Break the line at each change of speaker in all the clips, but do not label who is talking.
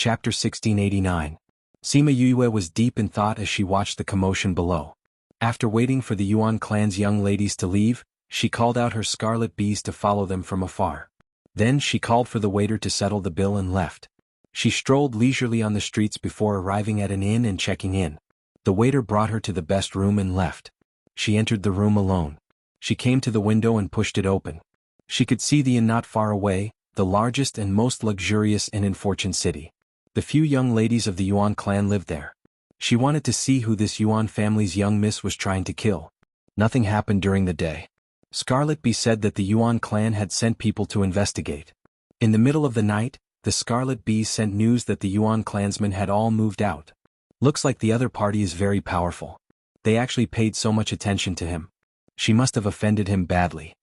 Chapter 1689. Sima Yue was deep in thought as she watched the commotion below. After waiting for the Yuan clan's young ladies to leave, she called out her scarlet bees to follow them from afar. Then she called for the waiter to settle the bill and left. She strolled leisurely on the streets before arriving at an inn and checking in. The waiter brought her to the best room and left. She entered the room alone. She came to the window and pushed it open. She could see the inn not far away, the largest and most luxurious inn in Fortune City. The few young ladies of the Yuan clan lived there. She wanted to see who this Yuan family's young miss was trying to kill. Nothing happened during the day. Scarlet Bee said that the Yuan clan had sent people to investigate. In the middle of the night, the Scarlet Bees sent news that the Yuan clansmen had all moved out. Looks like the other party is very powerful. They actually paid so much attention to him. She must have offended him badly.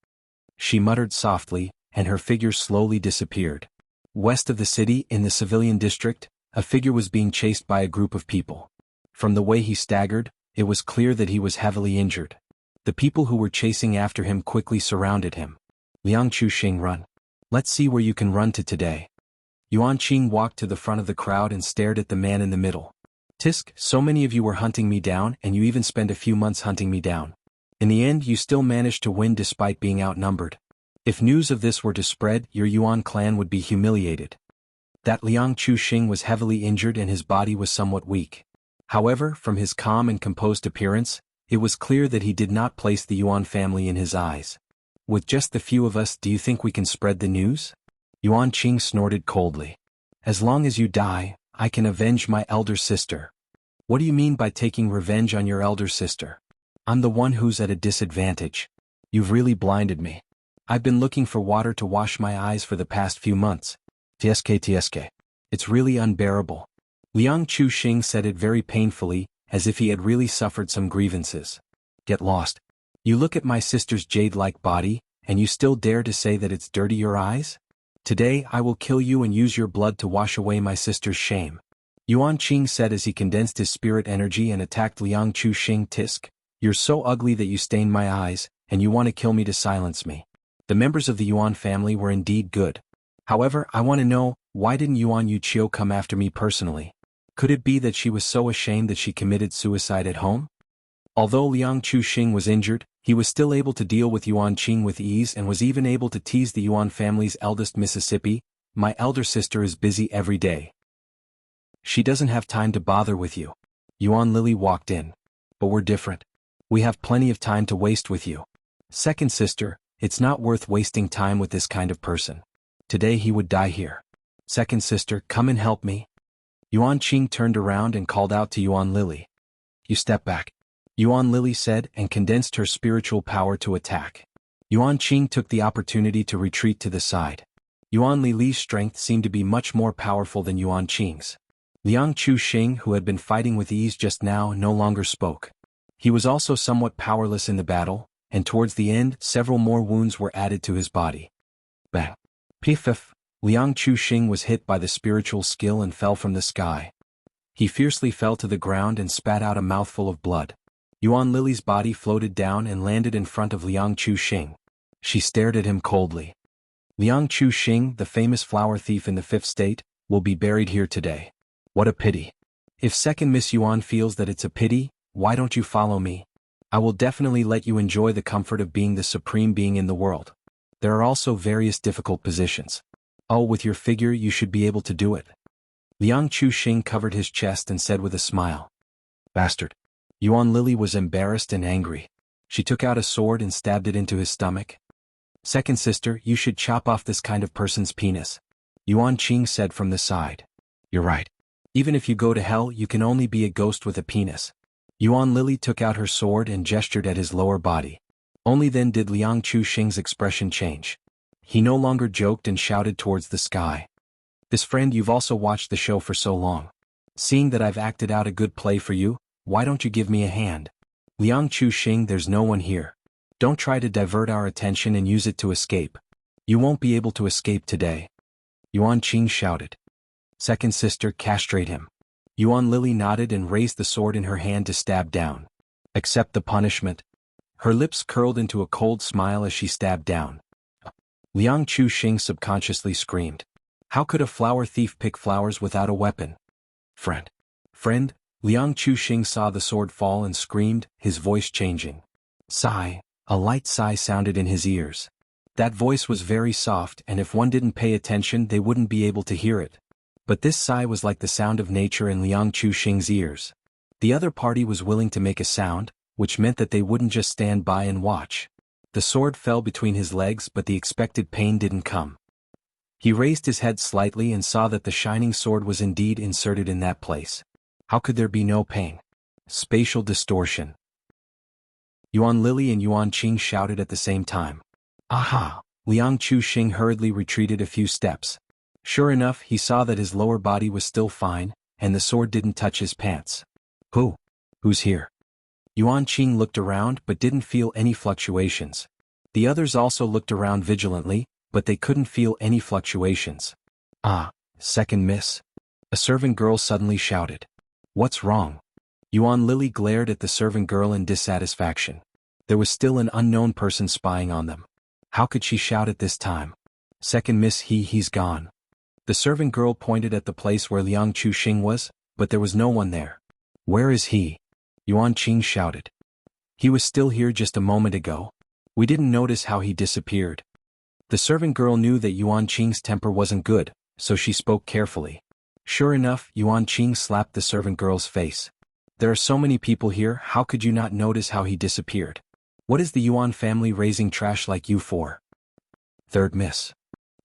She muttered softly, and her figure slowly disappeared. West of the city, in the civilian district, a figure was being chased by a group of people. From the way he staggered, it was clear that he was heavily injured. The people who were chasing after him quickly surrounded him. Liang Chuxing, run. Let's see where you can run to today. Yuan Qing walked to the front of the crowd and stared at the man in the middle. Tisk, so many of you were hunting me down, and you even spent a few months hunting me down. In the end, you still managed to win despite being outnumbered. If news of this were to spread, your Yuan clan would be humiliated. That Liang Chuxing was heavily injured and his body was somewhat weak. However, from his calm and composed appearance, it was clear that he did not place the Yuan family in his eyes. With just the few of us, do you think we can spread the news? Yuan Qing snorted coldly. As long as you die, I can avenge my elder sister. What do you mean by taking revenge on your elder sister? I'm the one who's at a disadvantage. You've really blinded me. I've been looking for water to wash my eyes for the past few months. TSK. It's really unbearable. Liang Chuxing said it very painfully, as if he had really suffered some grievances. Get lost. You look at my sister's jade-like body, and you still dare to say that it's dirty your eyes? Today I will kill you and use your blood to wash away my sister's shame. Yuan Qing said as he condensed his spirit energy and attacked Liang Chuxing. Tisk, you're so ugly that you stain my eyes, and you want to kill me to silence me. The members of the Yuan family were indeed good. However, I want to know, why didn't Yuan Yuqiu come after me personally? Could it be that she was so ashamed that she committed suicide at home? Although Liang Chuxing was injured, he was still able to deal with Yuan Qing with ease and was even able to tease the Yuan family's eldest Mississippi. My elder sister is busy every day. She doesn't have time to bother with you. Yuan Lily walked in. But we're different. We have plenty of time to waste with you. Second sister, it's not worth wasting time with this kind of person. Today he would die here. Second sister, come and help me. Yuan Qing turned around and called out to Yuan Lily. You step back. Yuan Lily said and condensed her spiritual power to attack. Yuan Qing took the opportunity to retreat to the side. Yuan Lily's strength seemed to be much more powerful than Yuan Qing's. Liang Chuxing, who had been fighting with ease just now, no longer spoke. He was also somewhat powerless in the battle, and towards the end, several more wounds were added to his body. Bang. Piff. Liang Chuxing was hit by the spiritual skill and fell from the sky. He fiercely fell to the ground and spat out a mouthful of blood. Yuan Lily's body floated down and landed in front of Liang Chuxing. She stared at him coldly. Liang Chuxing, the famous flower thief in the 5th state, will be buried here today. What a pity. If second Miss Yuan feels that it's a pity, why don't you follow me? I will definitely let you enjoy the comfort of being the supreme being in the world. There are also various difficult positions. Oh, with your figure you should be able to do it. Liang Chuxing covered his chest and said with a smile. Bastard. Yuan Lily was embarrassed and angry. She took out a sword and stabbed it into his stomach. Second sister, you should chop off this kind of person's penis. Yuan Qing said from the side. You're right. Even if you go to hell, you can only be a ghost with a penis. Yuan Lily took out her sword and gestured at his lower body. Only then did Liang Chuxing's expression change. He no longer joked and shouted towards the sky. This friend, you've also watched the show for so long. Seeing that I've acted out a good play for you, why don't you give me a hand? Liang Chuxing, there's no one here. Don't try to divert our attention and use it to escape. You won't be able to escape today. Yuan Qing shouted. Second sister, castrate him. Yuan Lily nodded and raised the sword in her hand to stab down. Accept the punishment. Her lips curled into a cold smile as she stabbed down. Liang Chuxing subconsciously screamed. How could a flower thief pick flowers without a weapon? Friend. Friend, Liang Chuxing saw the sword fall and screamed, his voice changing. Sigh. A light sigh sounded in his ears. That voice was very soft, and if one didn't pay attention they wouldn't be able to hear it. But this sigh was like the sound of nature in Liang Chuxing's ears. The other party was willing to make a sound, which meant that they wouldn't just stand by and watch. The sword fell between his legs, but the expected pain didn't come. He raised his head slightly and saw that the shining sword was indeed inserted in that place. How could there be no pain? Spatial distortion. Yuan Lily and Yuan Qing shouted at the same time. Aha! Liang Chuxing hurriedly retreated a few steps. Sure enough, he saw that his lower body was still fine, and the sword didn't touch his pants. Who's here? Yuan Qing looked around but didn't feel any fluctuations. The others also looked around vigilantly, but they couldn't feel any fluctuations. Ah, second miss. A servant girl suddenly shouted. What's wrong? Yuan Lily glared at the servant girl in dissatisfaction. There was still an unknown person spying on them. How could she shout at this time? Second miss, he's gone. The servant girl pointed at the place where Liang Chuxing was, but there was no one there. Where is he? Yuan Qing shouted. He was still here just a moment ago. We didn't notice how he disappeared. The servant girl knew that Yuan Qing's temper wasn't good, so she spoke carefully. Sure enough, Yuan Qing slapped the servant girl's face. There are so many people here, how could you not notice how he disappeared? What is the Yuan family raising trash like you for? Third miss.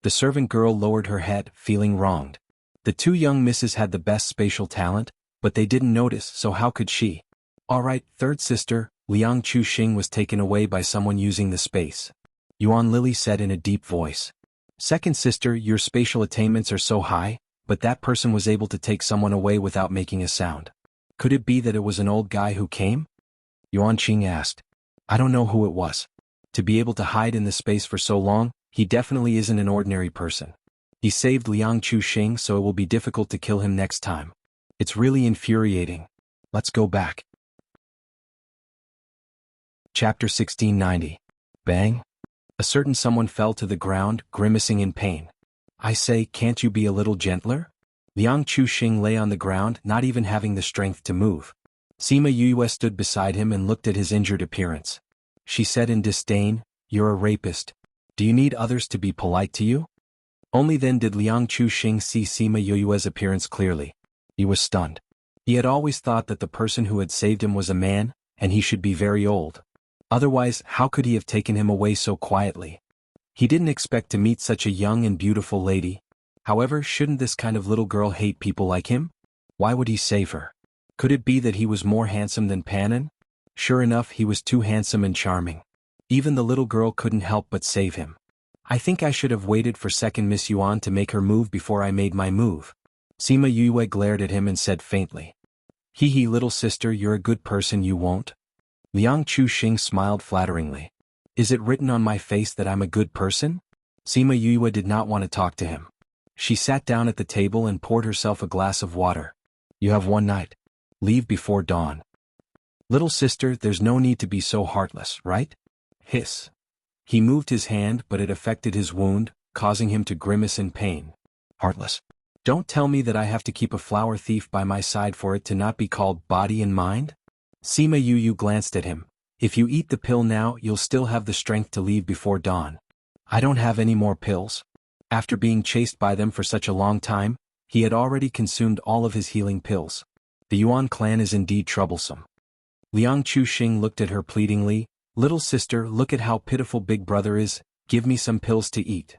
The servant girl lowered her head, feeling wronged. The two young misses had the best spatial talent, but they didn't notice, so how could she? Alright, third sister, Liang Chuxing was taken away by someone using the space. Yuan Lily said in a deep voice. Second sister, your spatial attainments are so high, but that person was able to take someone away without making a sound. Could it be that it was an old guy who came? Yuan Qing asked. I don't know who it was. To be able to hide in the space for so long, he definitely isn't an ordinary person. He saved Liang Chuxing, so it will be difficult to kill him next time. It's really infuriating. Let's go back. Chapter 1690. Bang! A certain someone fell to the ground, grimacing in pain. I say, can't you be a little gentler? Liang Chuxing lay on the ground, not even having the strength to move. Sima Yue stood beside him and looked at his injured appearance. She said in disdain, You're a rapist. Do you need others to be polite to you? Only then did Liang Chuxing see Sima Yue's appearance clearly. He was stunned. He had always thought that the person who had saved him was a man, and he should be very old. Otherwise, how could he have taken him away so quietly? He didn't expect to meet such a young and beautiful lady. However, shouldn't this kind of little girl hate people like him? Why would he save her? Could it be that he was more handsome than Panin? Sure enough, he was too handsome and charming. Even the little girl couldn't help but save him. I think I should have waited for second Miss Yuan to make her move before I made my move. Sima Yue glared at him and said faintly. Hee little sister, you're a good person, you won't? Liang Chuxing smiled flatteringly. Is it written on my face that I'm a good person? Sima Yue did not want to talk to him. She sat down at the table and poured herself a glass of water. You have one night. Leave before dawn. Little sister, there's no need to be so heartless, right? Hiss. He moved his hand, but it affected his wound, causing him to grimace in pain. Heartless. Don't tell me that I have to keep a flower thief by my side for it to not be called body and mind? Sima Yue glanced at him. If you eat the pill now, you'll still have the strength to leave before dawn. I don't have any more pills. After being chased by them for such a long time, he had already consumed all of his healing pills. The Yuan clan is indeed troublesome. Liang Chuxing looked at her pleadingly. Little sister, look at how pitiful Big Brother is, give me some pills to eat.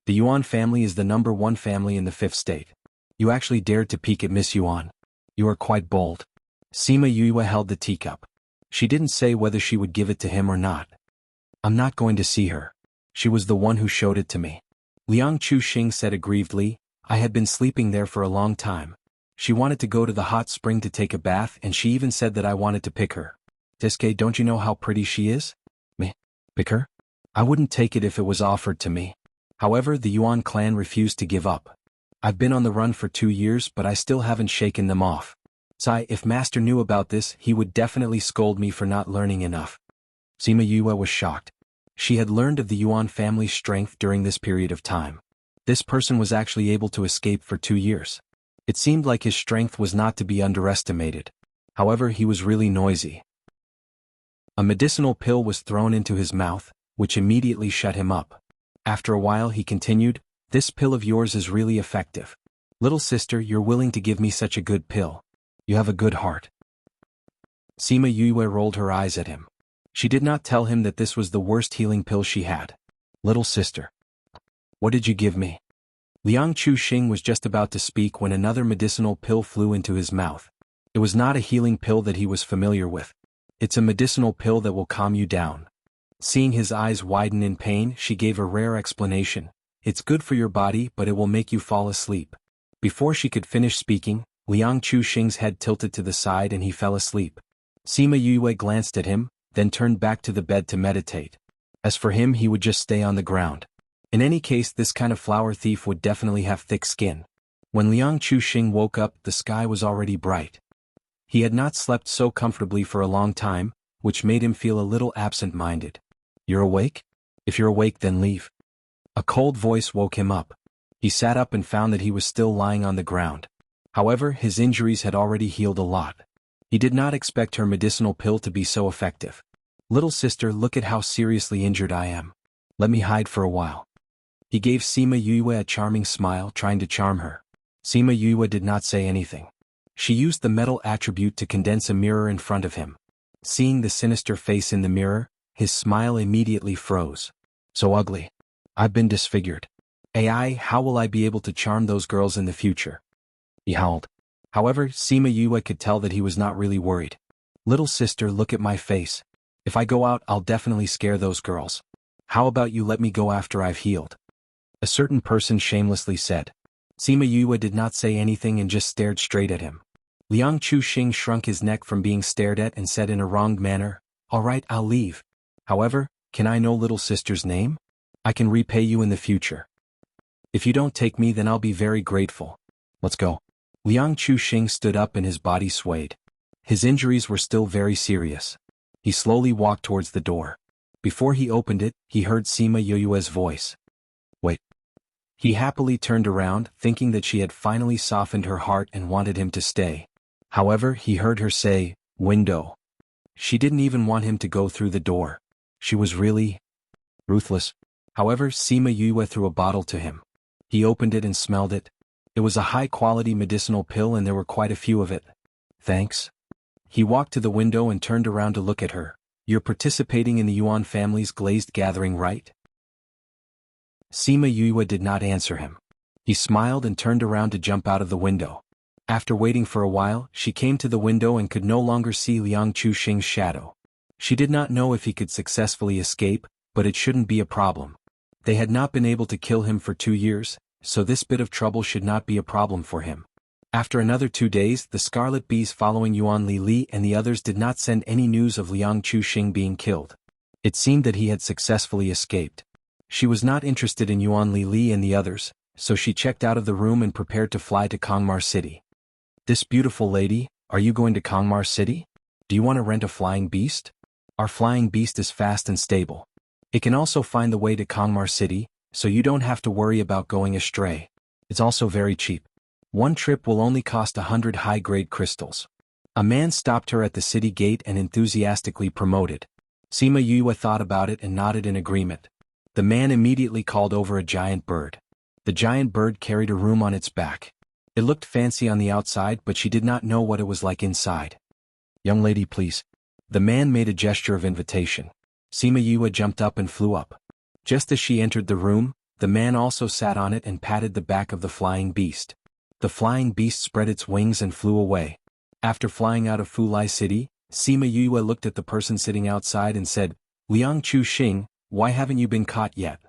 The Yuan family is the #1 family in the 5th state. You actually dared to peek at Miss Yuan. You are quite bold. Sima Yue held the teacup. She didn't say whether she would give it to him or not. I'm not going to see her. She was the one who showed it to me. Liang Chuxing said aggrievedly, I had been sleeping there for a long time. She wanted to go to the hot spring to take a bath, and she even said that I wanted to pick her. Tiske, don't you know how pretty she is? Me? Pick her? I wouldn't take it if it was offered to me. However, the Yuan clan refused to give up. I've been on the run for 2 years, but I still haven't shaken them off. Sai, if Master knew about this, he would definitely scold me for not learning enough. Sima Yue was shocked. She had learned of the Yuan family's strength during this period of time. This person was actually able to escape for 2 years. It seemed like his strength was not to be underestimated. However, he was really noisy. A medicinal pill was thrown into his mouth, which immediately shut him up. After a while he continued, "This pill of yours is really effective. Little sister, you're willing to give me such a good pill. You have a good heart." Sima Yue rolled her eyes at him. She did not tell him that this was the worst healing pill she had. "Little sister, what did you give me?" Liang Chuxing was just about to speak when another medicinal pill flew into his mouth. It was not a healing pill that he was familiar with. "It's a medicinal pill that will calm you down." Seeing his eyes widen in pain, she gave a rare explanation. "It's good for your body, but it will make you fall asleep." Before she could finish speaking, Liang Chuxing's head tilted to the side and he fell asleep. Sima Yue glanced at him, then turned back to the bed to meditate. As for him, he would just stay on the ground. In any case, this kind of flower thief would definitely have thick skin. When Liang Chuxing woke up, the sky was already bright. He had not slept so comfortably for a long time, which made him feel a little absent-minded. "You're awake? If you're awake, then leave." A cold voice woke him up. He sat up and found that he was still lying on the ground. However, his injuries had already healed a lot. He did not expect her medicinal pill to be so effective. "Little sister, look at how seriously injured I am. Let me hide for a while." He gave Sima Yue a charming smile, trying to charm her. Sima Yue did not say anything. She used the metal attribute to condense a mirror in front of him. Seeing the sinister face in the mirror, his smile immediately froze. "So ugly. I've been disfigured. AI, how will I be able to charm those girls in the future?" He howled. However, Sima Yue could tell that he was not really worried. "Little sister, look at my face. If I go out, I'll definitely scare those girls. How about you let me go after I've healed?" A certain person shamelessly said. Sima Yue did not say anything and just stared straight at him. Liang Chuxing shrunk his neck from being stared at and said in a wronged manner, "All right, I'll leave. However, can I know little sister's name? I can repay you in the future. If you don't take me, then I'll be very grateful. Let's go." Liang Chuxing stood up and his body swayed. His injuries were still very serious. He slowly walked towards the door. Before he opened it, he heard Sima Yue's voice. "Wait." He happily turned around, thinking that she had finally softened her heart and wanted him to stay. However, he heard her say, "Window." She didn't even want him to go through the door. She was really ruthless. However, Sima Yue threw a bottle to him. He opened it and smelled it. It was a high-quality medicinal pill and there were quite a few of it. "Thanks." He walked to the window and turned around to look at her. "You're participating in the Yuan family's glazed gathering, right?" Sima Yue did not answer him. He smiled and turned around to jump out of the window. After waiting for a while, she came to the window and could no longer see Liang Chuxing's shadow. She did not know if he could successfully escape, but it shouldn't be a problem. They had not been able to kill him for 2 years, so this bit of trouble should not be a problem for him. After another 2 days, the Scarlet Bees following Yuan Li and the others did not send any news of Liang Chuxing being killed. It seemed that he had successfully escaped. She was not interested in Yuan Li and the others, so she checked out of the room and prepared to fly to Kongmar City. "This beautiful lady, are you going to Kongmar City? Do you want to rent a flying beast? Our flying beast is fast and stable. It can also find the way to Kongmar City, so you don't have to worry about going astray. It's also very cheap. One trip will only cost 100 high-grade crystals." A man stopped her at the city gate and enthusiastically promoted. Sima Yue thought about it and nodded in agreement. The man immediately called over a giant bird. The giant bird carried a room on its back. It looked fancy on the outside, but she did not know what it was like inside. "Young lady, please." The man made a gesture of invitation. Sima Yue jumped up and flew up. Just as she entered the room, the man also sat on it and patted the back of the flying beast. The flying beast spread its wings and flew away. After flying out of Fulai City, Sima Yue looked at the person sitting outside and said, "Liang Chuxing, why haven't you been caught yet?"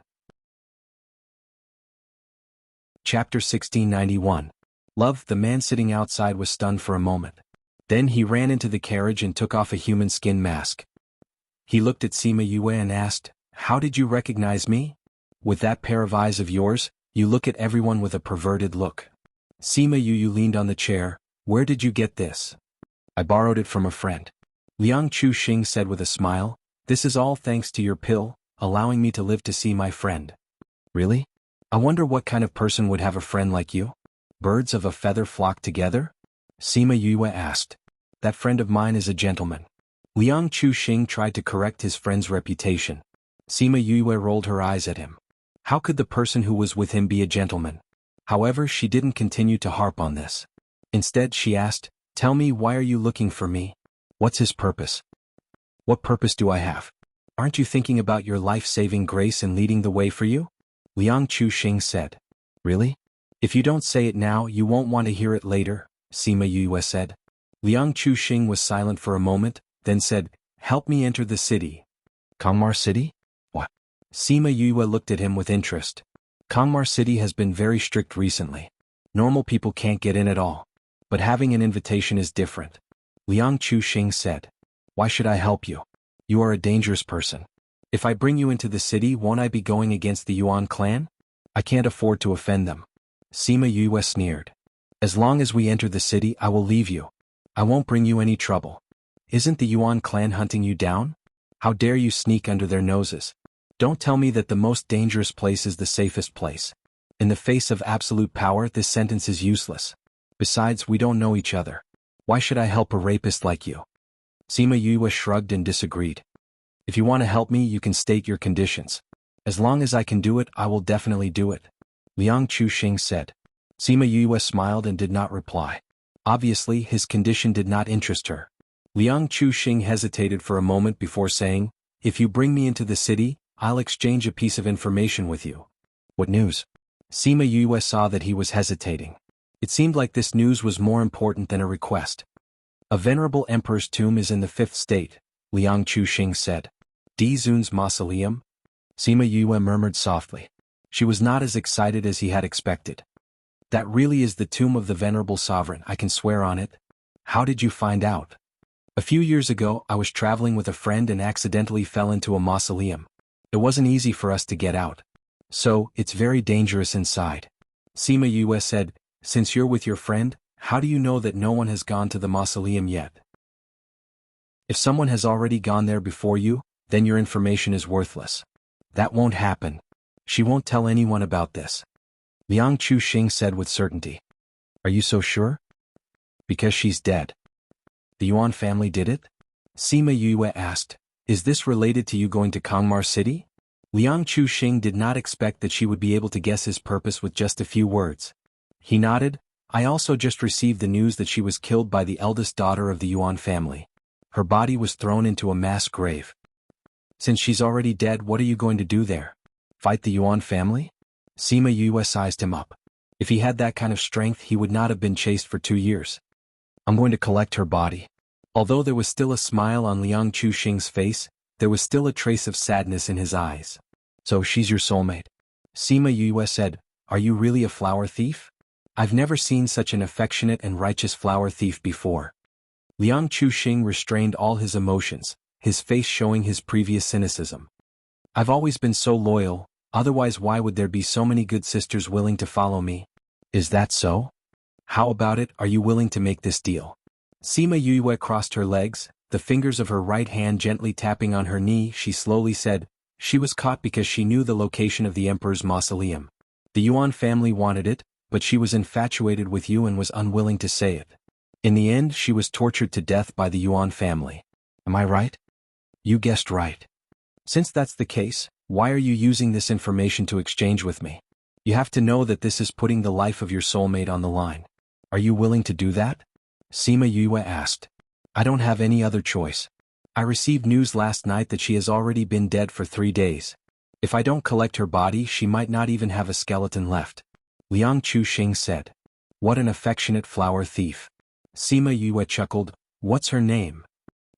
Chapter 1691. Love. The man sitting outside was stunned for a moment. Then he ran into the carriage and took off a human skin mask. He looked at Sima Yue and asked, "How did you recognize me? With that pair of eyes of yours, you look at everyone with a perverted look." Sima Yue leaned on the chair. "Where did you get this?" "I borrowed it from a friend." Liang Chuxing said with a smile, "This is all thanks to your pill, allowing me to live to see my friend." "Really? I wonder what kind of person would have a friend like you? Birds of a feather flock together? Sima Yue asked. That friend of mine is a gentleman. Liang Chuxing tried to correct his friend's reputation. Sima Yue rolled her eyes at him. How could the person who was with him be a gentleman? However, she didn't continue to harp on this. Instead, she asked, Tell me, why are you looking for me? What's his purpose? What purpose do I have? Aren't you thinking about your life-saving grace and leading the way for you? Liang Chuxing said. Really? If you don't say it now, you won't want to hear it later, Sima Yue said. Liang Chuxing was silent for a moment, then said, Help me enter the city. Kangmar City? What? Sima Yue looked at him with interest. Kangmar City has been very strict recently. Normal people can't get in at all. But having an invitation is different. Liang Chuxing said. Why should I help you? You are a dangerous person. If I bring you into the city, won't I be going against the Yuan clan? I can't afford to offend them. Sima Yue sneered. As long as we enter the city, I will leave you. I won't bring you any trouble. Isn't the Yuan clan hunting you down? How dare you sneak under their noses? Don't tell me that the most dangerous place is the safest place. In the face of absolute power, this sentence is useless. Besides, we don't know each other. Why should I help a rapist like you? Sima Yue shrugged and disagreed. If you want to help me, you can state your conditions. As long as I can do it, I will definitely do it. Liang Chuxing said. Sima Yue smiled and did not reply. Obviously, his condition did not interest her. Liang Chuxing hesitated for a moment before saying, If you bring me into the city, I'll exchange a piece of information with you. What news? Sima Yue saw that he was hesitating. It seemed like this news was more important than a request. A venerable emperor's tomb is in the 5th state, Liang Chuxing said. Di Zun's mausoleum? Sima Yue murmured softly. She was not as excited as he had expected. That really is the tomb of the venerable sovereign, I can swear on it. How did you find out? A few years ago, I was traveling with a friend and accidentally fell into a mausoleum. It wasn't easy for us to get out. So, it's very dangerous inside. Sima Yue said, Since you're with your friend, how do you know that no one has gone to the mausoleum yet? If someone has already gone there before you, then your information is worthless. That won't happen. She won't tell anyone about this. Liang Chuxing said with certainty. Are you so sure? Because she's dead. The Yuan family did it? Sima Yue asked. Is this related to you going to Kangmar City? Liang Chuxing did not expect that she would be able to guess his purpose with just a few words. He nodded. I also just received the news that she was killed by the eldest daughter of the Yuan family. Her body was thrown into a mass grave. Since she's already dead, what are you going to do there? Fight the Yuan family? Sima Yue sized him up. If he had that kind of strength, he would not have been chased for 2 years. I'm going to collect her body. Although there was still a smile on Liang Chuxing's face, there was still a trace of sadness in his eyes. So she's your soulmate? Sima Yue said, Are you really a flower thief? I've never seen such an affectionate and righteous flower thief before. Liang Chuxing restrained all his emotions, his face showing his previous cynicism. I've always been so loyal, otherwise why would there be so many good sisters willing to follow me? Is that so? How about it, are you willing to make this deal? Sima Yue crossed her legs, the fingers of her right hand gently tapping on her knee. She slowly said, She was caught because she knew the location of the emperor's mausoleum. The Yuan family wanted it, but she was infatuated with you and was unwilling to say it. In the end, she was tortured to death by the Yuan family. Am I right? You guessed right. Since that's the case, why are you using this information to exchange with me? You have to know that this is putting the life of your soulmate on the line. Are you willing to do that? Sima Yue asked. I don't have any other choice. I received news last night that she has already been dead for 3 days. If I don't collect her body, she might not even have a skeleton left. Liang Chuxing said. What an affectionate flower thief. Sima Yue chuckled. What's her name?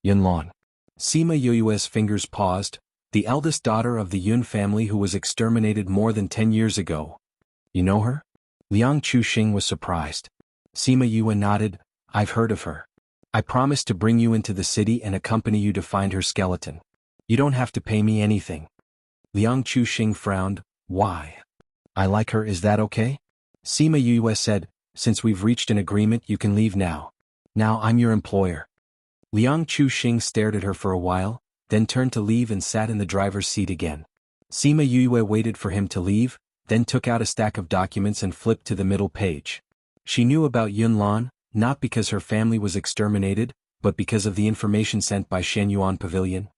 Yunlong. Sima Yue's fingers paused. The eldest daughter of the Yun family who was exterminated more than 10 years ago. You know her? Liang Chuxing was surprised. Sima Yue nodded. I've heard of her. I promised to bring you into the city and accompany you to find her skeleton. You don't have to pay me anything. Liang Chuxing frowned. Why? I like her, is that okay? Sima Yue said, Since we've reached an agreement, you can leave now. Now I'm your employer. Liang Chuxing stared at her for a while, then turned to leave and sat in the driver's seat again. Sima Yue waited for him to leave, then took out a stack of documents and flipped to the middle page. She knew about Yunlan, not because her family was exterminated, but because of the information sent by Shen Yuan Pavilion.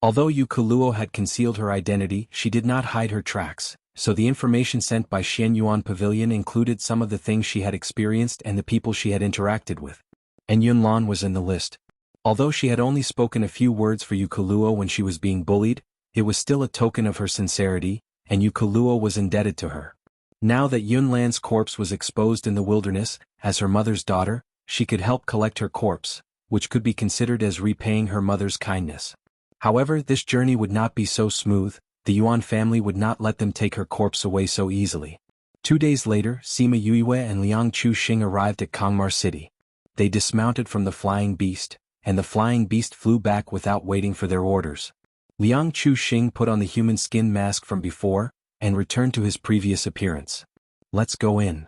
Although Yu Kuluo had concealed her identity, she did not hide her tracks, so the information sent by Shen Yuan Pavilion included some of the things she had experienced and the people she had interacted with. And Yunlan was in the list. Although she had only spoken a few words for Yu Kuluo when she was being bullied, it was still a token of her sincerity, and Yu Kuluo was indebted to her. Now that Yunlan's corpse was exposed in the wilderness, as her mother's daughter, she could help collect her corpse, which could be considered as repaying her mother's kindness. However, this journey would not be so smooth. The Yuan family would not let them take her corpse away so easily. 2 days later, Sima Yue and Liang Chuxing arrived at Kangmar City. They dismounted from the flying beast, and the flying beast flew back without waiting for their orders. Liang Chuxing put on the human skin mask from before, and returned to his previous appearance. "Let's go in."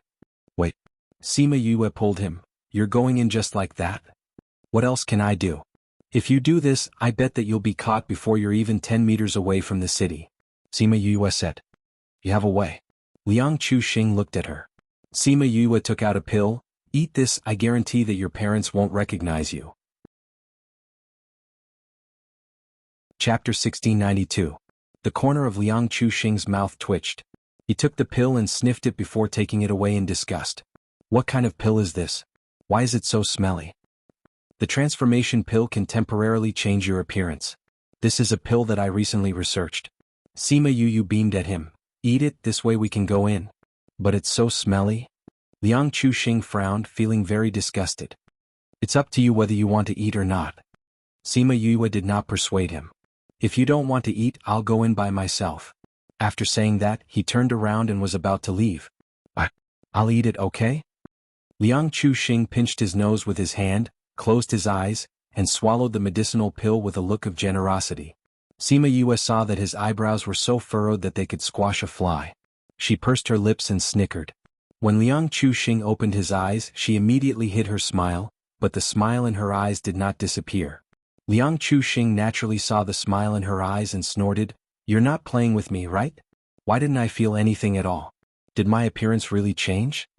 "Wait." Sima Yue pulled him. "You're going in just like that? What else can I do? If you do this, I bet that you'll be caught before you're even 10 meters away from the city." Sima Yue said. "You have a way." Liang Chuxing looked at her. Sima Yue took out a pill. "Eat this, I guarantee that your parents won't recognize you." Chapter 1692. The corner of Liang Chuxing's mouth twitched. He took the pill and sniffed it before taking it away in disgust. "What kind of pill is this? Why is it so smelly?" "The transformation pill can temporarily change your appearance. This is a pill that I recently researched." Sima Yu beamed at him. "Eat it, this way we can go in." "But it's so smelly." Liang Chuxing frowned, feeling very disgusted. "It's up to you whether you want to eat or not." Sima Yue did not persuade him. "If you don't want to eat, I'll go in by myself." After saying that, he turned around and was about to leave. I'll eat it, okay?" Liang Chuxing pinched his nose with his hand, closed his eyes, and swallowed the medicinal pill with a look of generosity. Sima Yue saw that his eyebrows were so furrowed that they could squash a fly. She pursed her lips and snickered. When Liang Chuxing opened his eyes, she immediately hid her smile, but the smile in her eyes did not disappear. Liang Chuxing naturally saw the smile in her eyes and snorted, "You're not playing with me, right? Why didn't I feel anything at all? Did my appearance really change?"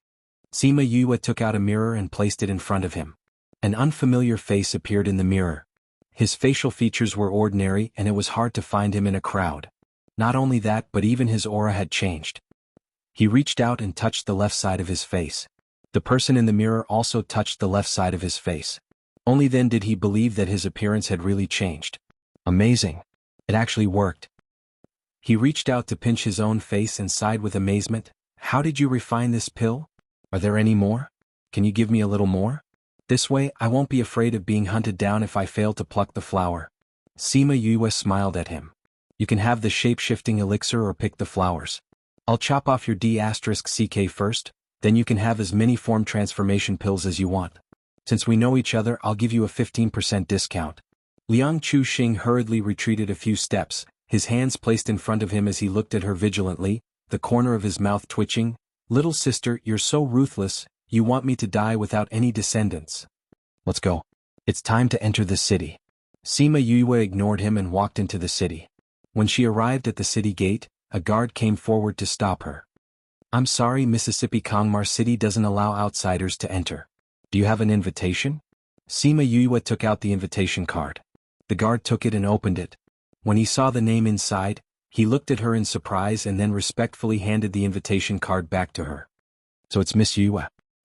Sima Yue took out a mirror and placed it in front of him. An unfamiliar face appeared in the mirror. His facial features were ordinary and it was hard to find him in a crowd. Not only that, but even his aura had changed. He reached out and touched the left side of his face. The person in the mirror also touched the left side of his face. Only then did he believe that his appearance had really changed. Amazing. It actually worked. He reached out to pinch his own face and sighed with amazement. "How did you refine this pill? Are there any more? Can you give me a little more? This way, I won't be afraid of being hunted down if I fail to pluck the flower." Sima Yue smiled at him. "You can have the shape-shifting elixir or pick the flowers. I'll chop off your D*CK first, then you can have as many form transformation pills as you want. Since we know each other, I'll give you a 15% discount." Liang Chuxing hurriedly retreated a few steps, his hands placed in front of him as he looked at her vigilantly, the corner of his mouth twitching. "Little sister, you're so ruthless, you want me to die without any descendants. Let's go. It's time to enter the city." Sima Yue ignored him and walked into the city. When she arrived at the city gate, a guard came forward to stop her. "I'm sorry, Mississippi Kangmar City doesn't allow outsiders to enter. Do you have an invitation?" Sima Yue took out the invitation card. The guard took it and opened it. When he saw the name inside, he looked at her in surprise and then respectfully handed the invitation card back to her. "So it's Miss Yue.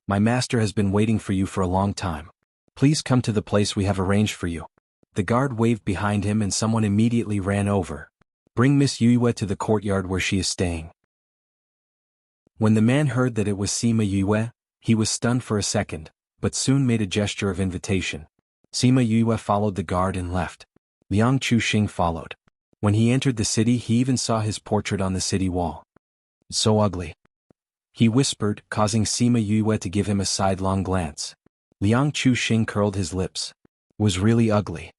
My master has been waiting for you for a long time. Please come to the place we have arranged for you." The guard waved behind him and someone immediately ran over. "Bring Miss Yue to the courtyard where she is staying." When the man heard that it was Sima Yue, he was stunned for a second, but soon made a gesture of invitation. Sima Yue followed the guard and left. Liang Chuxing followed. When he entered the city, he even saw his portrait on the city wall. "So ugly," he whispered, causing Sima Yue to give him a sidelong glance. Liang Chuxing curled his lips. Was really ugly.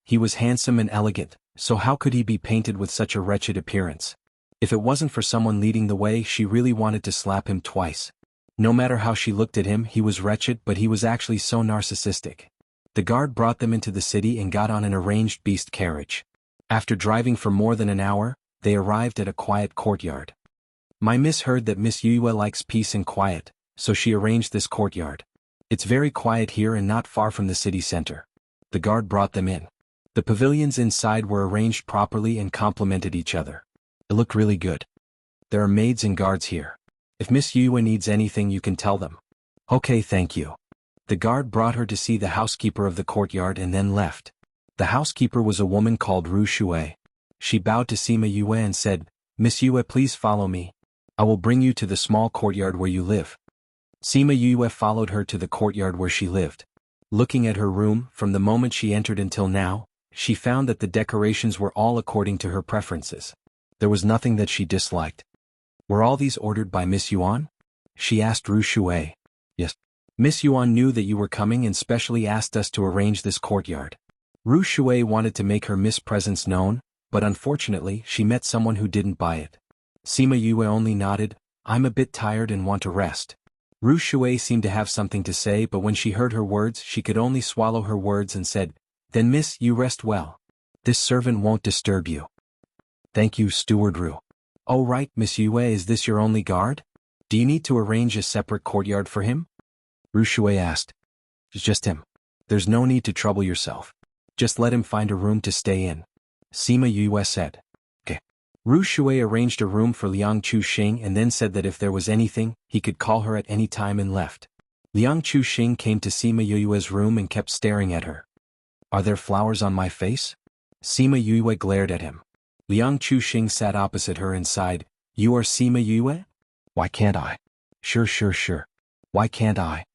He was handsome and elegant, so how could he be painted with such a wretched appearance? If it wasn't for someone leading the way, she really wanted to slap him twice. No matter how she looked at him, he was wretched, but he was actually so narcissistic. The guard brought them into the city and got on an arranged beast carriage. After driving for more than an hour, they arrived at a quiet courtyard. My miss heard that Miss Yue likes peace and quiet, so she arranged this courtyard. It's very quiet here and not far from the city center. The guard brought them in. The pavilions inside were arranged properly and complemented each other. It looked really good. There are maids and guards here. If Miss Yue needs anything you can tell them. Okay, thank you. The guard brought her to see the housekeeper of the courtyard and then left. The housekeeper was a woman called Ru Shui. She bowed to Sima Yue and said, Miss Yue, please follow me. I will bring you to the small courtyard where you live. Sima Yue followed her to the courtyard where she lived. Looking at her room, from the moment she entered until now, she found that the decorations were all according to her preferences. There was nothing that she disliked. Were all these ordered by Miss Yuan? She asked Ru Shui. Yes. Miss Yuan knew that you were coming and specially asked us to arrange this courtyard. Ru Shui wanted to make her Miss presence known, but unfortunately she met someone who didn't buy it. Sima Yue only nodded. I'm a bit tired and want to rest. Ru Shui seemed to have something to say, but when she heard her words she could only swallow her words and said, Then miss, you rest well. This servant won't disturb you. Thank you, Steward Ru. Oh right, Miss Yue, is this your only guard? Do you need to arrange a separate courtyard for him? Ru Shui asked. It's just him. There's no need to trouble yourself. Just let him find a room to stay in. Sima Yue said. Okay. Ru Shui arranged a room for Liang Chuxing and then said that if there was anything, he could call her at any time and left. Liang Chuxing came to Sima Yue's room and kept staring at her. Are there flowers on my face? Sima Yue glared at him. Liang Chuxing sat opposite her and sighed. You are Sima Yue? Why can't I? Sure. Why can't I?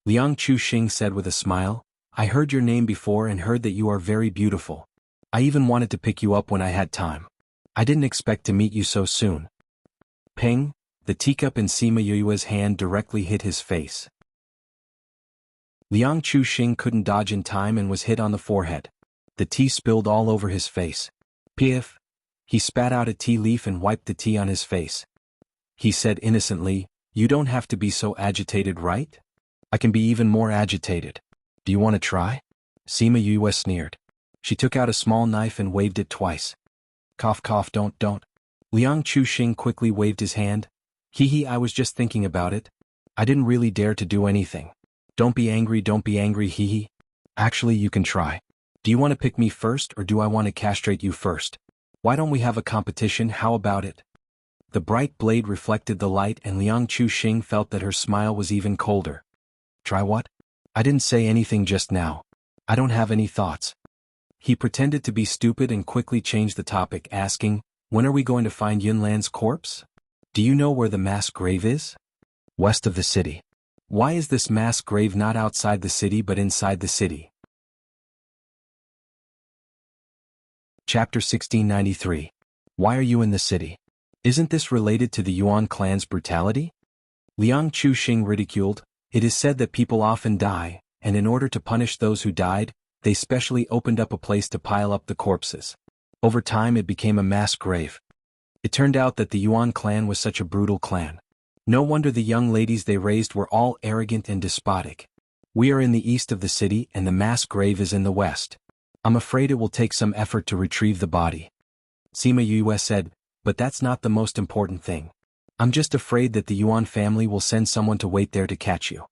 Liang Chuxing said with a smile. I heard your name before and heard that you are very beautiful. I even wanted to pick you up when I had time. I didn't expect to meet you so soon. Ping, the teacup in Sima Yue's hand directly hit his face. Liang Chuxing couldn't dodge in time and was hit on the forehead. The tea spilled all over his face. Piff. He spat out a tea leaf and wiped the tea on his face. He said innocently, You don't have to be so agitated, right? I can be even more agitated. Do you want to try? Sima Yue sneered. She took out a small knife and waved it twice. Cough, don't. Liang Chuxing quickly waved his hand. Hee, I was just thinking about it. I didn't really dare to do anything. Don't be angry, hee. Actually, you can try. Do you want to pick me first or do I want to castrate you first? Why don't we have a competition, how about it? The bright blade reflected the light and Liang Chuxing felt that her smile was even colder. Try what? I didn't say anything just now. I don't have any thoughts. He pretended to be stupid and quickly changed the topic, asking, When are we going to find Yunlan's corpse? Do you know where the mass grave is? West of the city. Why is this mass grave not outside the city but inside the city? Chapter 1693. Why are you in the city? Isn't this related to the Yuan clan's brutality? Liang Chuxing ridiculed. It is said that people often die, and in order to punish those who died, they specially opened up a place to pile up the corpses. Over time it became a mass grave. It turned out that the Yuan clan was such a brutal clan. No wonder the young ladies they raised were all arrogant and despotic. We are in the east of the city and the mass grave is in the west. I'm afraid it will take some effort to retrieve the body. Sima Yue said, But that's not the most important thing. I'm just afraid that the Yuan family will send someone to wait there to catch you.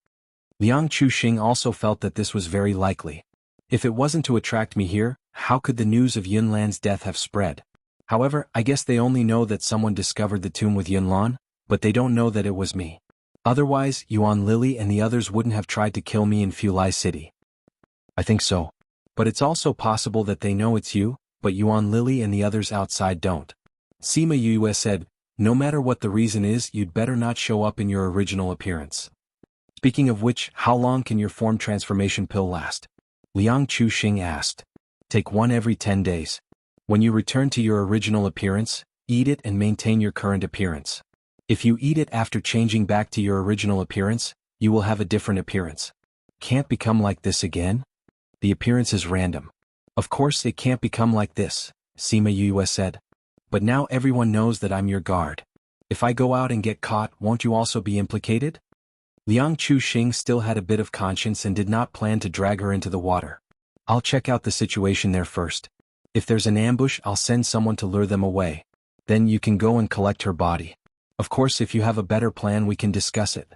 Liang Chuxing also felt that this was very likely. If it wasn't to attract me here, how could the news of Yunlan's death have spread? However, I guess they only know that someone discovered the tomb with Yunlan, but they don't know that it was me. Otherwise, Yuan Lily and the others wouldn't have tried to kill me in Fulai City. I think so. But it's also possible that they know it's you, but Yuan Lily and the others outside don't. Sima Yue said, No matter what the reason is, you'd better not show up in your original appearance. Speaking of which, how long can your form transformation pill last? Liang Chuxing asked. Take one every 10 days. When you return to your original appearance, eat it and maintain your current appearance. If you eat it after changing back to your original appearance, you will have a different appearance. Can't become like this again? The appearance is random. Of course it can't become like this, Sima Yue said. But now everyone knows that I'm your guard. If I go out and get caught, won't you also be implicated? Liang Chuxing still had a bit of conscience and did not plan to drag her into the water. I'll check out the situation there first. If there's an ambush, I'll send someone to lure them away. Then you can go and collect her body. Of course, if you have a better plan we can discuss it.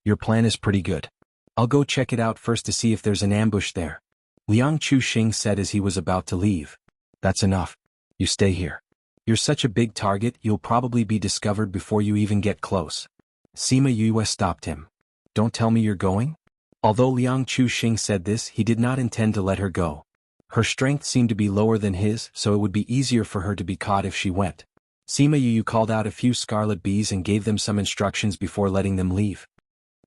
Your plan is pretty good. I'll go check it out first to see if there's an ambush there. Liang Chuxing said as he was about to leave. That's enough. You stay here. You're such a big target, you'll probably be discovered before you even get close. Sima Yue stopped him. Don't tell me you're going? Although Liang Chuxing said this, he did not intend to let her go. Her strength seemed to be lower than his, so it would be easier for her to be caught if she went. Sima Yue called out a few scarlet bees and gave them some instructions before letting them leave.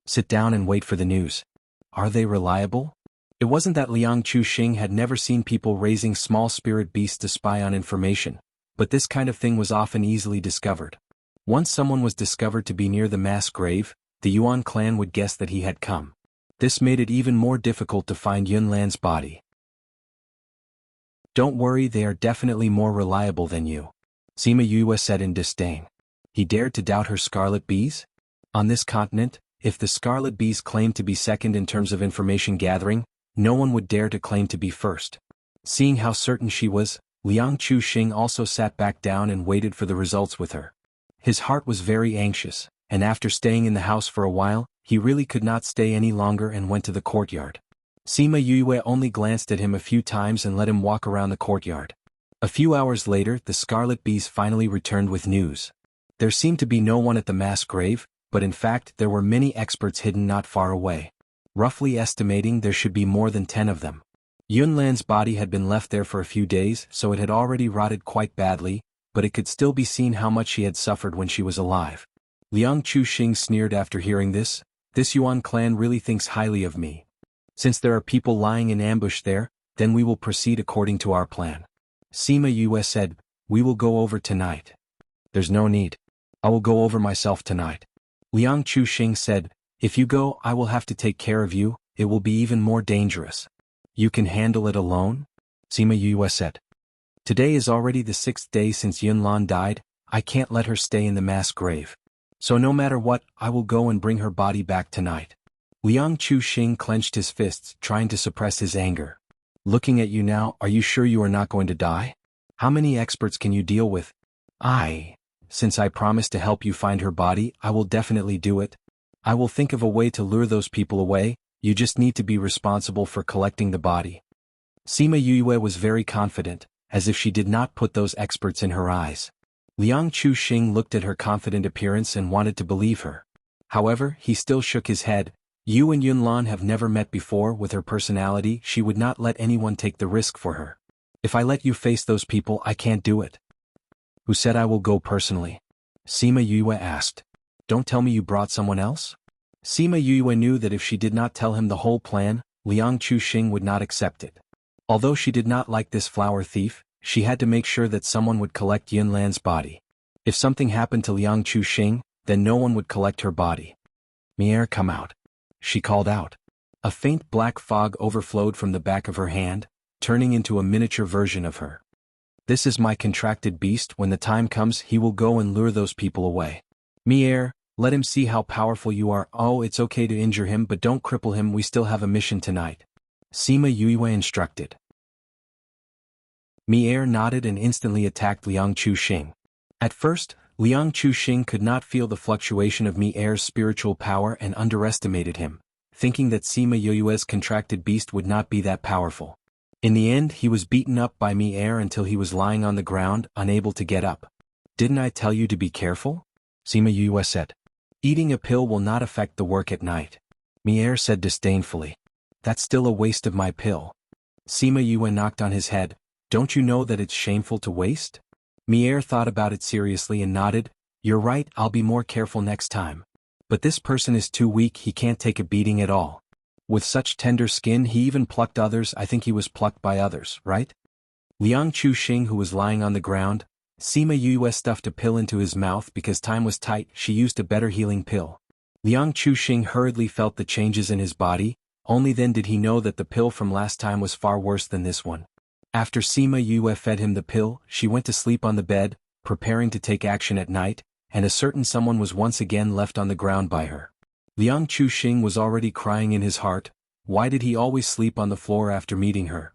Sit down and wait for the news. Are they reliable? It wasn't that Liang Chuxing had never seen people raising small spirit beasts to spy on information, but this kind of thing was often easily discovered. Once someone was discovered to be near the mass grave, the Yuan clan would guess that he had come. This made it even more difficult to find Yunlan's body. Don't worry, they are definitely more reliable than you, Sima Yue said in disdain. He dared to doubt her scarlet bees? On this continent, if the scarlet bees claimed to be second in terms of information gathering, no one would dare to claim to be first. Seeing how certain she was, Liang Chuxing also sat back down and waited for the results with her. His heart was very anxious, and after staying in the house for a while, he really could not stay any longer and went to the courtyard. Sima Yue only glanced at him a few times and let him walk around the courtyard. A few hours later, the scarlet bees finally returned with news. There seemed to be no one at the mass grave, but in fact there were many experts hidden not far away. Roughly estimating there should be more than 10 of them. Yunlan's body had been left there for a few days, so it had already rotted quite badly, but it could still be seen how much she had suffered when she was alive. Liang Chuxing sneered after hearing this. This Yuan clan really thinks highly of me. Since there are people lying in ambush there, then we will proceed according to our plan. Sima Yue said, we will go over tonight. There's no need. I will go over myself tonight. Liang Chuxing said, if you go, I will have to take care of you, it will be even more dangerous. You can handle it alone? Sima Yue said. Today is already the 6th day since Yunlan died, I can't let her stay in the mass grave. So no matter what, I will go and bring her body back tonight. Liang Chuxing clenched his fists, trying to suppress his anger. Looking at you now, are you sure you are not going to die? How many experts can you deal with? Since I promised to help you find her body, I will definitely do it. I will think of a way to lure those people away, you just need to be responsible for collecting the body. Sima Yue was very confident, as if she did not put those experts in her eyes. Liang Chuxing looked at her confident appearance and wanted to believe her. However, he still shook his head. You and Yunlan have never met before. With her personality, she would not let anyone take the risk for her. If I let you face those people, I can't do it. Who said I will go personally? Sima Yue asked. Don't tell me you brought someone else? Sima Yue knew that if she did not tell him the whole plan, Liang Chuxing would not accept it. Although she did not like this flower thief, she had to make sure that someone would collect Yunlan's body. If something happened to Liang Chuxing, then no one would collect her body. Mier, come out. She called out. A faint black fog overflowed from the back of her hand, turning into a miniature version of her. This is my contracted beast. When the time comes, he will go and lure those people away. Mier, let him see how powerful you are. Oh, it's okay to injure him, but don't cripple him. We still have a mission tonight. Sima Yue instructed. Mier nodded and instantly attacked Liang Chuxing. At first, Liang Chuxing could not feel the fluctuation of Mier's spiritual power and underestimated him, thinking that Sima Yue's contracted beast would not be that powerful. In the end, he was beaten up by Mier until he was lying on the ground, unable to get up. Didn't I tell you to be careful? Sima Yue said. Eating a pill will not affect the work at night. Mier said disdainfully. That's still a waste of my pill. Sima Yue knocked on his head. Don't you know that it's shameful to waste? Mier thought about it seriously and nodded. You're right, I'll be more careful next time. But this person is too weak, he can't take a beating at all. With such tender skin, he even plucked others. I think he was plucked by others, right? Liang Chuxing, who was lying on the ground, Sima Yue stuffed a pill into his mouth because time was tight. She used a better healing pill. Liang Chuxing hurriedly felt the changes in his body. Only then did he know that the pill from last time was far worse than this one. After Sima Yue fed him the pill, she went to sleep on the bed, preparing to take action at night, and a certain someone was once again left on the ground by her. Liang Chuxing was already crying in his heart. Why did he always sleep on the floor after meeting her?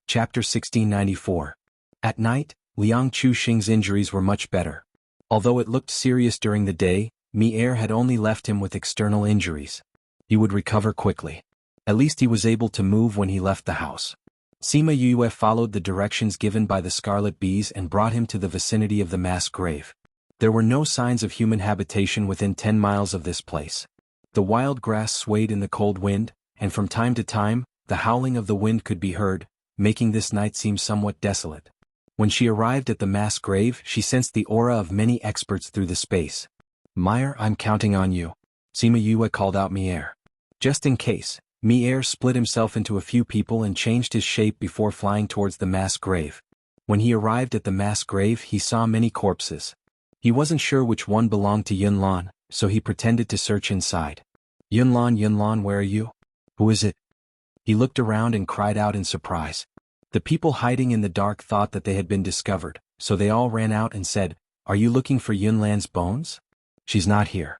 Chapter 1694. At night, Liang Chuxing's injuries were much better. Although it looked serious during the day, Mi-Er had only left him with external injuries. He would recover quickly. At least he was able to move when he left the house. Sima Yue followed the directions given by the scarlet bees and brought him to the vicinity of the mass grave. There were no signs of human habitation within 10 miles of this place. The wild grass swayed in the cold wind, and from time to time, the howling of the wind could be heard, making this night seem somewhat desolate. When she arrived at the mass grave, she sensed the aura of many experts through the space. "Meyer, I'm counting on you," Sima Yue called out Mi-Er. Just in case, Mi-Er split himself into a few people and changed his shape before flying towards the mass grave. When he arrived at the mass grave, he saw many corpses. He wasn't sure which one belonged to Yunlan, so he pretended to search inside. Yunlan, where are you? Who is it?" He looked around and cried out in surprise. The people hiding in the dark thought that they had been discovered, so they all ran out and said, "Are you looking for Yunlan's bones? She's not here."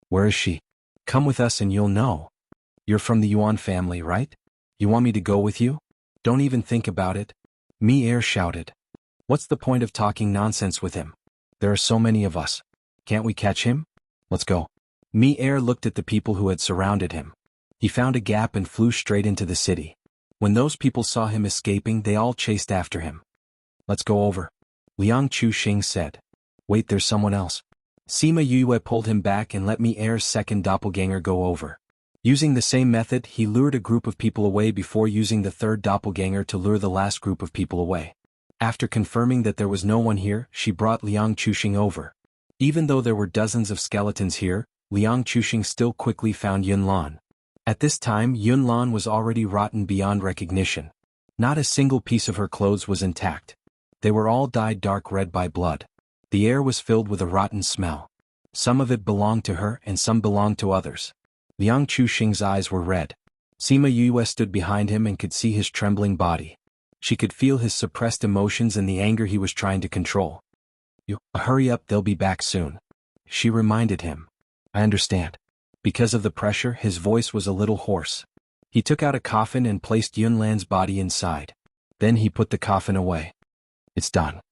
"Where is she? Come with us and you'll know. You're from the Yuan family, right? You want me to go with you? Don't even think about it." Mi-Er shouted. "What's the point of talking nonsense with him? There are so many of us. Can't we catch him? Let's go." Mi-Er looked at the people who had surrounded him. He found a gap and flew straight into the city. When those people saw him escaping, they all chased after him. "Let's go over," Liang Chuxing said. "Wait, there's someone else." Sima Yue pulled him back and let Mi-Er's second doppelganger go over. Using the same method, he lured a group of people away before using the third doppelganger to lure the last group of people away. After confirming that there was no one here, she brought Liang Chuxing over. Even though there were dozens of skeletons here, Liang Chuxing still quickly found Yunlan. At this time, Yunlan was already rotten beyond recognition. Not a single piece of her clothes was intact. They were all dyed dark red by blood. The air was filled with a rotten smell. Some of it belonged to her and some belonged to others. Liang Chuxing's eyes were red. Sima Yue stood behind him and could see his trembling body. She could feel his suppressed emotions and the anger he was trying to control. "You, hurry up, they'll be back soon," she reminded him. "I understand." Because of the pressure, his voice was a little hoarse. He took out a coffin and placed Yunlan's body inside. Then he put the coffin away. "It's done."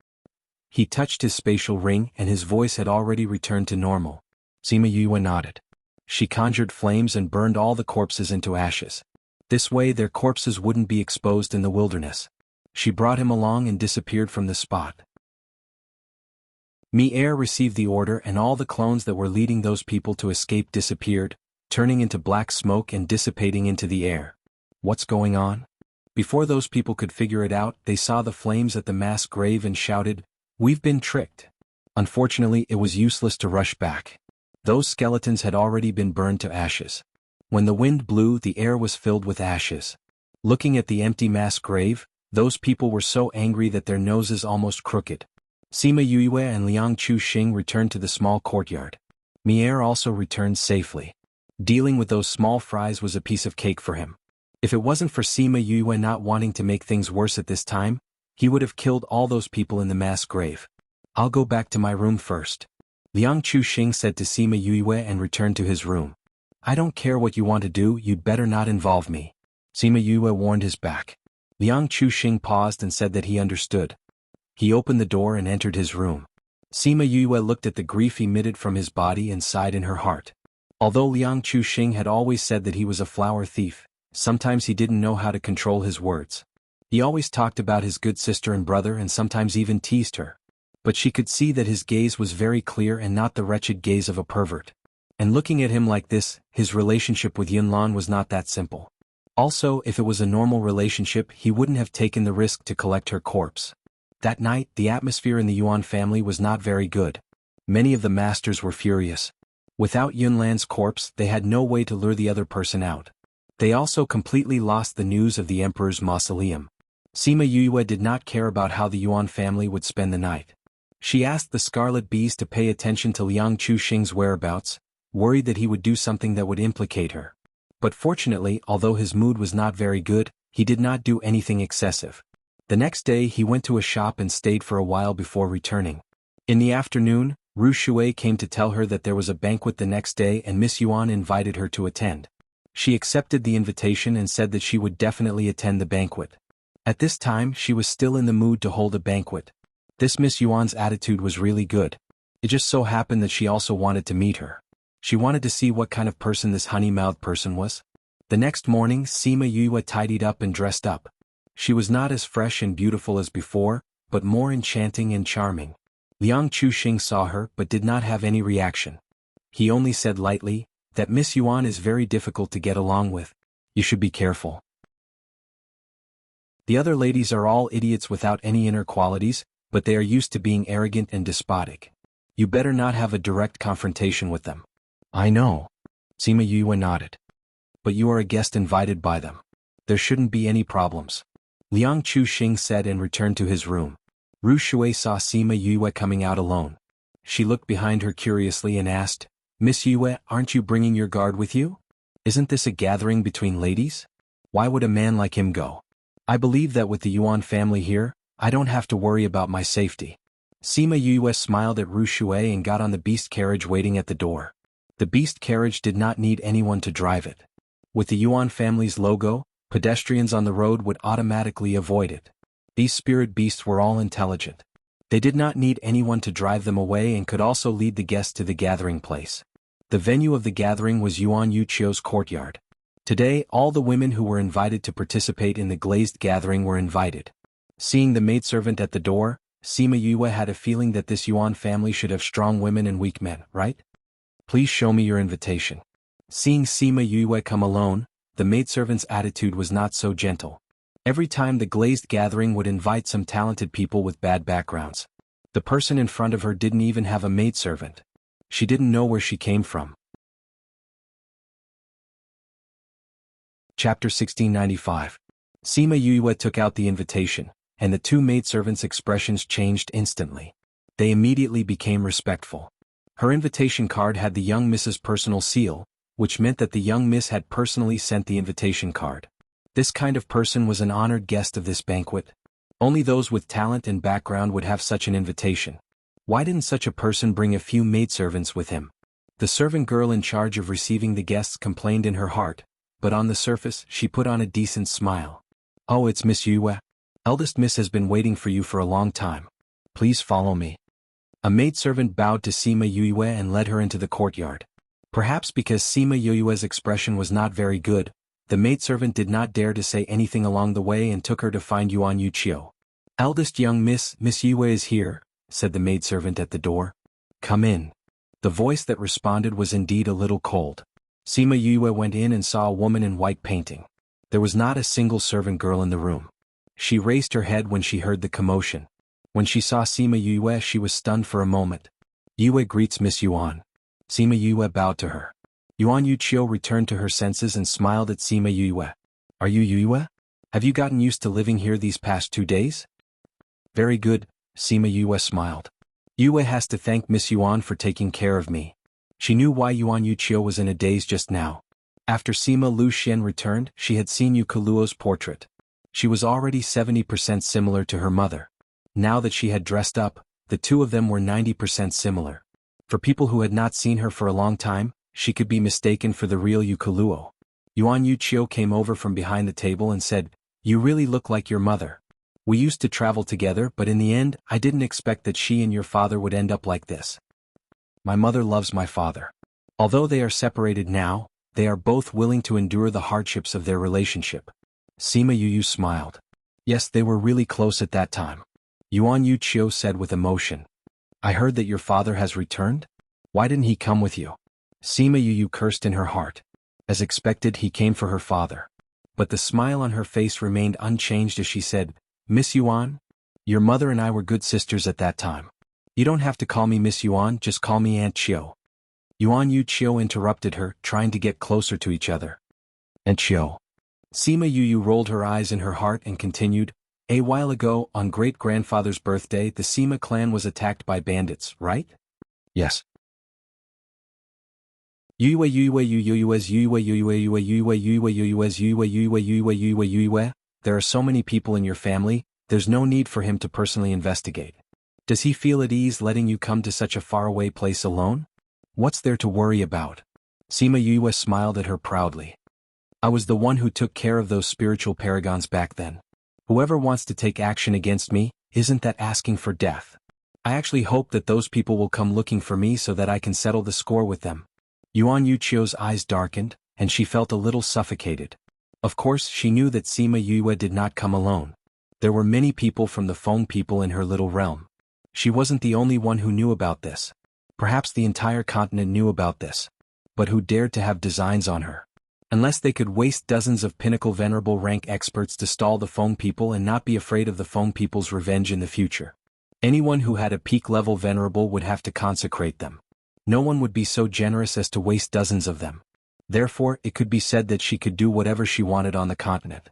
He touched his spatial ring and his voice had already returned to normal. Sima Yue nodded. She conjured flames and burned all the corpses into ashes. This way their corpses wouldn't be exposed in the wilderness. She brought him along and disappeared from the spot. Mi-Er received the order and all the clones that were leading those people to escape disappeared, turning into black smoke and dissipating into the air. What's going on? Before those people could figure it out, they saw the flames at the mass grave and shouted, "We've been tricked." Unfortunately, it was useless to rush back. Those skeletons had already been burned to ashes. When the wind blew, the air was filled with ashes. Looking at the empty mass grave, those people were so angry that their noses almost crooked. Sima Yue and Liang Chuxing returned to the small courtyard. Mi-Er also returned safely. Dealing with those small fries was a piece of cake for him. If it wasn't for Sima Yue not wanting to make things worse at this time, he would have killed all those people in the mass grave. "I'll go back to my room first," Liang Chuxing said to Sima Yue and returned to his room. "I don't care what you want to do, you'd better not involve me," Sima Yue warned his back. Liang Chuxing paused and said that he understood. He opened the door and entered his room. Sima Yue looked at the grief emitted from his body and sighed in her heart. Although Liang Chuxing had always said that he was a flower thief, sometimes he didn't know how to control his words. He always talked about his good sister and brother and sometimes even teased her. But she could see that his gaze was very clear and not the wretched gaze of a pervert. And looking at him like this, his relationship with Yunlan was not that simple. Also, if it was a normal relationship, he wouldn't have taken the risk to collect her corpse. That night, the atmosphere in the Yuan family was not very good. Many of the masters were furious. Without Yunlan's corpse, they had no way to lure the other person out. They also completely lost the news of the emperor's mausoleum. Sima Yue did not care about how the Yuan family would spend the night. She asked the scarlet bees to pay attention to Liang Chuxing's whereabouts, worried that he would do something that would implicate her. But fortunately, although his mood was not very good, he did not do anything excessive. The next day he went to a shop and stayed for a while before returning. In the afternoon, Ru Shui came to tell her that there was a banquet the next day and Miss Yuan invited her to attend. She accepted the invitation and said that she would definitely attend the banquet. At this time she was still in the mood to hold a banquet. This Miss Yuan's attitude was really good. It just so happened that she also wanted to meet her. She wanted to see what kind of person this honey-mouthed person was. The next morning Sima Yue tidied up and dressed up. She was not as fresh and beautiful as before, but more enchanting and charming. Liang Chuxing saw her but did not have any reaction. He only said lightly, "That Miss Yuan is very difficult to get along with. You should be careful. The other ladies are all idiots without any inner qualities, but they are used to being arrogant and despotic. You better not have a direct confrontation with them." "I know." Sima Yue nodded. "But you are a guest invited by them. There shouldn't be any problems," Liang Chuxing said and returned to his room. Ru Shui saw Sima Yue coming out alone. She looked behind her curiously and asked, "Miss Yue, aren't you bringing your guard with you? Isn't this a gathering between ladies? Why would a man like him go? I believe that with the Yuan family here, I don't have to worry about my safety." Sima Yue smiled at Ru Shui and got on the beast carriage waiting at the door. The beast carriage did not need anyone to drive it. With the Yuan family's logo, pedestrians on the road would automatically avoid it. These spirit beasts were all intelligent. They did not need anyone to drive them away and could also lead the guests to the gathering place. The venue of the gathering was Yuan Yuchio's courtyard. Today all the women who were invited to participate in the glazed gathering were invited. Seeing the maidservant at the door, Sima Yue had a feeling that this Yuan family should have strong women and weak men, right? "Please show me your invitation." Seeing Sima Yue come alone, the maidservant's attitude was not so gentle. Every time the glazed gathering would invite some talented people with bad backgrounds. The person in front of her didn't even have a maidservant. She didn't know where she came from. Chapter 1695. Sima Yue took out the invitation, and the two maidservants' expressions changed instantly. They immediately became respectful. Her invitation card had the young Miss's personal seal, which meant that the young Miss had personally sent the invitation card. This kind of person was an honored guest of this banquet. Only those with talent and background would have such an invitation. Why didn't such a person bring a few maidservants with him? The servant girl in charge of receiving the guests complained in her heart, but on the surface she put on a decent smile. "Oh, it's Miss Yue. Eldest Miss has been waiting for you for a long time. Please follow me." A maidservant bowed to Sima Yue and led her into the courtyard. Perhaps because Sima Yue's expression was not very good, the maidservant did not dare to say anything along the way and took her to find Yuan Yuchio. "Eldest young Miss Yue is here," said the maidservant at the door. "Come in." The voice that responded was indeed a little cold. Sima Yue went in and saw a woman in white painting. There was not a single servant girl in the room. She raised her head when she heard the commotion. When she saw Sima Yue she was stunned for a moment. "Yue greets Miss Yuan." Sima Yue bowed to her. Yuan Yuchio returned to her senses and smiled at Sima Yue. "Are you Yue? Have you gotten used to living here these past 2 days?" "Very good," Sima Yue smiled. "Yue has to thank Miss Yuan for taking care of me." She knew why Yuan Yuchio was in a daze just now. After Sima Lu Xian returned, she had seen Yu Kuluo's portrait. She was already 70% similar to her mother. Now that she had dressed up, the two of them were 90% similar. For people who had not seen her for a long time, she could be mistaken for the real Yu Kuluo. Yuan Yuchio came over from behind the table and said, "You really look like your mother. We used to travel together, but in the end, I didn't expect that she and your father would end up like this." "My mother loves my father. Although they are separated now, they are both willing to endure the hardships of their relationship." Sima Yu smiled. "Yes, they were really close at that time." Yuan Yuchio said with emotion. "I heard that your father has returned? Why didn't he come with you?" Sima Yu cursed in her heart. As expected, he came for her father. But the smile on her face remained unchanged as she said, "Miss Yuan? Your mother and I were good sisters at that time. You don't have to call me Miss Yuan, just call me Aunt Chiu." Yuan Yuchio interrupted her, trying to get closer to each other. "Aunt Chiu." Sima Yu rolled her eyes in her heart and continued, "A while ago, on great-grandfather's birthday, the Sima clan was attacked by bandits, right?" "Yes." There are so many people in your family, there's no need for him to personally investigate. Does he feel at ease letting you come to such a faraway place alone? What's there to worry about? Sima Yue smiled at her proudly. "I was the one who took care of those spiritual paragons back then. Whoever wants to take action against me, isn't that asking for death? I actually hope that those people will come looking for me so that I can settle the score with them. Yuan Yuchio's eyes darkened, and she felt a little suffocated. Of course, she knew that Sima Yue did not come alone. There were many people from the phone people in her little realm. She wasn't the only one who knew about this. Perhaps the entire continent knew about this. But who dared to have designs on her? Unless they could waste dozens of pinnacle venerable rank experts to stall the phone people and not be afraid of the phone people's revenge in the future. Anyone who had a peak level venerable would have to consecrate them. No one would be so generous as to waste dozens of them. Therefore, it could be said that she could do whatever she wanted on the continent.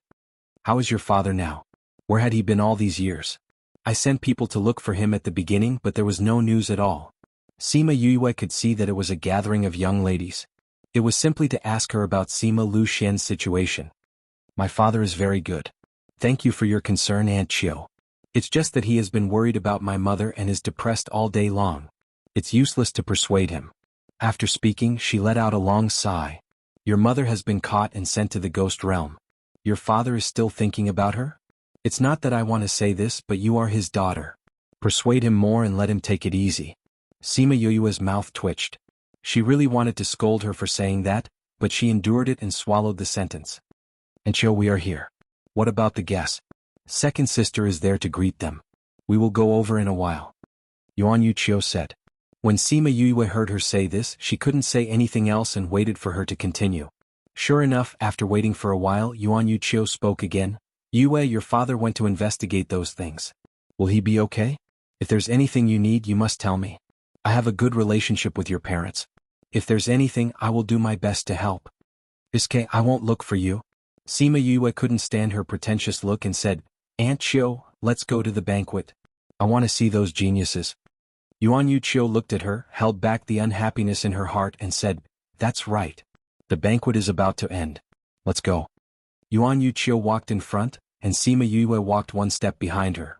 How is your father now? Where had he been all these years? I sent people to look for him at the beginning, but there was no news at all. Sima Yue could see that it was a gathering of young ladies. It was simply to ask her about Sima Lu Xian's situation. My father is very good. Thank you for your concern, Aunt Chiu. It's just that he has been worried about my mother and is depressed all day long. It's useless to persuade him. After speaking, she let out a long sigh. Your mother has been caught and sent to the ghost realm. Your father is still thinking about her? It's not that I want to say this, but you are his daughter. Persuade him more and let him take it easy. Sima Yue's mouth twitched. She really wanted to scold her for saying that, but she endured it and swallowed the sentence. And Chiu, we are here. What about the guests? Second sister is there to greet them. We will go over in a while. Yuan Yuchio said. When Sima Yue heard her say this, she couldn't say anything else and waited for her to continue. Sure enough, after waiting for a while, Yuan Yuchio spoke again. Yue, your father went to investigate those things. Will he be okay? If there's anything you need, you must tell me. I have a good relationship with your parents. If there's anything, I will do my best to help. Iske, I won't look for you. Sima Yue couldn't stand her pretentious look and said, Aunt Chiu, let's go to the banquet. I want to see those geniuses. Yuan Yuchio looked at her, held back the unhappiness in her heart and said, That's right. The banquet is about to end. Let's go. Yuan Yuchio walked in front, and Sima Yue walked one step behind her.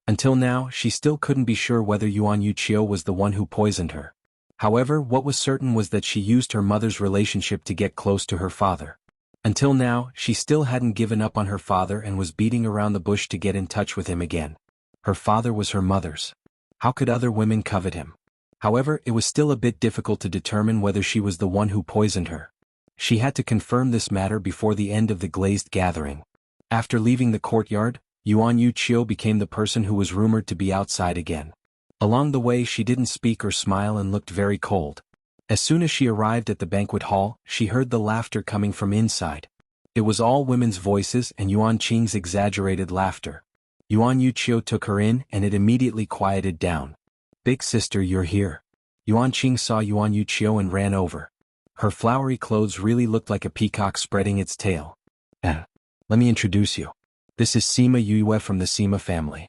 Until now, she still couldn't be sure whether Yuan Yuchio was the one who poisoned her. However, what was certain was that she used her mother's relationship to get close to her father. Until now, she still hadn't given up on her father and was beating around the bush to get in touch with him again. Her father was her mother's. How could other women covet him? However, it was still a bit difficult to determine whether she was the one who poisoned her. She had to confirm this matter before the end of the glazed gathering. After leaving the courtyard, Yuan Yuchio became the person who was rumored to be outside again. Along the way, she didn't speak or smile and looked very cold. As soon as she arrived at the banquet hall, she heard the laughter coming from inside. It was all women's voices and Yuan Qing's exaggerated laughter. Yuan Yuchio took her in and it immediately quieted down. Big sister, you're here. Yuan Qing saw Yuan Yuchio and ran over. Her flowery clothes really looked like a peacock spreading its tail. Let me introduce you. This is Sima Yue from the Sima family.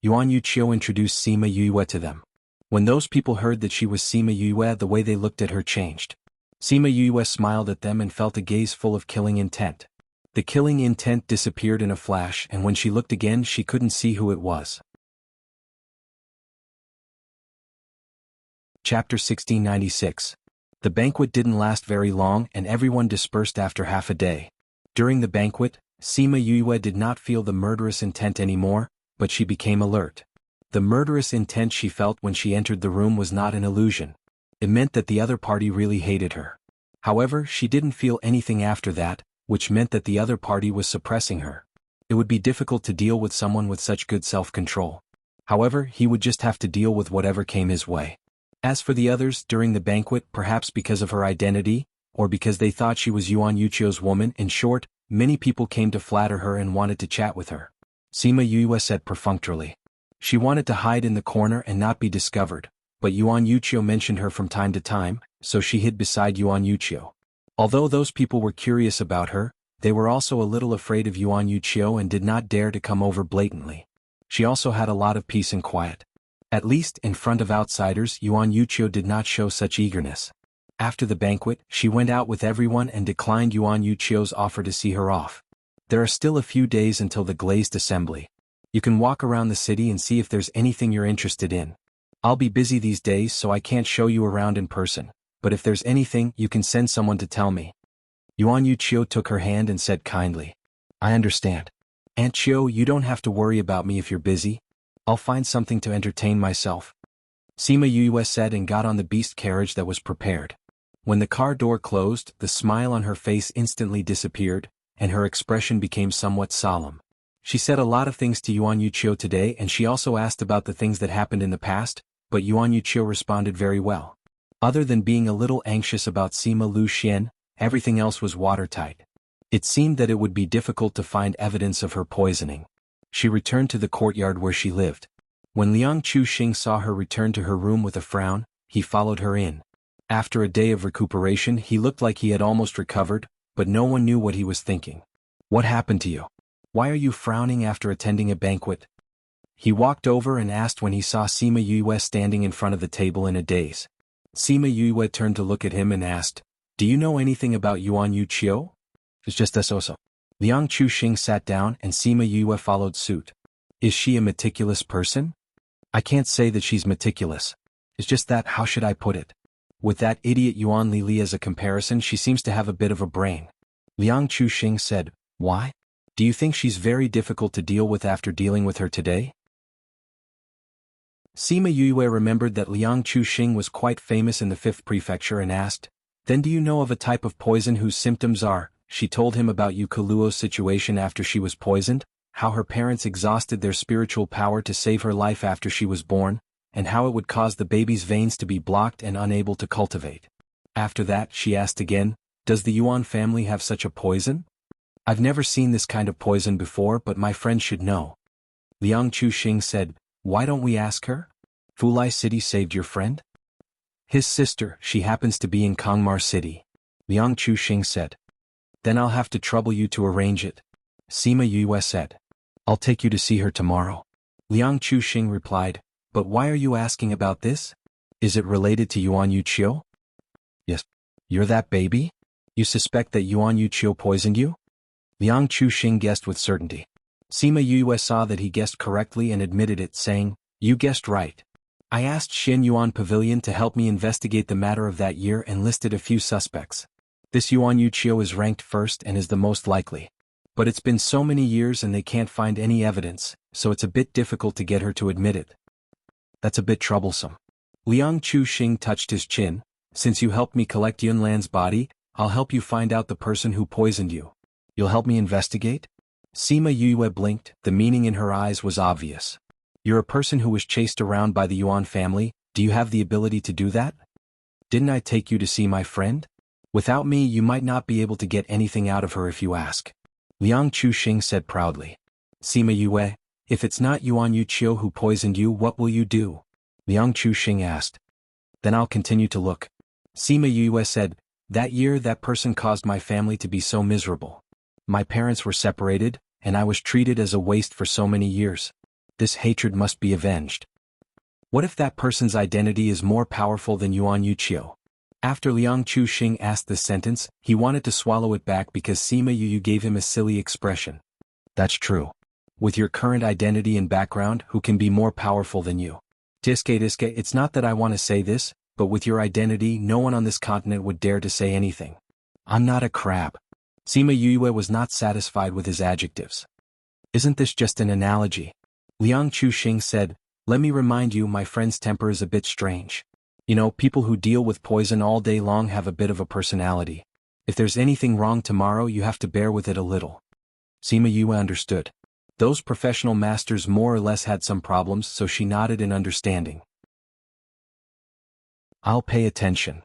Yuan Yuchio introduced Sima Yue to them. When those people heard that she was Sima Yue, the way they looked at her changed. Sima Yue smiled at them and felt a gaze full of killing intent. The killing intent disappeared in a flash, and when she looked again, she couldn't see who it was. Chapter 1696. The banquet didn't last very long and everyone dispersed after half a day. During the banquet, Sima Yue did not feel the murderous intent anymore, but she became alert. The murderous intent she felt when she entered the room was not an illusion. It meant that the other party really hated her. However, she didn't feel anything after that, which meant that the other party was suppressing her. It would be difficult to deal with someone with such good self-control. However, he would just have to deal with whatever came his way. As for the others, during the banquet, perhaps because of her identity, or because they thought she was Yuan Yuchio's woman, in short, many people came to flatter her and wanted to chat with her. Sima Yue said perfunctorily. She wanted to hide in the corner and not be discovered, but Yuan Yuchio mentioned her from time to time, so she hid beside Yuan Yuchio. Although those people were curious about her, they were also a little afraid of Yuan Yuchio and did not dare to come over blatantly. She also had a lot of peace and quiet. At least, in front of outsiders, Yuan Yuchio did not show such eagerness. After the banquet, she went out with everyone and declined Yuan Yuchio's offer to see her off. There are still a few days until the glazed assembly. You can walk around the city and see if there's anything you're interested in. I'll be busy these days so I can't show you around in person, but if there's anything, you can send someone to tell me. Yuan Yuchio took her hand and said kindly. I understand. Aunt Chiu, you don't have to worry about me if you're busy. I'll find something to entertain myself. Sima Yue said and got on the beast carriage that was prepared. When the car door closed, the smile on her face instantly disappeared, and her expression became somewhat solemn. She said a lot of things to Yuan Yuqiu today, and she also asked about the things that happened in the past, but Yuan Yuqiu responded very well. Other than being a little anxious about Sima Lu Xian, everything else was watertight. It seemed that it would be difficult to find evidence of her poisoning. She returned to the courtyard where she lived. When Liang Chuxing saw her return to her room with a frown, he followed her in. After a day of recuperation, he looked like he had almost recovered, but no one knew what he was thinking. What happened to you? Why are you frowning after attending a banquet? He walked over and asked when he saw Sima Yue standing in front of the table in a daze. Sima Yue turned to look at him and asked, "Do you know anything about Yuan Yuqiu?" It's just this also. Liang Chuxing sat down and Sima Yue followed suit. Is she a meticulous person? I can't say that she's meticulous. It's just that, how should I put it? With that idiot Yuan Lili as a comparison, she seems to have a bit of a brain. Liang Chuxing said, why? Do you think she's very difficult to deal with after dealing with her today? Sima Yue remembered that Liang Chuxing was quite famous in the 5th prefecture and asked, then do you know of a type of poison whose symptoms are? She told him about Yukuluo's situation after she was poisoned, how her parents exhausted their spiritual power to save her life after she was born, and how it would cause the baby's veins to be blocked and unable to cultivate. After that, she asked again, does the Yuan family have such a poison? I've never seen this kind of poison before, but my friend should know. Liang Chuxing said, why don't we ask her? Fulai City saved your friend? His sister, she happens to be in Kangmar City. Liang Chuxing said. Then I'll have to trouble you to arrange it. Sima Yue said. I'll take you to see her tomorrow. Liang Chuxing replied, but why are you asking about this? Is it related to Yuan Yuqiu? Yes. You're that baby? You suspect that Yuan Yuqiu poisoned you? Liang Chuxing guessed with certainty. Sima Yue saw that he guessed correctly and admitted it, saying, you guessed right. I asked Xin Yuan Pavilion to help me investigate the matter of that year and listed a few suspects. This Yuan Yuqiu is ranked first and is the most likely. But it's been so many years and they can't find any evidence, so it's a bit difficult to get her to admit it. That's a bit troublesome. Liang Chuxing touched his chin. Since you helped me collect Yunlan's body, I'll help you find out the person who poisoned you. You'll help me investigate? Sima Yue blinked, the meaning in her eyes was obvious. You're a person who was chased around by the Yuan family, do you have the ability to do that? Didn't I take you to see my friend? Without me you might not be able to get anything out of her if you ask. Liang Chuxing said proudly. Sima Yue, if it's not Yuan Yuqiu who poisoned you, what will you do? Liang Chuxing asked. Then I'll continue to look. Sima Yue said, that year that person caused my family to be so miserable. My parents were separated, and I was treated as a waste for so many years. This hatred must be avenged. What if that person's identity is more powerful than Yuan Yuqiu? After Liang Chuxing asked this sentence, he wanted to swallow it back because Sima Yue gave him a silly expression. That's true. With your current identity and background, who can be more powerful than you? Tiske, it's not that I want to say this, but with your identity, no one on this continent would dare to say anything. I'm not a crab. Sima Yue was not satisfied with his adjectives. Isn't this just an analogy? Liang Chuxing said, let me remind you, my friend's temper is a bit strange. You know, people who deal with poison all day long have a bit of a personality. If there's anything wrong tomorrow, you have to bear with it a little. Sima Yue understood. Those professional masters more or less had some problems, so she nodded in understanding. I'll pay attention,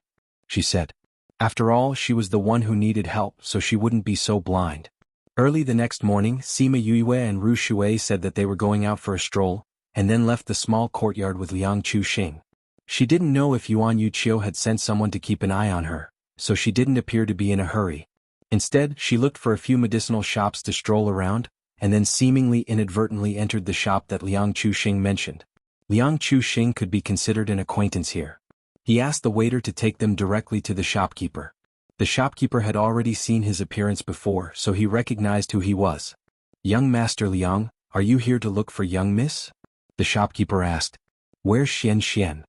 she said. After all, she was the one who needed help, so she wouldn't be so blind. Early the next morning, Sima Yue and Ru Shui said that they were going out for a stroll, and then left the small courtyard with Liang Chuxing. She didn't know if Yuan Yuqiu had sent someone to keep an eye on her, so she didn't appear to be in a hurry. Instead, she looked for a few medicinal shops to stroll around, and then seemingly inadvertently entered the shop that Liang Chuxing mentioned. Liang Chuxing could be considered an acquaintance here. He asked the waiter to take them directly to the shopkeeper. The shopkeeper had already seen his appearance before, so he recognized who he was. Young Master Liang, are you here to look for young miss? The shopkeeper asked. Where's Xian Xian?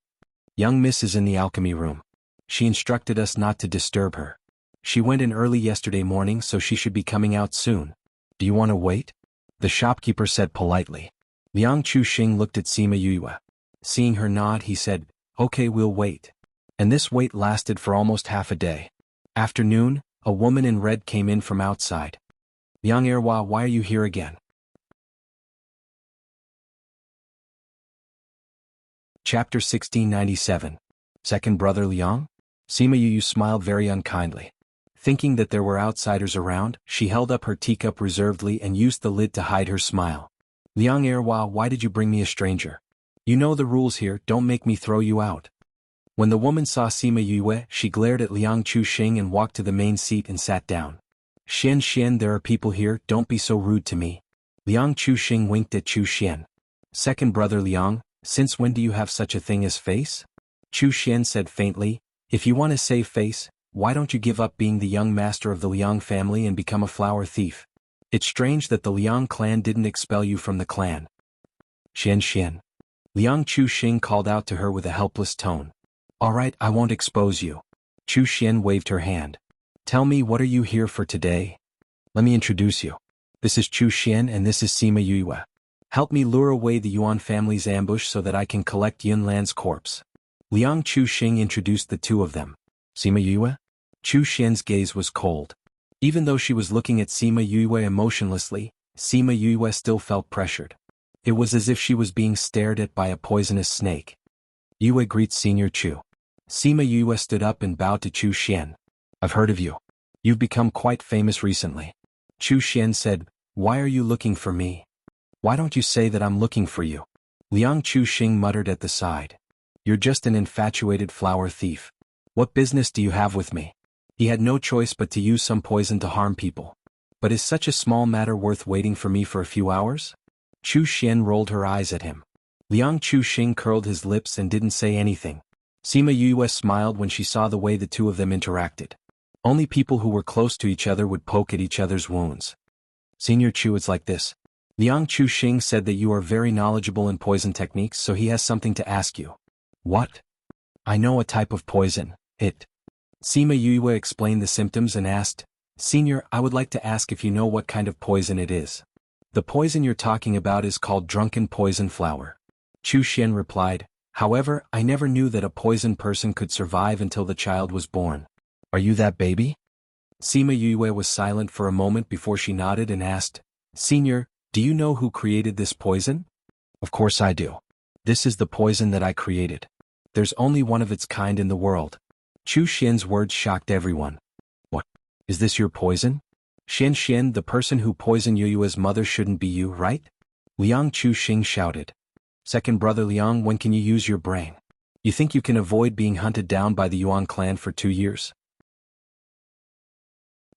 Young miss is in the alchemy room. She instructed us not to disturb her. She went in early yesterday morning, so she should be coming out soon. Do you want to wait? The shopkeeper said politely. Liang Chuxing looked at Sima Yue. Seeing her nod, he said, "Okay, we'll wait." And this wait lasted for almost half a day. After noon, a woman in red came in from outside. "Liang Erhua, why are you here again?" Chapter 1697. Second brother Liang? Sima Yu smiled very unkindly. Thinking that there were outsiders around, she held up her teacup reservedly and used the lid to hide her smile. "Liang Erhua, why did you bring me a stranger? You know the rules here, don't make me throw you out." When the woman saw Sima Yue, she glared at Liang Chuxing and walked to the main seat and sat down. "Xian, there are people here, don't be so rude to me." Liang Chuxing winked at Chu Xian. "Second brother Liang, since when do you have such a thing as face?" Chu Xian said faintly, "If you want to save face, why don't you give up being the young master of the Liang family and become a flower thief? It's strange that the Liang clan didn't expel you from the clan." Xian. Liang Chuxing called out to her with a helpless tone. "All right, I won't expose you." Chu Xian waved her hand. "Tell me, what are you here for today?" "Let me introduce you. This is Chu Xian and this is Sima Yue. Help me lure away the Yuan family's ambush so that I can collect Yunlan's corpse." Liang Chuxing introduced the two of them. "Sima Yue?" Chu Xian's gaze was cold. Even though she was looking at Sima Yue emotionlessly, Sima Yue still felt pressured. It was as if she was being stared at by a poisonous snake. Yue greets Senior Chu. Sima Yue stood up and bowed to Chu Xian. "I've heard of you. You've become quite famous recently." Chu Xian said, "Why are you looking for me?" "Why don't you say that I'm looking for you?" Liang Chuxing muttered at the side. "You're just an infatuated flower thief. What business do you have with me?" He had no choice but to use some poison to harm people. "But is such a small matter worth waiting for me for a few hours?" Chu Xian rolled her eyes at him. Liang Chuxing curled his lips and didn't say anything. Sima Yue smiled when she saw the way the two of them interacted. Only people who were close to each other would poke at each other's wounds. "Senior Chu, it's like this. Liang Chuxing said that you are very knowledgeable in poison techniques, so he has something to ask you." "What?" "I know a type of poison, it." Sima Yue explained the symptoms and asked, "Senior, I would like to ask if you know what kind of poison it is." "The poison you're talking about is called drunken poison flower." Chu Xian replied, "However, I never knew that a poisoned person could survive until the child was born." "Are you that baby?" Sima Yue was silent for a moment before she nodded and asked, "Senior, do you know who created this poison?" "Of course I do. This is the poison that I created. There's only one of its kind in the world." Chu Xian's words shocked everyone. "What? Is this your poison?" Xian, the person who poisoned Yue's mother shouldn't be you, right?" Liang Chuxing shouted. "Second brother Liang, when can you use your brain? You think you can avoid being hunted down by the Yuan clan for 2 years?"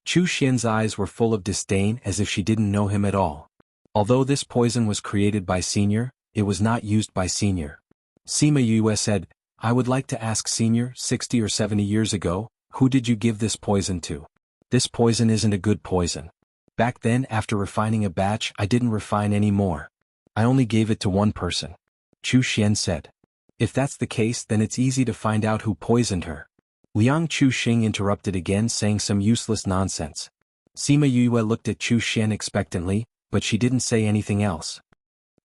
Chu Xian's eyes were full of disdain as if she didn't know him at all. Although this poison was created by Senior, it was not used by Senior. Sima Yue said, "I would like to ask Senior, 60 or 70 years ago, who did you give this poison to?" "This poison isn't a good poison. Back then, after refining a batch, I didn't refine any more. I only gave it to one person." Chu Xian said. "If that's the case, then it's easy to find out who poisoned her." Liang Chuxing interrupted again, saying some useless nonsense. Sima Yue looked at Chu Xian expectantly, but she didn't say anything else.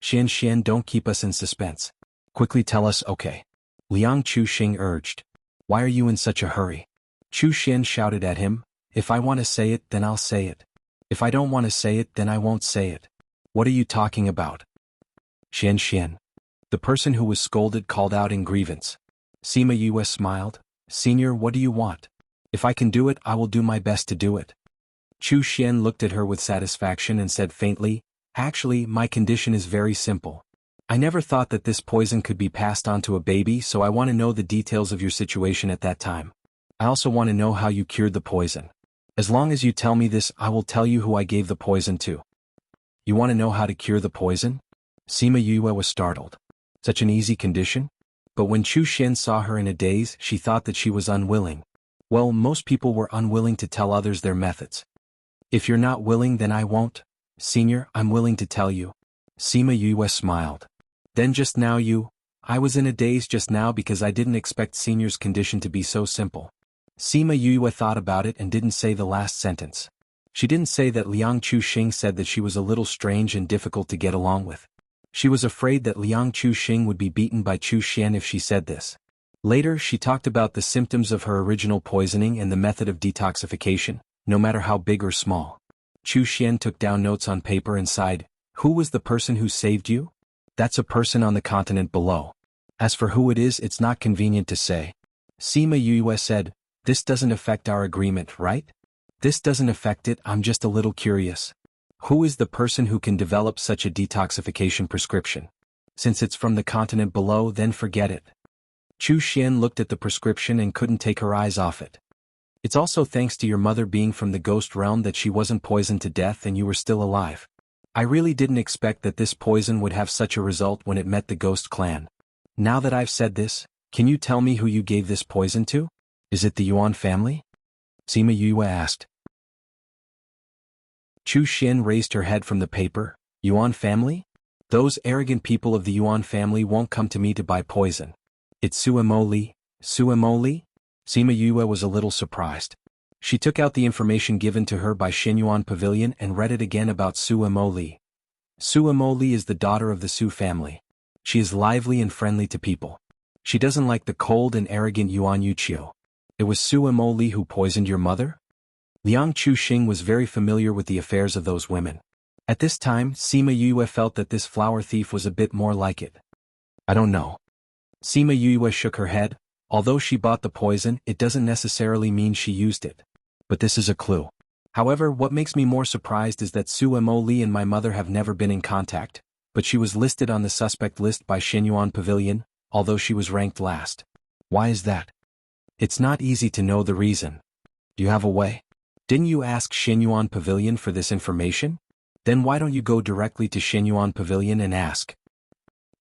Xian, don't keep us in suspense. Quickly tell us, okay?" Liang Chuxing urged. "Why are you in such a hurry?" Chu Xian shouted at him, "If I want to say it, then I'll say it. If I don't want to say it, then I won't say it. What are you talking about?" Xian. The person who was scolded called out in grievance. Sima Yue smiled. "Senior, what do you want? If I can do it, I will do my best to do it." Chu Xian looked at her with satisfaction and said faintly, "Actually, my condition is very simple. I never thought that this poison could be passed on to a baby, so I want to know the details of your situation at that time. I also want to know how you cured the poison. As long as you tell me this, I will tell you who I gave the poison to." "You want to know how to cure the poison?" Sima Yue was startled. Such an easy condition? But when Chu Xian saw her in a daze, she thought that she was unwilling. Well, most people were unwilling to tell others their methods. "If you're not willing, then I won't. Senior, I'm willing to tell you." Sima Yue smiled. "Then just now I was in a daze just now because I didn't expect Senior's condition to be so simple." Sima Yue thought about it and didn't say the last sentence. She didn't say that Liang Chuxing said that she was a little strange and difficult to get along with. She was afraid that Liang Chuxing would be beaten by Chu Xian if she said this. Later she talked about the symptoms of her original poisoning and the method of detoxification, no matter how big or small. Chu Xian took down notes on paper and sighed. Who was the person who saved you? That's a person on the continent below. As for who it is, it's not convenient to say. Sima Yue said, this doesn't affect our agreement, right? This doesn't affect it, I'm just a little curious. Who is the person who can develop such a detoxification prescription? Since it's from the continent below, then forget it. Chu Xian looked at the prescription and couldn't take her eyes off it. It's also thanks to your mother being from the ghost realm that she wasn't poisoned to death and you were still alive. I really didn't expect that this poison would have such a result when it met the ghost clan. Now that I've said this, can you tell me who you gave this poison to? Is it the Yuan family? Sima Yue asked. Chu Xian raised her head from the paper. Yuan family? Those arrogant people of the Yuan family won't come to me to buy poison. It's Suemo Li. Suemo Li? Sima Yue was a little surprised. She took out the information given to her by Xinyuan Pavilion and read it again about Suemo Li. Suemo Li is the daughter of the Su family. She is lively and friendly to people. She doesn't like the cold and arrogant Yuan Yuqiu. It was Suemo Li who poisoned your mother? Liang Chuxing was very familiar with the affairs of those women. At this time, Sima Yue felt that this flower thief was a bit more like it. I don't know. Sima Yue shook her head. Although she bought the poison, it doesn't necessarily mean she used it. But this is a clue. However, what makes me more surprised is that Suemo Li and my mother have never been in contact, but she was listed on the suspect list by Xinyuan Pavilion, although she was ranked last. Why is that? It's not easy to know the reason. Do you have a way? Didn't you ask Xinyuan Pavilion for this information? Then why don't you go directly to Xinyuan Pavilion and ask?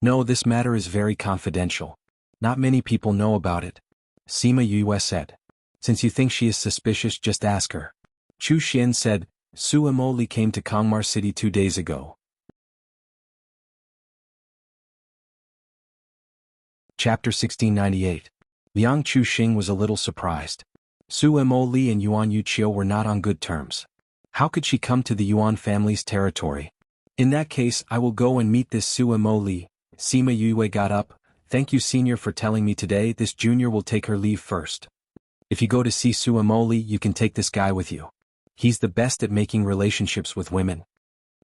No, this matter is very confidential. Not many people know about it. Sima Yue said. Since you think she is suspicious, just ask her. Chu Xian said, Suemo Li came to Kangmar City 2 days ago. Chapter 1698. Liang Chuxing was a little surprised. Suemo Li and Yuan Yuqiu were not on good terms. How could she come to the Yuan family's territory? In that case, I will go and meet this Suemo Li. Sima Yue got up. Thank you, senior, for telling me today. This junior will take her leave first. If you go to see Suemo Li, you can take this guy with you. He's the best at making relationships with women.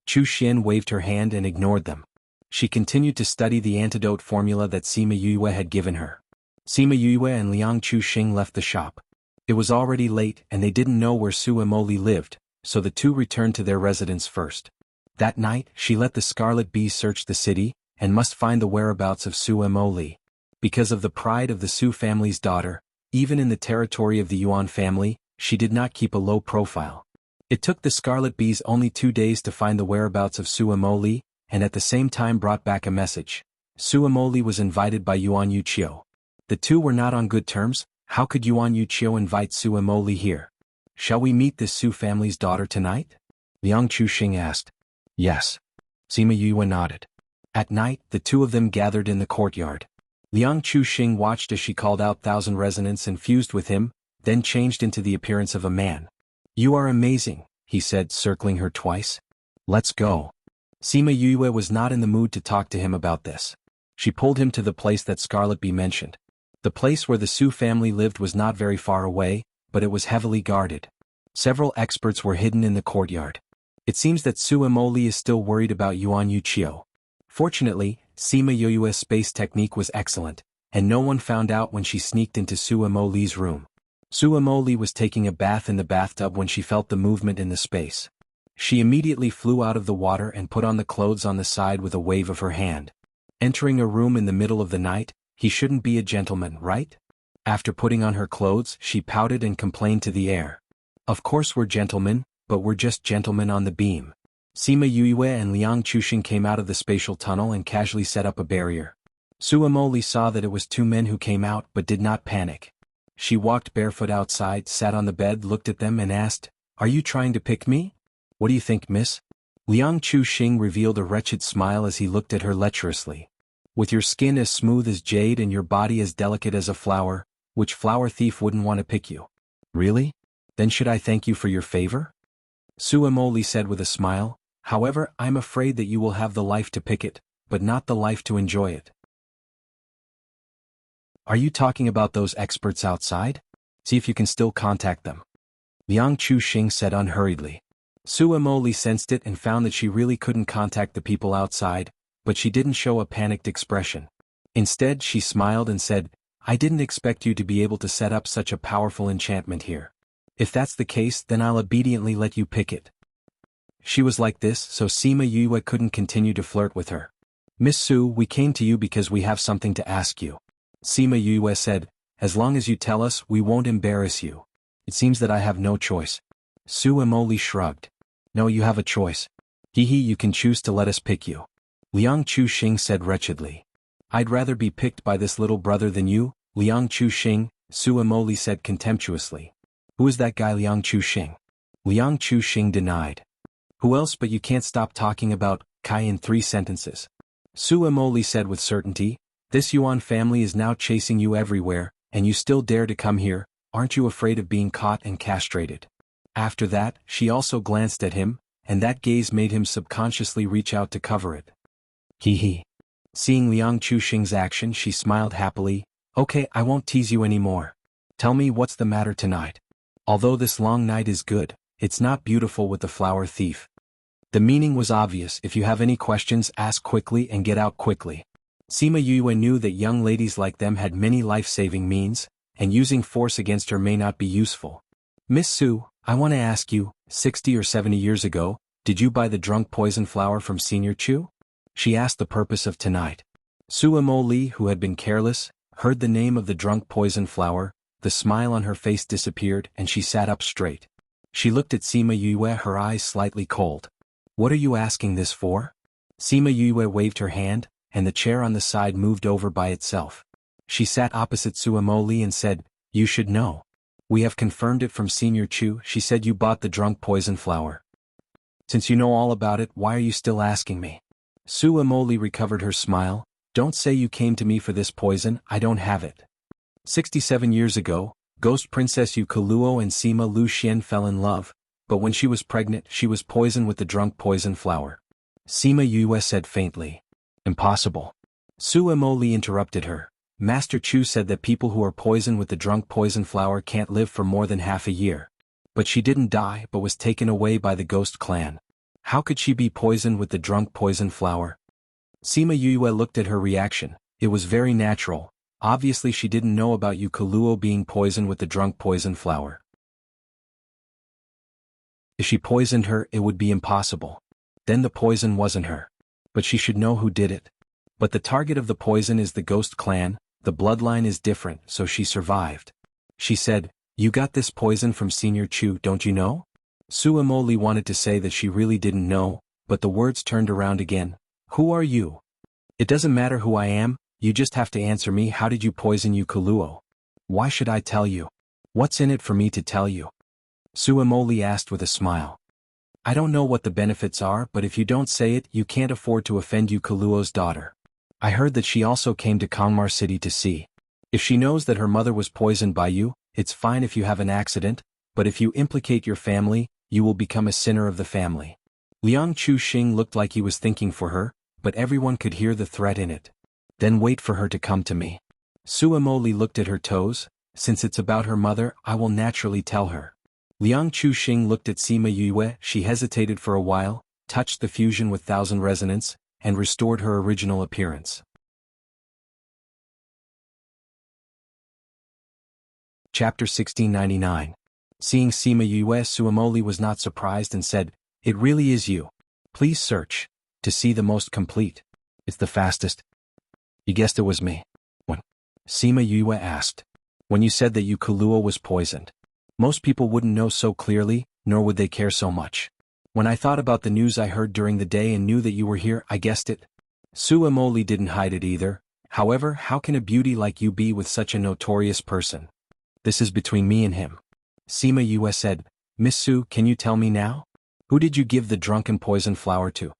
Chu Xian waved her hand and ignored them. She continued to study the antidote formula that Sima Yue had given her. Sima Yue and Liang Chuxing left the shop. It was already late and they didn't know where Suemo Li lived, so the two returned to their residence first. That night, she let the Scarlet Bee search the city, and must find the whereabouts of Suemo Li. Because of the pride of the Su family's daughter, even in the territory of the Yuan family, she did not keep a low profile. It took the Scarlet Bees only 2 days to find the whereabouts of Suemo Li, and at the same time brought back a message. Suemo Li was invited by Yuan Yuqiu. The two were not on good terms. How could Yuan Yuqiu invite Suemo Li here? Shall we meet this Su family's daughter tonight? Liang Chuxing asked. Yes. Sima Yue nodded. At night, the two of them gathered in the courtyard. Liang Chuxing watched as she called out 1,000 resonants and fused with him, then changed into the appearance of a man. You are amazing, he said, circling her twice. Let's go. Sima Yue was not in the mood to talk to him about this. She pulled him to the place that Scarlet Bee mentioned. The place where the Su family lived was not very far away, but it was heavily guarded. Several experts were hidden in the courtyard. It seems that Suemo Li is still worried about Yuan Yuqiu. Fortunately, Sima Yue's space technique was excellent, and no one found out when she sneaked into Suemo Li's room. Suemo Li was taking a bath in the bathtub when she felt the movement in the space. She immediately flew out of the water and put on the clothes on the side with a wave of her hand. Entering a room in the middle of the night, he shouldn't be a gentleman, right? After putting on her clothes, she pouted and complained to the air. Of course we're gentlemen, but we're just gentlemen on the beam. Sima Yue and Liang Chuxing came out of the spatial tunnel and casually set up a barrier. Suemo Li saw that it was 2 men who came out but did not panic. She walked barefoot outside, sat on the bed, looked at them and asked, Are you trying to pick me? What do you think, miss? Liang Chuxing revealed a wretched smile as he looked at her lecherously. With your skin as smooth as jade and your body as delicate as a flower, which flower thief wouldn't want to pick you? Really? Then should I thank you for your favor? Suamoli said with a smile, however, I'm afraid that you will have the life to pick it, but not the life to enjoy it. Are you talking about those experts outside? See if you can still contact them. Liang Chuxing said unhurriedly. Suamoli sensed it and found that she really couldn't contact the people outside, but she didn't show a panicked expression. Instead, she smiled and said, I didn't expect you to be able to set up such a powerful enchantment here. If that's the case, then I'll obediently let you pick it. She was like this, so Sima Yue couldn't continue to flirt with her. Miss Su, we came to you because we have something to ask you. Sima Yue said, as long as you tell us, we won't embarrass you. It seems that I have no choice. Suamoli shrugged. No, you have a choice. You can choose to let us pick you. Liang Chuxing said wretchedly. I'd rather be picked by this little brother than you, Liang Chuxing, Suamoli said contemptuously. Who is that guy Liang Chuxing? Liang Chuxing denied. Who else, but you can't stop talking about Kai in 3 sentences. Suamoli said with certainty, this Yuan family is now chasing you everywhere, and you still dare to come here, aren't you afraid of being caught and castrated? After that, she also glanced at him, and that gaze made him subconsciously reach out to cover it. Seeing Liang Chuxing's action, she smiled happily. Okay, I won't tease you anymore. Tell me what's the matter tonight. Although this long night is good, it's not beautiful with the flower thief. The meaning was obvious. If you have any questions, ask quickly and get out quickly. Sima Yue knew that young ladies like them had many life-saving means, and using force against her may not be useful. Miss Su, I want to ask you, 60 or 70 years ago, did you buy the drunk poison flower from Senior Chu? She asked the purpose of tonight. Suamoli, who had been careless, heard the name of the drunk poison flower, the smile on her face disappeared and she sat up straight. She looked at Sima Yue, her eyes slightly cold. What are you asking this for? Sima Yue waved her hand, and the chair on the side moved over by itself. She sat opposite Suamoli and said, you should know. We have confirmed it from Senior Chu. She said you bought the drunk poison flower. Since you know all about it, why are you still asking me? Suamoli recovered her smile. Don't say you came to me for this poison, I don't have it. 67 years ago, Ghost Princess Yu Kaluo and Sima Lu Xian fell in love, but when she was pregnant she was poisoned with the drunk poison flower. Sima Yue said faintly. Impossible. Suamoli interrupted her. Master Chu said that people who are poisoned with the drunk poison flower can't live for more than half a year. But she didn't die but was taken away by the ghost clan. How could she be poisoned with the drunk poison flower? Sima Yue looked at her reaction. It was very natural. Obviously she didn't know about Yu Kaluo being poisoned with the drunk poison flower. If she poisoned her, it would be impossible. Then the poison wasn't her. But she should know who did it. But the target of the poison is the ghost clan, the bloodline is different, so she survived. She said, you got this poison from Senior Chu, don't you know? Suamoli wanted to say that she really didn't know, but the words turned around again. Who are you? It doesn't matter who I am, you just have to answer me. How did you poison Yu Kaluo? Why should I tell you? What's in it for me to tell you? Suamoli asked with a smile. I don't know what the benefits are, but if you don't say it, you can't afford to offend Yu Kaluo's daughter. I heard that she also came to Kangmar City to see. If she knows that her mother was poisoned by you, it's fine if you have an accident, but if you implicate your family, you will become a sinner of the family. Liang Chuxing looked like he was thinking for her, but everyone could hear the threat in it. Then wait for her to come to me. Suamoli looked at her toes. Since it's about her mother, I will naturally tell her. Liang Chuxing looked at Sima Yue. She hesitated for a while, touched the fusion with 1000 resonance, and restored her original appearance. Chapter 1699. Seeing Sima Yue, Suamoli was not surprised and said, it really is you. Please search. To see the most complete. It's the fastest. You guessed it was me. When? Sima Yue asked. When you said that Yu Kaluo was poisoned. Most people wouldn't know so clearly, nor would they care so much. When I thought about the news I heard during the day and knew that you were here, I guessed it. Suamoli didn't hide it either. However, how can a beauty like you be with such a notorious person? This is between me and him. Sima Yue said, Miss Su, can you tell me now? Who did you give the drunken poison flower to?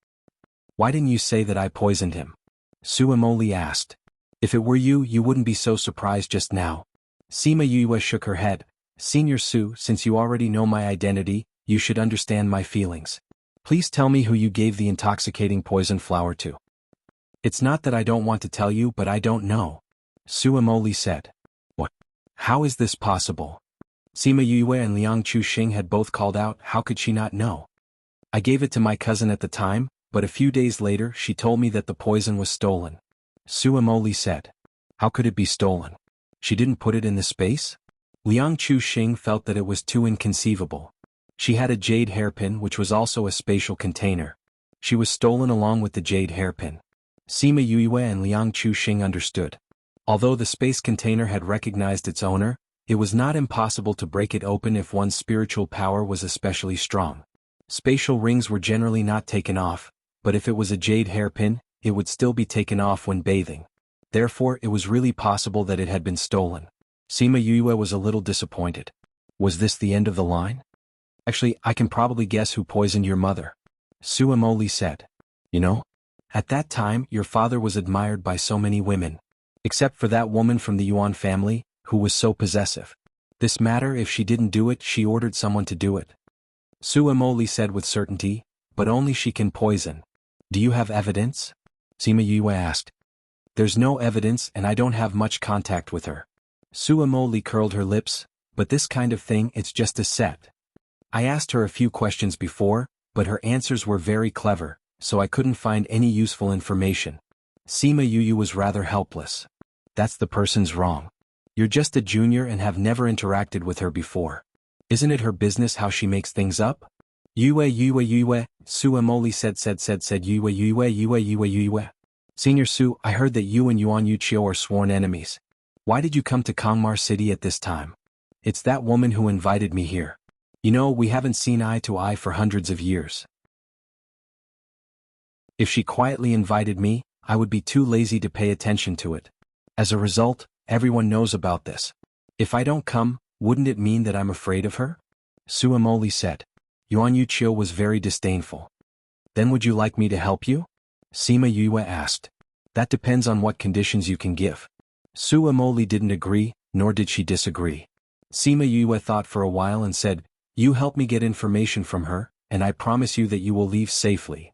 Why didn't you say that I poisoned him? Suamoli asked. If it were you, you wouldn't be so surprised just now. Sima Yue shook her head. Senior Su, since you already know my identity, you should understand my feelings. Please tell me who you gave the intoxicating poison flower to. It's not that I don't want to tell you, but I don't know, Suamoli said. What? How is this possible? Sima Yue and Liang Chuxing had both called out, how could she not know? I gave it to my cousin at the time, but a few days later she told me that the poison was stolen. Suamoli said. How could it be stolen? She didn't put it in the space? Liang Chuxing felt that it was too inconceivable. She had a jade hairpin which was also a spatial container. She was stolen along with the jade hairpin. Sima Yue and Liang Chuxing understood. Although the space container had recognized its owner, it was not impossible to break it open if one's spiritual power was especially strong. Spatial rings were generally not taken off, but if it was a jade hairpin, it would still be taken off when bathing. Therefore, it was really possible that it had been stolen. Sima Yue was a little disappointed. Was this the end of the line? Actually, I can probably guess who poisoned your mother, Suamoli said. You know? At that time, your father was admired by so many women. Except for that woman from the Yuan family, who was so possessive. This matter, if she didn't do it, she ordered someone to do it. Suamoli said with certainty, but only she can poison. Do you have evidence? Sima Yue asked. There's no evidence and I don't have much contact with her. Suamoli curled her lips, but this kind of thing, it's just a set. I asked her a few questions before, but her answers were very clever, so I couldn't find any useful information. Sima Yue was rather helpless. That's the person's wrong. You're just a junior and have never interacted with her before. Isn't it her business how she makes things up? Yue, Suamoli said Yue. Senior Su, I heard that you and Yuan Yuqiu are sworn enemies. Why did you come to Kangmar City at this time? It's that woman who invited me here. You know, we haven't seen eye to eye for hundreds of years. If she quietly invited me, I would be too lazy to pay attention to it. As a result, everyone knows about this. If I don't come, wouldn't it mean that I'm afraid of her? Suamoli said. Yuan Yuqiu was very disdainful. Then would you like me to help you? Sima Yue asked. That depends on what conditions you can give. Suamoli didn't agree, nor did she disagree. Sima Yue thought for a while and said, you help me get information from her, and I promise you that you will leave safely.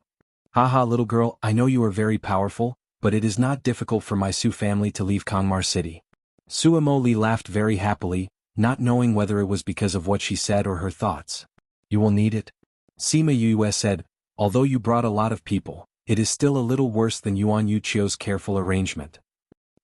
Haha, little girl, I know you are very powerful, but it is not difficult for my Su family to leave Kangmar City. Suamoli laughed very happily, not knowing whether it was because of what she said or her thoughts. You will need it. Sima Yue said, although you brought a lot of people, it is still a little worse than Yuan Yuqiu's careful arrangement.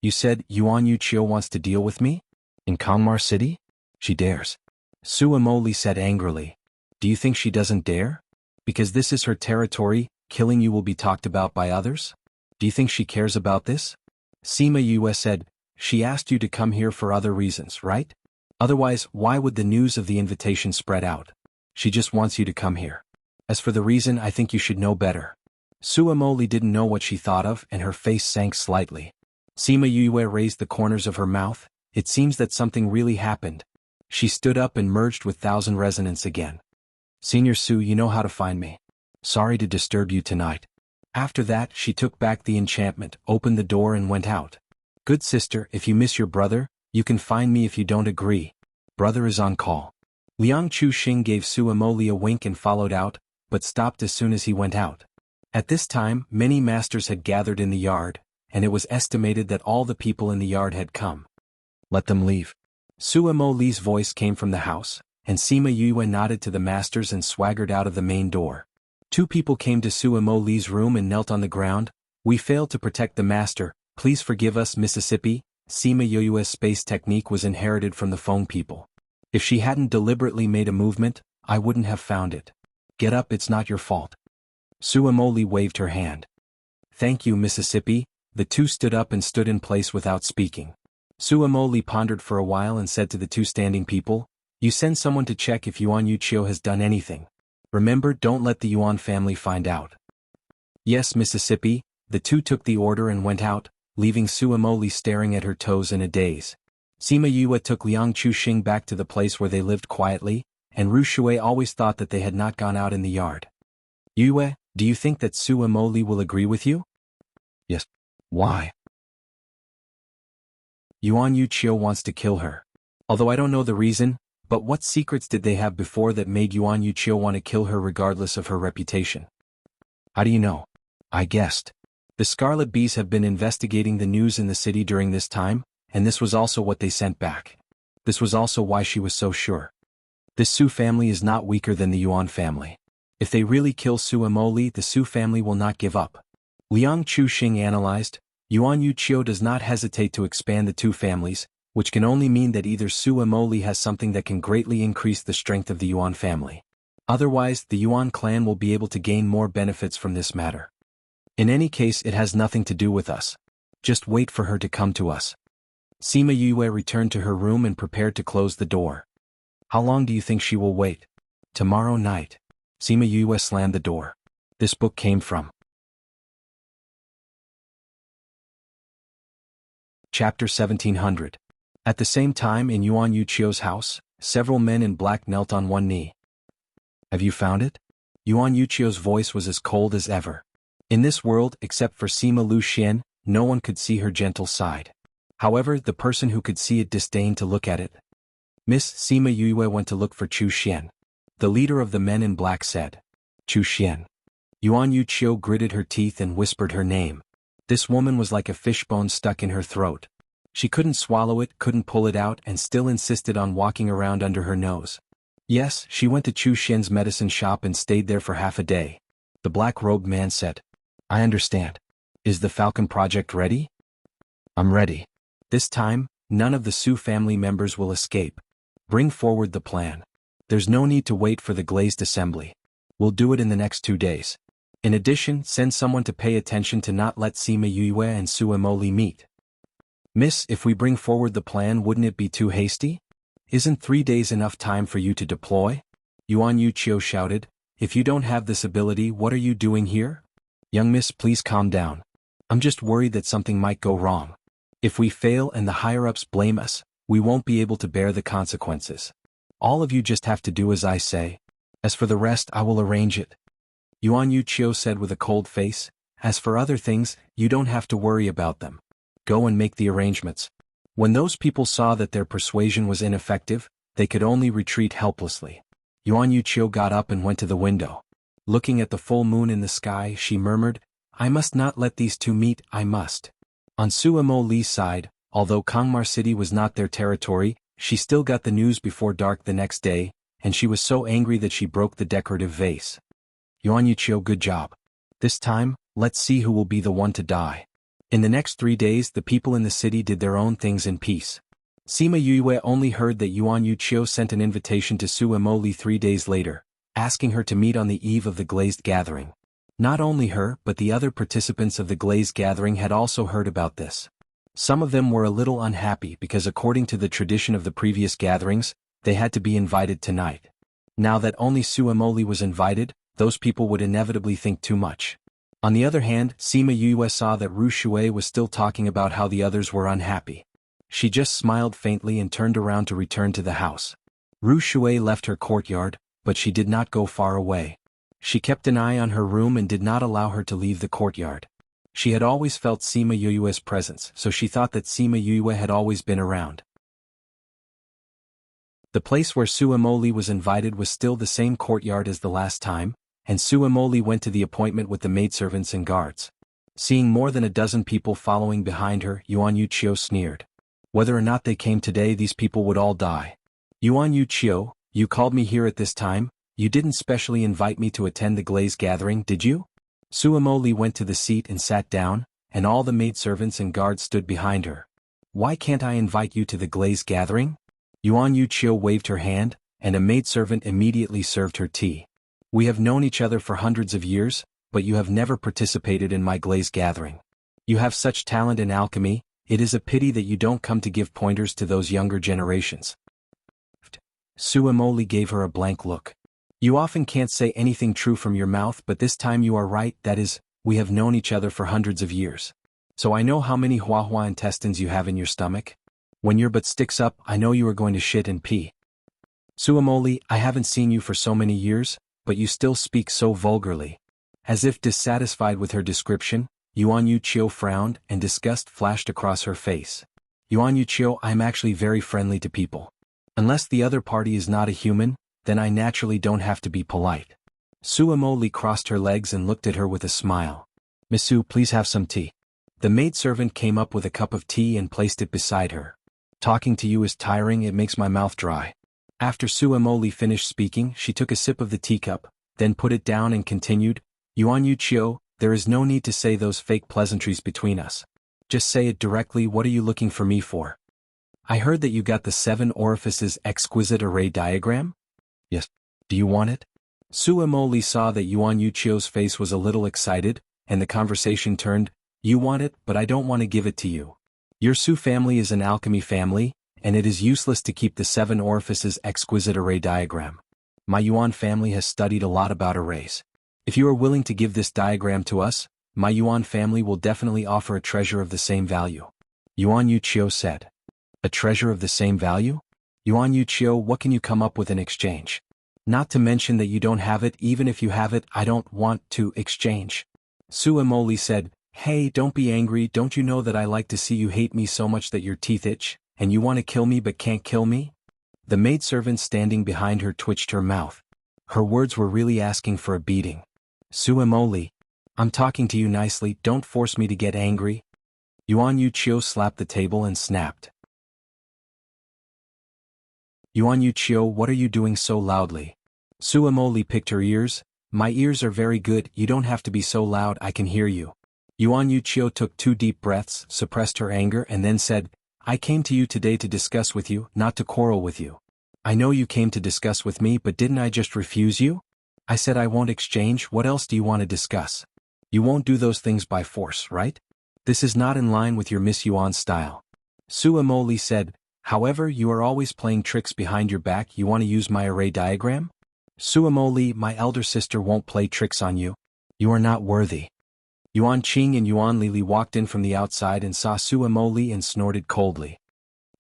You said Yuan Yuqiu wants to deal with me? In Kangmar City? She dares. Suamoli said angrily. Do you think she doesn't dare? Because this is her territory, killing you will be talked about by others? Do you think she cares about this? Sima Yue said, she asked you to come here for other reasons, right? Otherwise, why would the news of the invitation spread out? She just wants you to come here. As for the reason, I think you should know better. Suamoli didn't know what she thought of and her face sank slightly. Sima Yue raised the corners of her mouth. It seems that something really happened. She stood up and merged with Thousand Resonance again. Senior Su, you know how to find me. Sorry to disturb you tonight. After that, she took back the enchantment, opened the door and went out. Good sister, if you miss your brother, you can find me if you don't agree. Brother is on call. Liang Chuxing gave Suamoli a wink and followed out, but stopped as soon as he went out. At this time, many masters had gathered in the yard, and it was estimated that all the people in the yard had come. Let them leave. Suamoli's voice came from the house, and Sima Yue nodded to the masters and swaggered out of the main door. Two people came to Suamoli's room and knelt on the ground. We failed to protect the master, please forgive us, Mississippi. Sima Yue's space technique was inherited from the phone people. If she hadn't deliberately made a movement, I wouldn't have found it. Get up, it's not your fault. Suamoli waved her hand. Thank you, Mississippi. The two stood up and stood in place without speaking. Suamoli pondered for a while and said to the two standing people, you send someone to check if Yuan Yuqiu has done anything. Remember, don't let the Yuan family find out. Yes, Mississippi. The two took the order and went out, leaving Suamoli staring at her toes in a daze. Sima Yue took Liang Chuxing back to the place where they lived quietly, and Ru Shui always thought that they had not gone out in the yard. Yue, do you think that Suamoli will agree with you? Yes. Why? Yuan Yuqiu wants to kill her. Although I don't know the reason, But what secrets did they have before that made Yuan Yuqiu want to kill her regardless of her reputation? How do you know? I guessed. The Scarlet Bees have been investigating the news in the city during this time, and this was also what they sent back. This was also why she was so sure. This Su family is not weaker than the Yuan family. If they really kill Su Emoli, the Su family will not give up. Liang Chuxing analyzed. Yuan Yuqiu does not hesitate to expand the two families, which can only mean that either Su Emoli has something that can greatly increase the strength of the Yuan family. Otherwise, the Yuan clan will be able to gain more benefits from this matter. In any case, it has nothing to do with us. Just wait for her to come to us. Sima Yue returned to her room and prepared to close the door. How long do you think she will wait? Tomorrow night. Sima Yue slammed the door. This book came from Chapter 1700. At the same time in Yuan Yuqiu's house, several men in black knelt on one knee. Have you found it? Yuan Yuqiu's voice was as cold as ever. In this world, except for Sima Luxian, no one could see her gentle side. However, the person who could see it disdained to look at it. Miss Sima Yue went to look for Chu Xian. The leader of the men in black said, Chu Xian. Yuan Yuqiu gritted her teeth and whispered her name. This woman was like a fishbone stuck in her throat. She couldn't swallow it, couldn't pull it out, and still insisted on walking around under her nose. Yes, she went to Chu Xian's medicine shop and stayed there for half a day. The black-robed man said, I understand. Is the Falcon Project ready? I'm ready. This time, none of the Su family members will escape. Bring forward the plan. There's no need to wait for the glazed assembly. We'll do it in the next 2 days. In addition, send someone to pay attention to not let Sima Yue and Su Emoli meet. Miss, if we bring forward the plan, wouldn't it be too hasty? Isn't 3 days enough time for you to deploy? Yuan Yuqiu shouted, If you don't have this ability, what are you doing here? Young miss, please calm down. I'm just worried that something might go wrong. If we fail and the higher-ups blame us, we won't be able to bear the consequences. All of you just have to do as I say. As for the rest, I will arrange it. Yuan Yuqiu said with a cold face, As for other things, you don't have to worry about them. Go and make the arrangements. When those people saw that their persuasion was ineffective, they could only retreat helplessly. Yuan Yuqiu got up and went to the window. Looking at the full moon in the sky, she murmured, I must not let these two meet, I must. On Su Emoli's side, although Kangmar City was not their territory, she still got the news before dark the next day, and she was so angry that she broke the decorative vase. Yuan Yuqiu, good job. This time, let's see who will be the one to die. In the next 3 days, the people in the city did their own things in peace. Sima Yue only heard that Yuan Yuqiu sent an invitation to Su Emoli 3 days later, asking her to meet on the eve of the glazed gathering. Not only her, but the other participants of the glazed gathering had also heard about this. Some of them were a little unhappy because according to the tradition of the previous gatherings, they had to be invited tonight. Now that only Su Emoli was invited, those people would inevitably think too much. On the other hand, Sima Yue saw that Ru Shui was still talking about how the others were unhappy. She just smiled faintly and turned around to return to the house. Ru Shui left her courtyard, but she did not go far away. She kept an eye on her room and did not allow her to leave the courtyard. She had always felt Sima Yue's presence, so she thought that Sima Yue had always been around. The place where Su Emoli was invited was still the same courtyard as the last time, and Su Emoli went to the appointment with the maidservants and guards. Seeing more than a dozen people following behind her, Yuan Yuqiu sneered. Whether or not they came today, these people would all die. Yuan Yuqiu, you called me here at this time? You didn't specially invite me to attend the glazed gathering, did you? Su Emoli went to the seat and sat down, and all the maidservants and guards stood behind her. Why can't I invite you to the glazed gathering? Yuan Yuqiu waved her hand, and a maidservant immediately served her tea. We have known each other for hundreds of years, but you have never participated in my glazed gathering. You have such talent in alchemy, it is a pity that you don't come to give pointers to those younger generations. Su Emoli gave her a blank look. You often can't say anything true from your mouth, but this time you are right, that is, we have known each other for hundreds of years. So I know how many huahua intestines you have in your stomach. When your butt sticks up, I know you are going to shit and pee. Su Emoli, I haven't seen you for so many years, but you still speak so vulgarly. As if dissatisfied with her description, Yuan Yuqiu frowned and disgust flashed across her face. Yuan Yuqiu, I am actually very friendly to people. Unless the other party is not a human, then I naturally don't have to be polite. Suamoli crossed her legs and looked at her with a smile. Miss Su, please have some tea. The maidservant came up with a cup of tea and placed it beside her. Talking to you is tiring, it makes my mouth dry. After Suamoli finished speaking, she took a sip of the teacup, then put it down and continued, Yuan Yu Chio, there is no need to say those fake pleasantries between us. Just say it directly, what are you looking for me for? I heard that you got the 7 orifices exquisite array diagram? Yes. Do you want it? Suamoli saw that Yuan Yu Chio's face was a little excited, and the conversation turned, you want it, but I don't want to give it to you. Your Su family is an alchemy family, and it is useless to keep the 7 orifices exquisite array diagram. My Yuan family has studied a lot about arrays. If you are willing to give this diagram to us, my Yuan family will definitely offer a treasure of the same value. Yuan Yu Chio said. A treasure of the same value? Yuan Yu Chio, what can you come up with in exchange? Not to mention that you don't have it, even if you have it, I don't want to exchange. Suamoli said, hey, don't be angry, don't you know that I like to see you hate me so much that your teeth itch, and you want to kill me but can't kill me? The maidservant standing behind her twitched her mouth. Her words were really asking for a beating. Suamoli, I'm talking to you nicely, don't force me to get angry. Yuan Yu Chio slapped the table and snapped. Yuan Yu Chio, what are you doing so loudly? Suamoli picked her ears. My ears are very good, you don't have to be so loud, I can hear you. Yuan Yu Chio took 2 deep breaths, suppressed her anger and then said, I came to you today to discuss with you, not to quarrel with you. I know you came to discuss with me, but didn't I just refuse you? I said I won't exchange, what else do you want to discuss? You won't do those things by force, right? This is not in line with your Miss Yuan style. Suamoli said, however, you are always playing tricks behind your back, you want to use my array diagram? Suamoli, my elder sister won't play tricks on you. You are not worthy. Yuan Qing and Yuan Lili walked in from the outside and saw Suamoli and snorted coldly.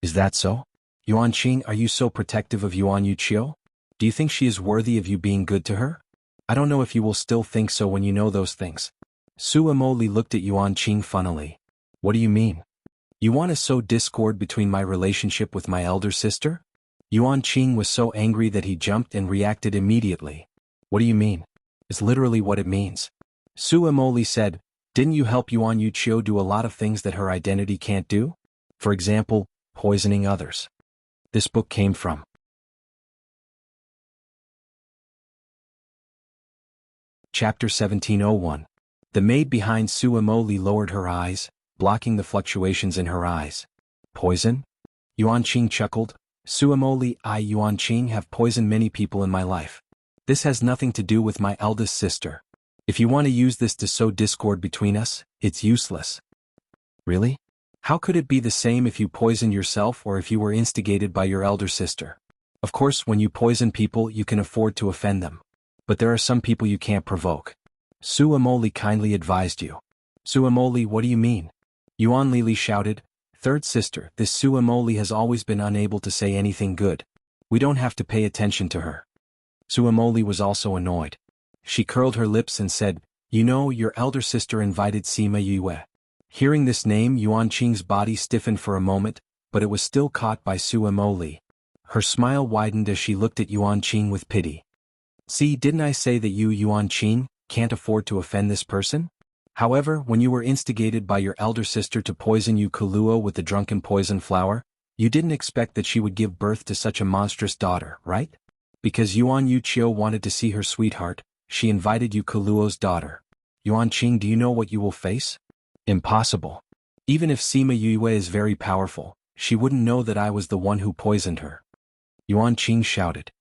Is that so? Yuan Qing, are you so protective of Yuan Yu Chio? Do you think she is worthy of you being good to her? I don't know if you will still think so when you know those things. Suamoli looked at Yuan Qing funnily. What do you mean? You want to sow discord between my relationship with my elder sister? Yuan Qing was so angry that he jumped and reacted immediately. What do you mean? It's literally what it means. Suamoli said, didn't you help Yuan Yu Chio do a lot of things that her identity can't do? For example, poisoning others. This book came from Chapter 1701. The maid behind Suamoli lowered her eyes, blocking the fluctuations in her eyes. Poison? Yuan Qing chuckled. Suamoli, I Yuan Qing have poisoned many people in my life. This has nothing to do with my eldest sister. If you want to use this to sow discord between us, it's useless. Really? How could it be the same if you poisoned yourself or if you were instigated by your elder sister? Of course, when you poison people, you can afford to offend them. But there are some people you can't provoke. Suamoli kindly advised you. Suamoli, what do you mean? Yuan Lili shouted, Third sister, this Suamoli has always been unable to say anything good. We don't have to pay attention to her. Suamoli was also annoyed. She curled her lips and said, you know, your elder sister invited Sima Yue. Hearing this name, Yuan Qing's body stiffened for a moment, but it was still caught by Suamoli. Her smile widened as she looked at Yuan Qing with pity. See, didn't I say that you, Yuan Qing, can't afford to offend this person? However, when you were instigated by your elder sister to poison you Kuluo with the drunken poison flower, you didn't expect that she would give birth to such a monstrous daughter, right? Because Yuan Yu Chio wanted to see her sweetheart, she invited you Kuluo's daughter. Yuan Qing, do you know what you will face? Impossible. Even if Sima Yue is very powerful, she wouldn't know that I was the one who poisoned her. Yuan Qing shouted.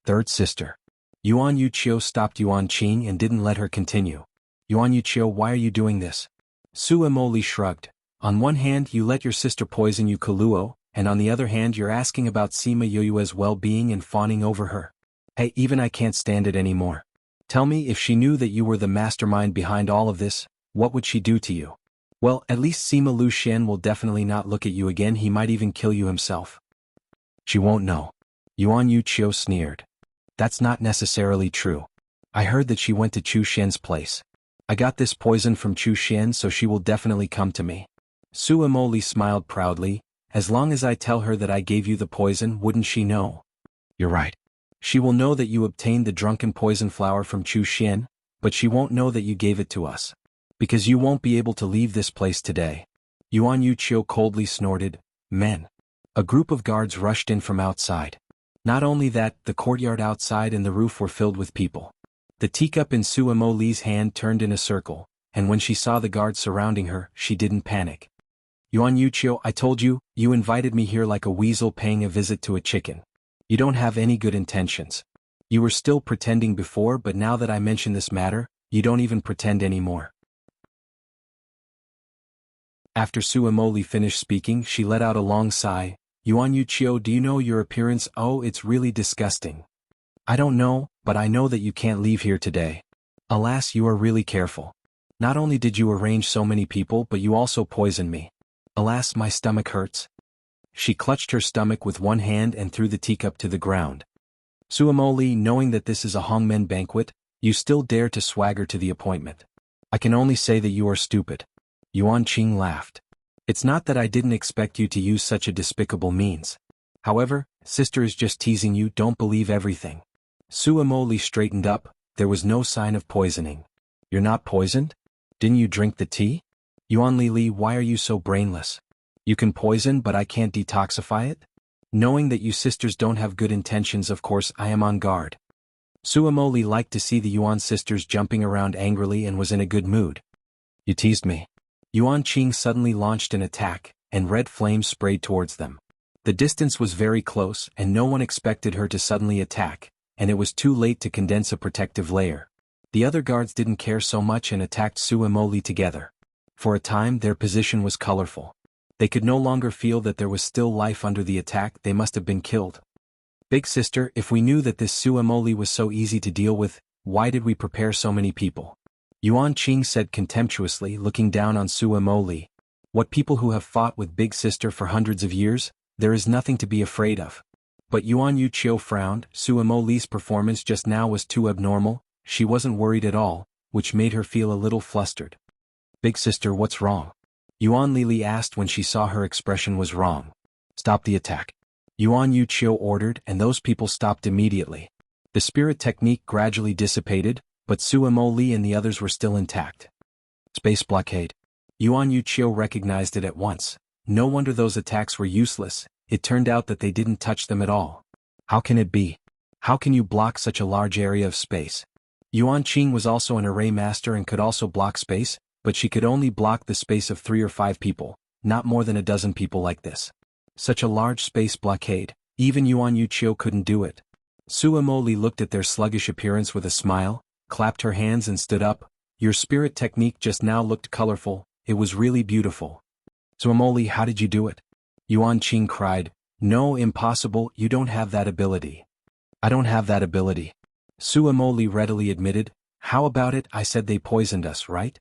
Third sister. Yuan Yu Chio stopped Yuan Qing and didn't let her continue. Yuan Yu Chio, why are you doing this? Suamoli shrugged. On one hand, you let your sister poison you Kuluo, and on the other hand you're asking about Sima Yue's well-being and fawning over her. Hey, even I can't stand it anymore. Tell me, if she knew that you were the mastermind behind all of this, what would she do to you? Well, at least Sima Lu Shen will definitely not look at you again, he might even kill you himself. She won't know. Yuan Yu Chio sneered. That's not necessarily true. I heard that she went to Chu Shen's place. I got this poison from Chu Shen, so she will definitely come to me. Suamoli smiled proudly. As long as I tell her that I gave you the poison, wouldn't she know? You're right. She will know that you obtained the drunken poison flower from Chu Xian, but she won't know that you gave it to us. Because you won't be able to leave this place today. Yuan Yuqiu coldly snorted, "Men." A group of guards rushed in from outside. Not only that, the courtyard outside and the roof were filled with people. The teacup in Suemo Li's hand turned in a circle, and when she saw the guards surrounding her, she didn't panic. "Yuan Yuqiu, I told you, you invited me here like a weasel paying a visit to a chicken. You don't have any good intentions. You were still pretending before, but now that I mention this matter, you don't even pretend anymore." After Suemo Li finished speaking, she let out a long sigh. "Yuan Yuqiu, do you know your appearance? Oh, it's really disgusting." "I don't know, but I know that you can't leave here today. Alas, you are really careful. Not only did you arrange so many people, but you also poisoned me. Alas, my stomach hurts." She clutched her stomach with one hand and threw the teacup to the ground. "Suemo Li, knowing that this is a Hongmen banquet, you still dare to swagger to the appointment. I can only say that you are stupid." Yuan Qing laughed. "It's not that I didn't expect you to use such a despicable means. However, sister is just teasing you, don't believe everything." Suemo Li straightened up, there was no sign of poisoning. "You're not poisoned? Didn't you drink the tea? Yuan Li, why are you so brainless? You can poison but I can't detoxify it? Knowing that you sisters don't have good intentions, of course I am on guard." Suemo Li liked to see the Yuan sisters jumping around angrily and was in a good mood. "You teased me." Yuan Qing suddenly launched an attack, and red flames sprayed towards them. The distance was very close and no one expected her to suddenly attack, and it was too late to condense a protective layer. The other guards didn't care so much and attacked Suemo Li together. For a time their position was colorful. They could no longer feel that there was still life under the attack, they must have been killed. "Big sister, if we knew that this Suemo Li was so easy to deal with, why did we prepare so many people?" Yuan Qing said contemptuously, looking down on Suemo Li. "What, people who have fought with Big Sister for hundreds of years? There is nothing to be afraid of." But Yuan Yuqiu frowned. Suemo Li's performance just now was too abnormal. She wasn't worried at all, which made her feel a little flustered. "Big sister, what's wrong?" Yuan Li asked when she saw her expression was wrong. "Stop the attack," Yuan Yuqiu ordered, and those people stopped immediately. The spirit technique gradually dissipated, but Suemo Li and the others were still intact. "Space blockade." Yuan Yuqiu recognized it at once. No wonder those attacks were useless, it turned out that they didn't touch them at all. "How can it be? How can you block such a large area of space?" Yuan Qing was also an array master and could also block space, but she could only block the space of 3 or 5 people, not more than a dozen people like this. Such a large space blockade, even Yuan Yuqiu couldn't do it. Suemo Li looked at their sluggish appearance with a smile, clapped her hands and stood up. "Your spirit technique just now looked colorful, it was really beautiful." "Suemo Li, how did you do it?" Yuan Qing cried. "No, impossible, you don't have that ability." "I don't have that ability," Suemo Li readily admitted. "How about it? I said they poisoned us, right?"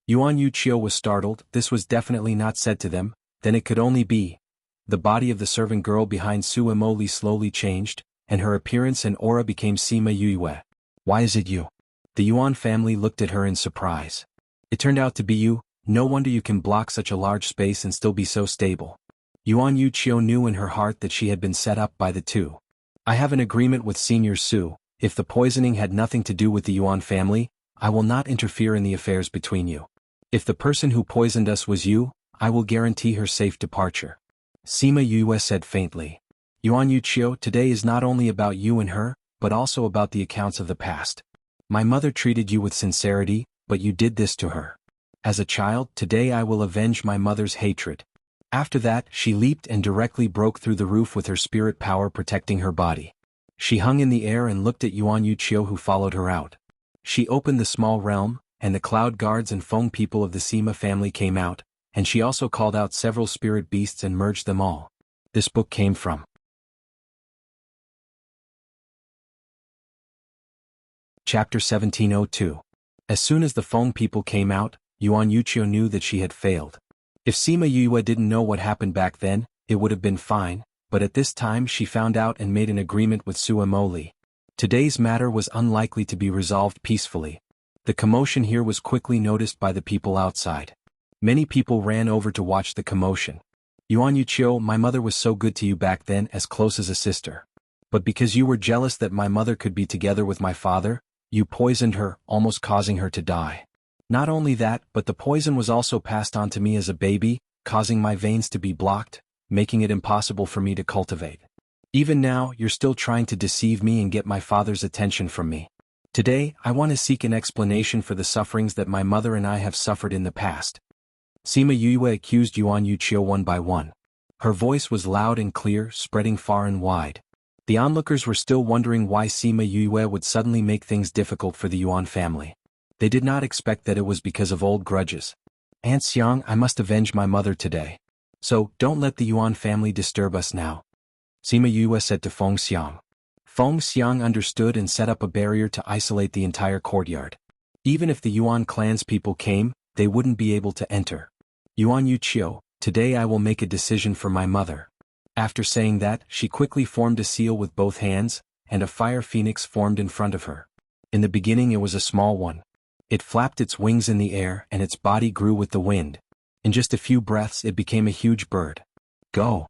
Yuan Yuqiu was startled. This was definitely not said to them, then it could only be. The body of the servant girl behind Suemo Li slowly changed, and her appearance and aura became Sima Yue. "Why is it you?" The Yuan family looked at her in surprise. "It turned out to be you, no wonder you can block such a large space and still be so stable." Yuan Yuqiu knew in her heart that she had been set up by the two. "I have an agreement with Senior Su, if the poisoning had nothing to do with the Yuan family, I will not interfere in the affairs between you. If the person who poisoned us was you, I will guarantee her safe departure." Sima Yue said faintly. "Yuan Yuqiu, today is not only about you and her, but also about the accounts of the past. My mother treated you with sincerity, but you did this to her. As a child, today I will avenge my mother's hatred." After that, she leaped and directly broke through the roof with her spirit power protecting her body. She hung in the air and looked at Yuan Yuqiu, who followed her out. She opened the small realm, and the cloud guards and Feng people of the Sima family came out, and she also called out several spirit beasts and merged them all. This book came from Chapter 1702. As soon as the Feng people came out, Yuan Yuqiu knew that she had failed. If Sima Yue didn't know what happened back then, it would have been fine, but at this time she found out and made an agreement with Suemo Li. Today's matter was unlikely to be resolved peacefully. The commotion here was quickly noticed by the people outside. Many people ran over to watch the commotion. Yuan Yuqiu, my mother was so good to you back then, as close as a sister. But because you were jealous that my mother could be together with my father, you poisoned her, almost causing her to die. Not only that, but the poison was also passed on to me as a baby, causing my veins to be blocked, making it impossible for me to cultivate. Even now, you're still trying to deceive me and get my father's attention from me. Today, I want to seek an explanation for the sufferings that my mother and I have suffered in the past. Sima Yue accused Yuan Yuqiu one by one. Her voice was loud and clear, spreading far and wide. The onlookers were still wondering why Sima Yue would suddenly make things difficult for the Yuan family. They did not expect that it was because of old grudges. Aunt Xiang, I must avenge my mother today. So, don't let the Yuan family disturb us now. Sima Yue said to Feng Xiang. Feng Xiang understood and set up a barrier to isolate the entire courtyard. Even if the Yuan clan's people came, they wouldn't be able to enter. Yuan Yuqiu, today I will make a decision for my mother. After saying that, she quickly formed a seal with both hands, and a fire phoenix formed in front of her. In the beginning it was a small one. It flapped its wings in the air and its body grew with the wind. In just a few breaths it became a huge bird. Go!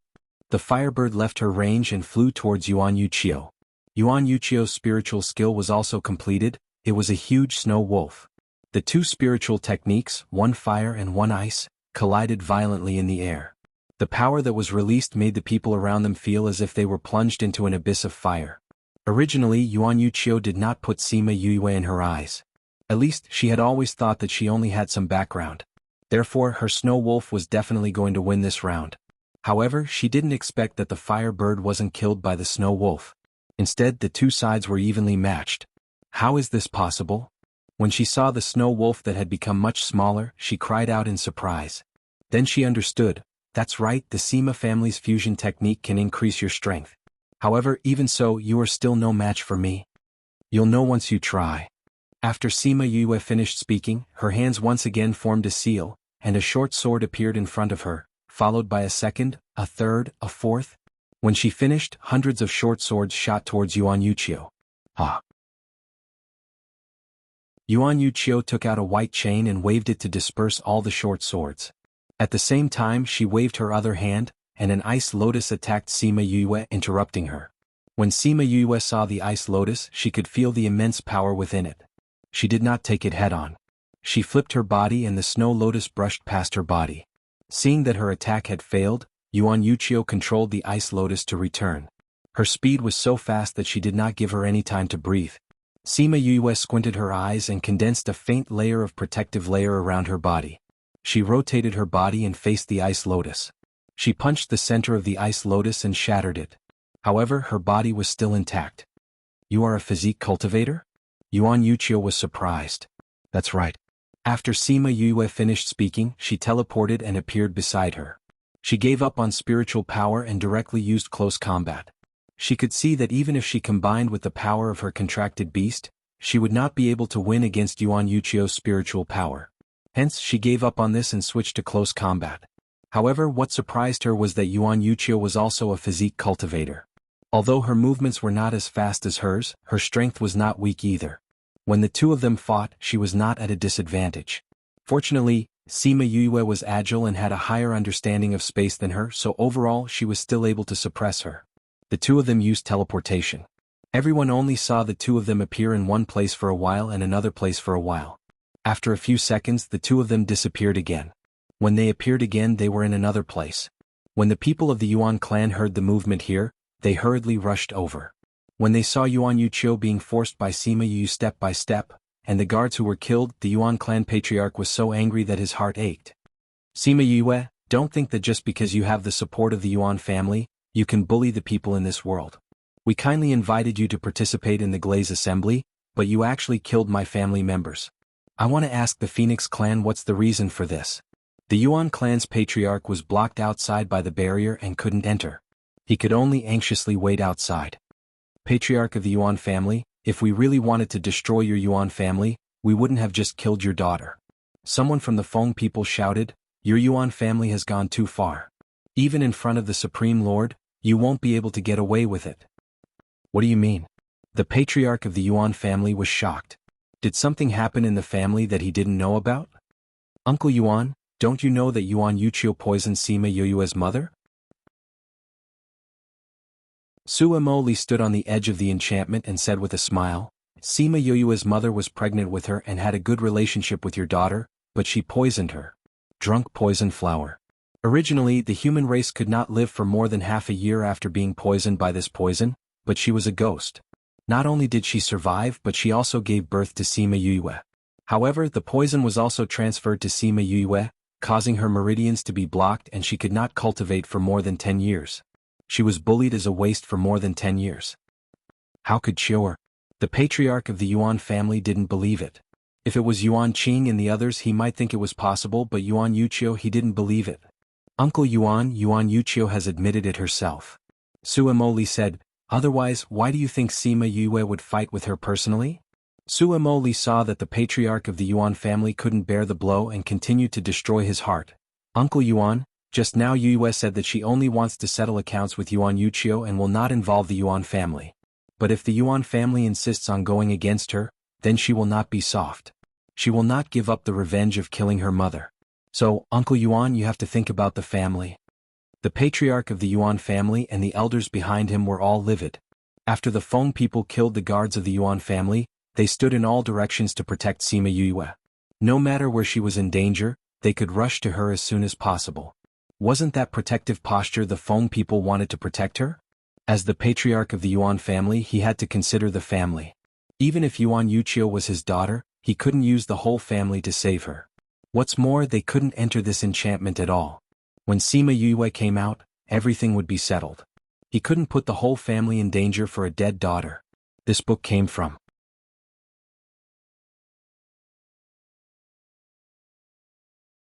The firebird left her range and flew towards Yuan Yuqiu. Yuan Yuqiu's spiritual skill was also completed. It was a huge snow wolf. The two spiritual techniques, one fire and one ice, collided violently in the air. The power that was released made the people around them feel as if they were plunged into an abyss of fire. Originally, Yuan Yuqiu did not put Sima Yue in her eyes. At least, she had always thought that she only had some background. Therefore, her snow wolf was definitely going to win this round. However, she didn't expect that the fire bird wasn't killed by the snow wolf. Instead, the two sides were evenly matched. How is this possible? When she saw the snow wolf that had become much smaller, she cried out in surprise. Then she understood. That's right, the Sima family's fusion technique can increase your strength. However, even so, you are still no match for me. You'll know once you try. After Sima Yue finished speaking, her hands once again formed a seal, and a short sword appeared in front of her, followed by a second, a third, a fourth. When she finished, hundreds of short swords shot towards Yuan Yuqiu. Ah! Yuan Yuqiu took out a white chain and waved it to disperse all the short swords. At the same time she waved her other hand, and an ice lotus attacked Sima Yue, interrupting her. When Sima Yue saw the ice lotus, she could feel the immense power within it. She did not take it head-on. She flipped her body and the snow lotus brushed past her body. Seeing that her attack had failed, Yuan Yuqiu controlled the ice lotus to return. Her speed was so fast that she did not give her any time to breathe. Sima Yue squinted her eyes and condensed a faint layer of protective layer around her body. She rotated her body and faced the ice lotus. She punched the center of the ice lotus and shattered it. However, her body was still intact. You are a physique cultivator? Yuan Yuqiu was surprised. That's right. After Sima Yue finished speaking, she teleported and appeared beside her. She gave up on spiritual power and directly used close combat. She could see that even if she combined with the power of her contracted beast, she would not be able to win against Yuan Yuqiu's spiritual power. Hence, she gave up on this and switched to close combat. However, what surprised her was that Yuan Yuqiu was also a physique cultivator. Although her movements were not as fast as hers, her strength was not weak either. When the two of them fought, she was not at a disadvantage. Fortunately, Sima Yue was agile and had a higher understanding of space than her, so overall she was still able to suppress her. The two of them used teleportation. Everyone only saw the two of them appear in one place for a while and another place for a while. After a few seconds, the two of them disappeared again. When they appeared again, they were in another place. When the people of the Yuan clan heard the movement here, they hurriedly rushed over. When they saw Yuan Yuqiu being forced by Sima Yue step by step, and the guards who were killed, the Yuan clan patriarch was so angry that his heart ached. Sima Yue, don't think that just because you have the support of the Yuan family, you can bully the people in this world. We kindly invited you to participate in the Glaze Assembly, but you actually killed my family members. I want to ask the Phoenix clan what's the reason for this. The Yuan clan's patriarch was blocked outside by the barrier and couldn't enter. He could only anxiously wait outside. Patriarch of the Yuan family, if we really wanted to destroy your Yuan family, we wouldn't have just killed your daughter. Someone from the Feng people shouted, your Yuan family has gone too far. Even in front of the Supreme Lord, you won't be able to get away with it. What do you mean? The patriarch of the Yuan family was shocked. Did something happen in the family that he didn't know about? Uncle Yuan, Don't you know that Yuan Yuqiu poisoned Sima Yue's mother? Sua Li stood on the edge of the enchantment and said with a smile, Sima Yue's mother was pregnant with her and had a good relationship with your daughter, but she poisoned her. Drunk poison flower. Originally, the human race could not live for more than half a year after being poisoned by this poison, but she was a ghost. Not only did she survive, but she also gave birth to Sima Yue. However, the poison was also transferred to Sima Yue, causing her meridians to be blocked and she could not cultivate for more than 10 years. She was bullied as a waste for more than 10 years. How could Chior? The patriarch of the Yuan family didn't believe it. If it was Yuan Qing and the others he might think it was possible, but Yuan Yuqiu he didn't believe it. Uncle Yuan Yuqiu has admitted it herself. Sua Li said, otherwise why do you think Sima Yue would fight with her personally? Sua Li saw that the patriarch of the Yuan family couldn't bear the blow and continued to destroy his heart. Uncle Yuan, just now Yue said that she only wants to settle accounts with Yuan Yuqiu and will not involve the Yuan family. But if the Yuan family insists on going against her, then she will not be soft. She will not give up the revenge of killing her mother. So, Uncle Yuan, you have to think about the family. The patriarch of the Yuan family and the elders behind him were all livid. After the Feng people killed the guards of the Yuan family, they stood in all directions to protect Sima Yue. No matter where she was in danger, they could rush to her as soon as possible. Wasn't that protective posture the Feng people wanted to protect her? As the patriarch of the Yuan family, he had to consider the family. Even if Yuan Yuqiu was his daughter, he couldn't use the whole family to save her. What's more, they couldn't enter this enchantment at all. When Sima Yue came out, everything would be settled. He couldn't put the whole family in danger for a dead daughter. This book came from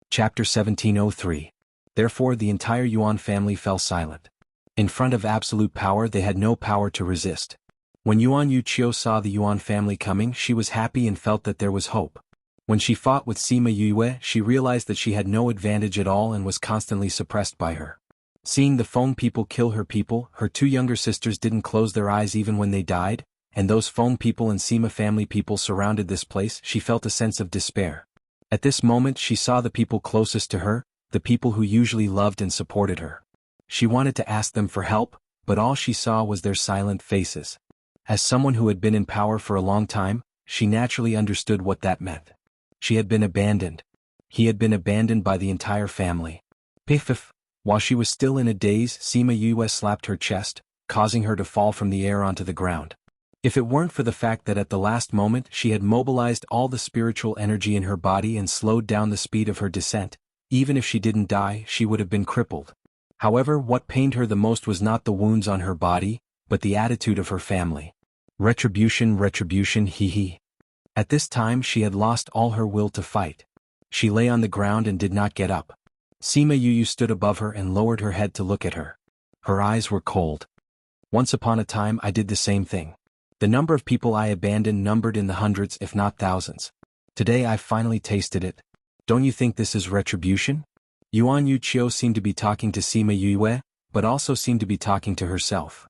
Chapter 1703. Therefore the entire Yuan family fell silent. In front of absolute power they had no power to resist. When Yuan Yuqiu saw the Yuan family coming, she was happy and felt that there was hope. When she fought with Sima Yue, she realized that she had no advantage at all and was constantly suppressed by her. Seeing the Feng people kill her people, her two younger sisters didn't close their eyes even when they died, and those Feng people and Sima family people surrounded this place, she felt a sense of despair. At this moment she saw the people closest to her, the people who usually loved and supported her. She wanted to ask them for help, but all she saw was their silent faces. As someone who had been in power for a long time, she naturally understood what that meant. She had been abandoned. He had been abandoned by the entire family. Piff! While she was still in a daze, Sima Yue slapped her chest, causing her to fall from the air onto the ground. If it weren't for the fact that at the last moment she had mobilized all the spiritual energy in her body and slowed down the speed of her descent, even if she didn't die, she would have been crippled. However, what pained her the most was not the wounds on her body, but the attitude of her family. Retribution, hee hee. At this time she had lost all her will to fight. She lay on the ground and did not get up. Sima Yue stood above her and lowered her head to look at her. Her eyes were cold. Once upon a time I did the same thing. The number of people I abandoned numbered in the hundreds if not thousands. Today I finally tasted it. Don't you think this is retribution? Yuan Yuqiu seemed to be talking to Sima Yue, but also seemed to be talking to herself.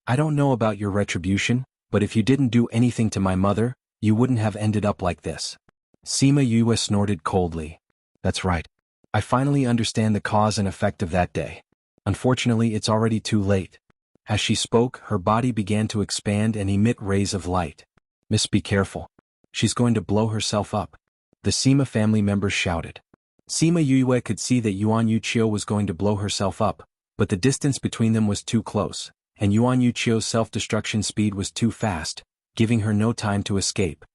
I don't know about your retribution, but if you didn't do anything to my mother, you wouldn't have ended up like this. Sima Yue snorted coldly. That's right. I finally understand the cause and effect of that day. Unfortunately, it's already too late. As she spoke, her body began to expand and emit rays of light. Miss, be careful. She's going to blow herself up. The Sima family members shouted. Sima Yue could see that Yuan Yuqiu was going to blow herself up, but the distance between them was too close, and Yuan Yuqiu's self-destruction speed was too fast, giving her no time to escape.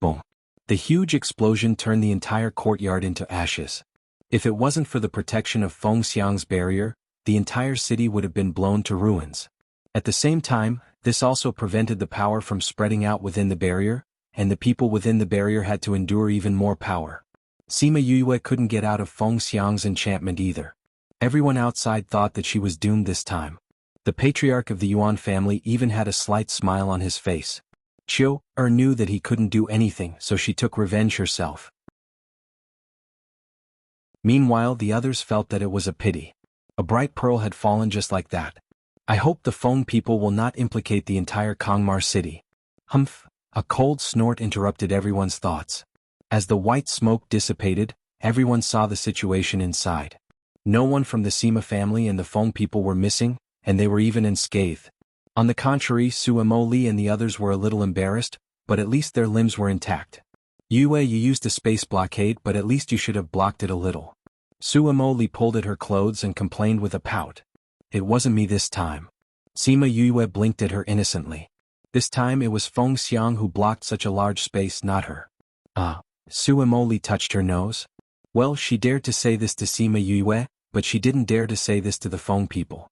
Boom. The huge explosion turned the entire courtyard into ashes. If it wasn't for the protection of Fengxiang's barrier, the entire city would have been blown to ruins. At the same time, this also prevented the power from spreading out within the barrier, and the people within the barrier had to endure even more power. Sima Yue couldn't get out of Fengxiang's enchantment either. Everyone outside thought that she was doomed this time. The patriarch of the Yuan family even had a slight smile on his face. Chiu knew that he couldn't do anything, so she took revenge herself. Meanwhile, the others felt that it was a pity. A bright pearl had fallen just like that. I hope the Feng people will not implicate the entire Kangmar city. Humph! A cold snort interrupted everyone's thoughts. As the white smoke dissipated, everyone saw the situation inside. No one from the Sima family and the Feng people were missing, and they were even unscathed. On the contrary, Suemo Li and the others were a little embarrassed, but at least their limbs were intact. Yue, you used a space blockade, but at least you should have blocked it a little. Suemo Li pulled at her clothes and complained with a pout. It wasn't me this time. Sima Yue blinked at her innocently. This time it was Feng Xiang who blocked such a large space, not her. Suemo Li touched her nose. Well, she dared to say this to Sima Yue, but she didn't dare to say this to the Feng people.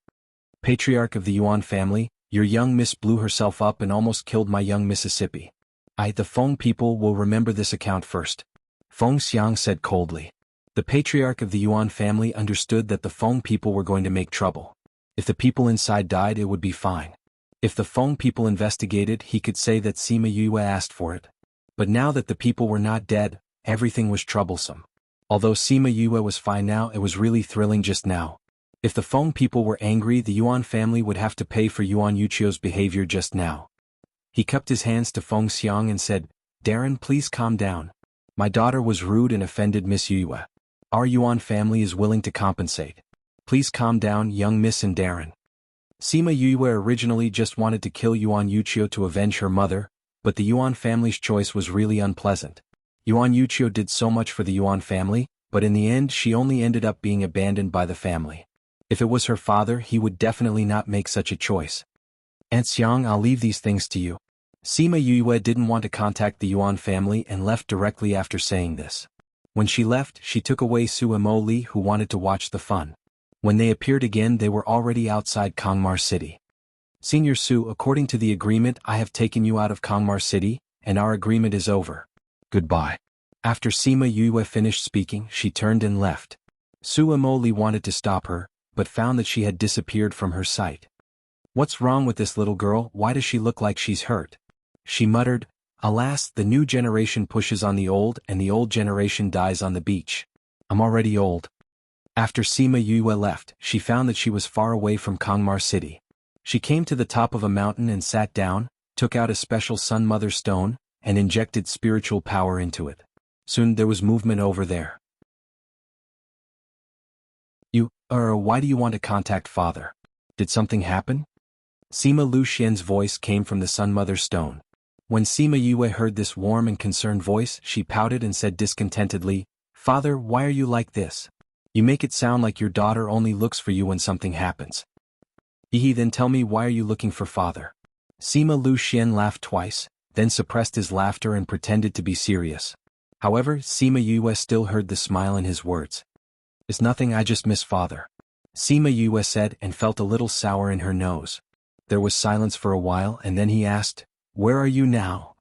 Patriarch of the Yuan family, your young miss blew herself up and almost killed my young Mississippi. The Feng people will remember this account first. Feng Xiang said coldly. The patriarch of the Yuan family understood that the Feng people were going to make trouble. If the people inside died, it would be fine. If the Feng people investigated, he could say that Sima Yue asked for it. But now that the people were not dead, everything was troublesome. Although Sima Yue was fine now, it was really thrilling just now. If the Feng people were angry, the Yuan family would have to pay for Yuan Yuchio's behavior just now. He cupped his hands to Feng Xiang and said, Darren, please calm down. My daughter was rude and offended Miss Yue. Our Yuan family is willing to compensate. Please calm down, young Miss and Darren. Sima Yue originally just wanted to kill Yuan Yuchio to avenge her mother, but the Yuan family's choice was really unpleasant. Yuan Yuchio did so much for the Yuan family, but in the end she only ended up being abandoned by the family. If it was her father, he would definitely not make such a choice. Aunt Xiang, I'll leave these things to you. Sima Yue didn't want to contact the Yuan family and left directly after saying this. When she left, she took away Suemo Li, who wanted to watch the fun. When they appeared again, they were already outside Kongmar City. Senior Su, according to the agreement, I have taken you out of Kongmar City, and our agreement is over. Goodbye. After Sima Yue finished speaking, she turned and left. Suemo Li wanted to stop her, but found that she had disappeared from her sight. What's wrong with this little girl? Why does she look like she's hurt? She muttered, Alas, the new generation pushes on the old and the old generation dies on the beach. I'm already old. After Sima Yue left, she found that she was far away from Kongmar City. She came to the top of a mountain and sat down, took out a special Sun Mother stone, and injected spiritual power into it. Soon there was movement over there. Why do you want to contact Father? Did something happen? Sima Lu Xian's voice came from the Sun Mother stone. When Sima Yue heard this warm and concerned voice, she pouted and said discontentedly, Father, why are you like this? You make it sound like your daughter only looks for you when something happens. Then tell me, why are you looking for Father? Sima Lu Xian laughed twice, then suppressed his laughter and pretended to be serious. However, Sima Yue still heard the smile in his words. It's nothing, I just miss Father. Sima Yue said and felt a little sour in her nose. There was silence for a while and then he asked, Where are you now?